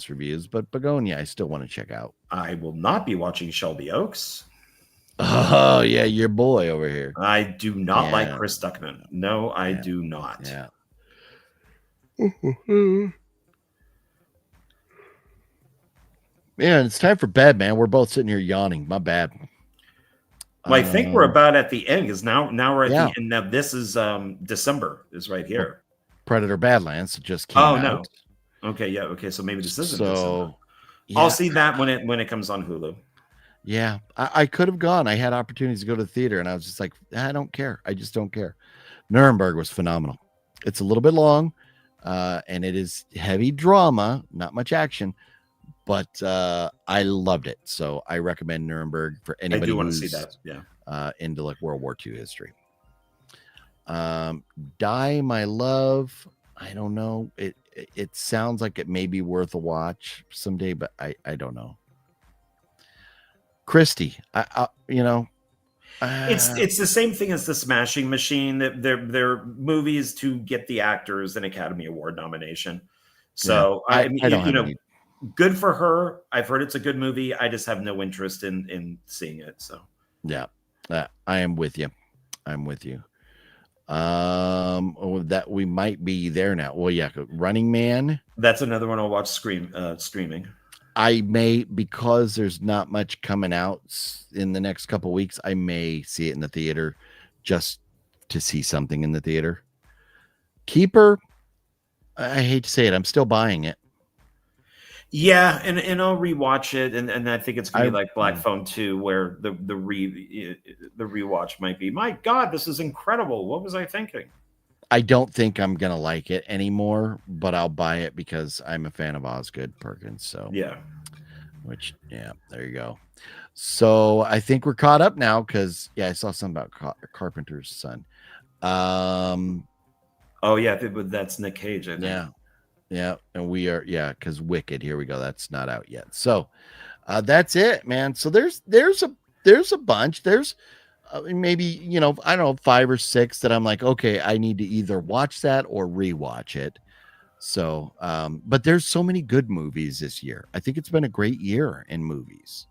reviews, but Begonia, I still want to check out. I will not be watching Shelby Oaks. Oh, yeah, your boy over here. I do not like Chris Duckman. No, I do not. Yeah. Yeah, it's time for bed, man. We're both sitting here yawning. My bad. Well, I think we're about at the end, because now we're at the end. Now this is December is right here. Predator Badlands just came out. No. Okay, yeah, okay. So maybe this isn't December. Yeah. I'll see that when it comes on Hulu. Yeah, I could have gone. I had opportunities to go to the theater, and I was just like, I don't care. I just don't care. Nuremberg was phenomenal. It's a little bit long, and it is heavy drama, not much action, but I loved it. So I recommend Nuremberg for anybody. I do want to who's see that. Yeah, into like World War II history. Die My Love. I don't know. It sounds like it may be worth a watch someday, but I don't know. Christie, it's the same thing as the Smashing Machine. That they're movies to get the actors an Academy Award nomination. So I mean, good for her. I've heard it's a good movie. I just have no interest in seeing it. So yeah, I am with you. That we might be there now. Well, yeah, Running Man. That's another one I'll watch streaming. I may, because there's not much coming out in the next couple weeks, I may see it in the theater just to see something in the theater. Keeper, I hate to say it, I'm still buying it. Yeah, and I'll rewatch it, and I think it's gonna be like Black Phone 2, where the rewatch might be, my God, this is incredible. What was I thinking? I don't think I'm gonna like it anymore, but I'll buy it because I'm a fan of Osgood Perkins. So yeah, there you go. So I think we're caught up now because I saw something about Carpenter's Son. Oh yeah, that's Nick Cage. I think. Yeah. Yeah, and we are, yeah, because Wicked, here we go. That's not out yet. So that's it, man. So there's a bunch. There's maybe, you know, I don't know, 5 or 6 that I'm like, okay, I need to either watch that or rewatch it. So but there's so many good movies this year. I think it's been a great year in movies.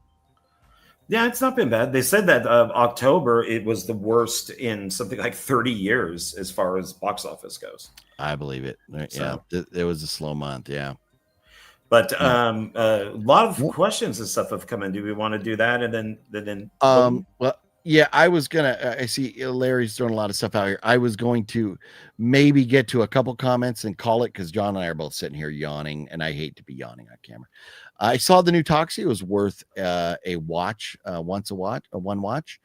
Yeah, it's not been bad. They said that October, it was the worst in something like 30 years as far as box office goes. I believe it. So. Yeah, it was a slow month. Yeah. But a lot of questions and stuff have come in. Do we want to do that? And then well, yeah, I was gonna. I see Larry's throwing a lot of stuff out here. I was going to maybe get to a couple comments and call it because John and I are both sitting here yawning, and I hate to be yawning on camera. I saw the new Toxie. It was worth a watch, one watch.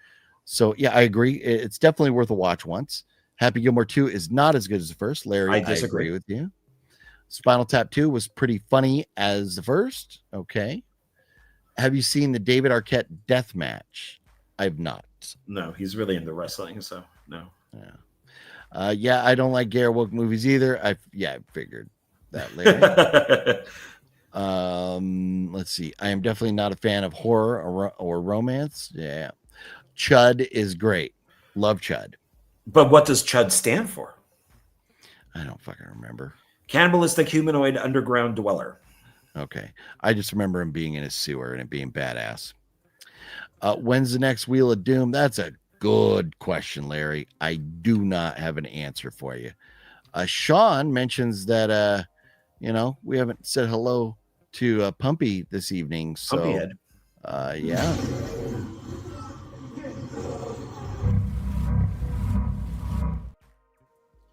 So yeah, I agree. It's definitely worth a watch once. Happy Gilmore 2 is not as good as the first. Larry, I disagree. I agree with you. Spinal Tap 2 was pretty funny as the first. Okay. Have you seen the David Arquette death match? I've not. No, he's really into wrestling, so no. Yeah. Yeah, I don't like Gare Woke movies either. I figured that, Larry. Let's see. I am definitely not a fan of horror or romance. Yeah. Chud is great. Love Chud. But what does Chud stand for? I don't fucking remember. Cannibalistic humanoid underground dweller. Okay. I just remember him being in a sewer and it being badass. When's the next Wheel of Doom? That's a good question, Larry. I do not have an answer for you. Sean mentions that you know, we haven't said hello to Pumpy this evening. So Pumpyhead. Yeah.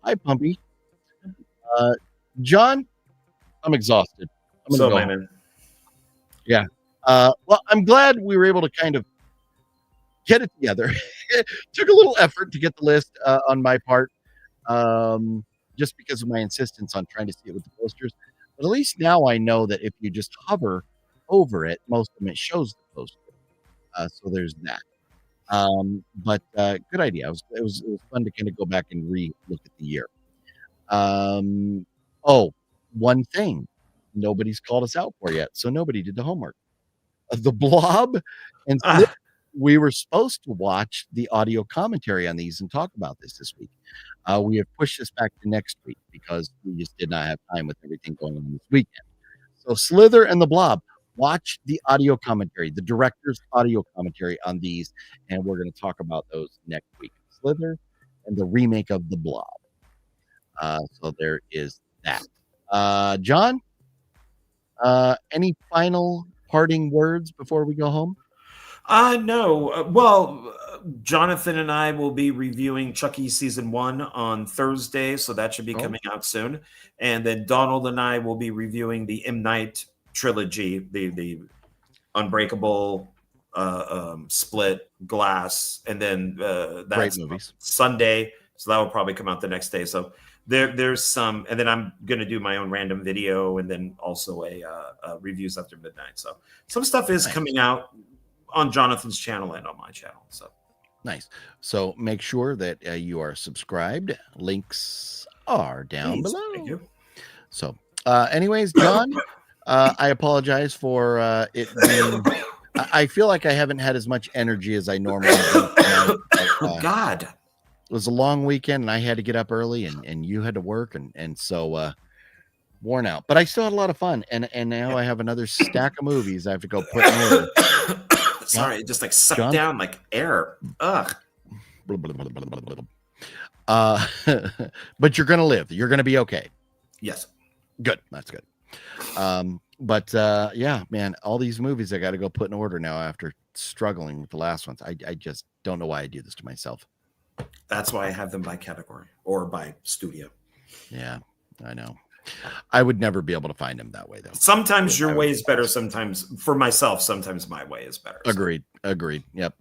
Hi, Pumpy. John, I'm exhausted. So, my man. Yeah. Well, I'm glad we were able to kind of get it together. It took a little effort to get the list on my part, just because of my insistence on trying to see it with the posters. But at least now I know that if you just hover over it, most of them it shows the poster. So there's that. But good idea. It was fun to kind of go back and re-look at the year. Oh, one thing nobody's called us out for yet, so nobody did the homework. The Blob and we were supposed to watch the audio commentary on these and talk about this week. We have pushed this back to next week because we just did not have time with everything going on this weekend. So Slither and the Blob, watch the audio commentary, the director's audio commentary on these, and we're going to talk about those next week. Slither and the remake of the Blob. So there is that. John, any final parting words before we go home? No. Well, Jonathan and I will be reviewing Chucky season 1 on Thursday, so that should be coming out soon. And then Donald and I will be reviewing the M. Night trilogy, the Unbreakable, Split, Glass, and then that's movies. Sunday. So that will probably come out the next day. So there's some, and then I'm going to do my own random video and then also a reviews after midnight. So some stuff is coming out on Jonathan's channel and on my channel. So nice. So make sure that you are subscribed. Links are down below. Thank you. So anyways, John, I apologize for it being, I feel like I haven't had as much energy as I normally do. Oh God. It was a long weekend and I had to get up early and you had to work and so worn out, but I still had a lot of fun and now I have another stack of movies I have to go put in order. Sorry, it just like sucked down like air. Ugh. But you're gonna live. You're gonna be okay. Yes. Good. That's good. But yeah, man, all these movies I got to go put in order now after struggling with the last ones. I just don't know why I do this to myself. That's why I have them by category or by studio. Yeah, I know. I would never be able to find them that way, though. Sometimes your way is better. Sometimes, for myself, sometimes my way is better. So. Agreed. Yep.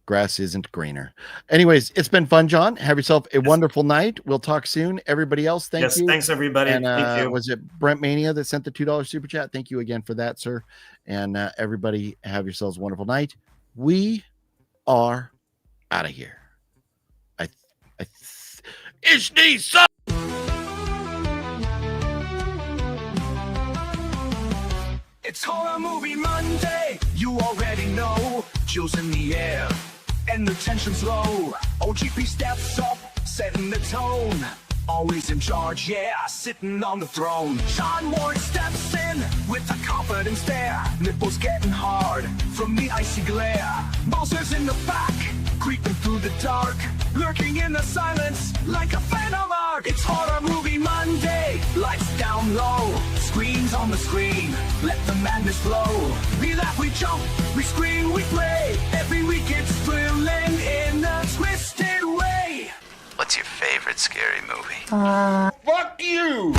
Grass isn't greener. Anyways, it's been fun, John. Have yourself a wonderful night. We'll talk soon. Everybody else, thank you. Thanks, everybody. And, thank you. Was it Brent Mania that sent the $2 super chat? Thank you again for that, sir. And everybody, have yourselves a wonderful night. We are out of here. It's the sun. It's Horror Movie Monday. You already know. Chills in the air and the tension's low. OGP steps up, setting the tone. Always in charge, yeah, sitting on the throne. Sean Ward steps in with a confident stare. Nipples getting hard from the icy glare. Bowser's in the back, creeping through the dark, lurking in the silence like a phantom arc. It's Horror Movie Monday, lights down low, screens on the screen, let the madness flow. We laugh, we jump, we scream, we play. Every week it's thrilling in a twisted way. What's your favorite scary movie? Fuck you!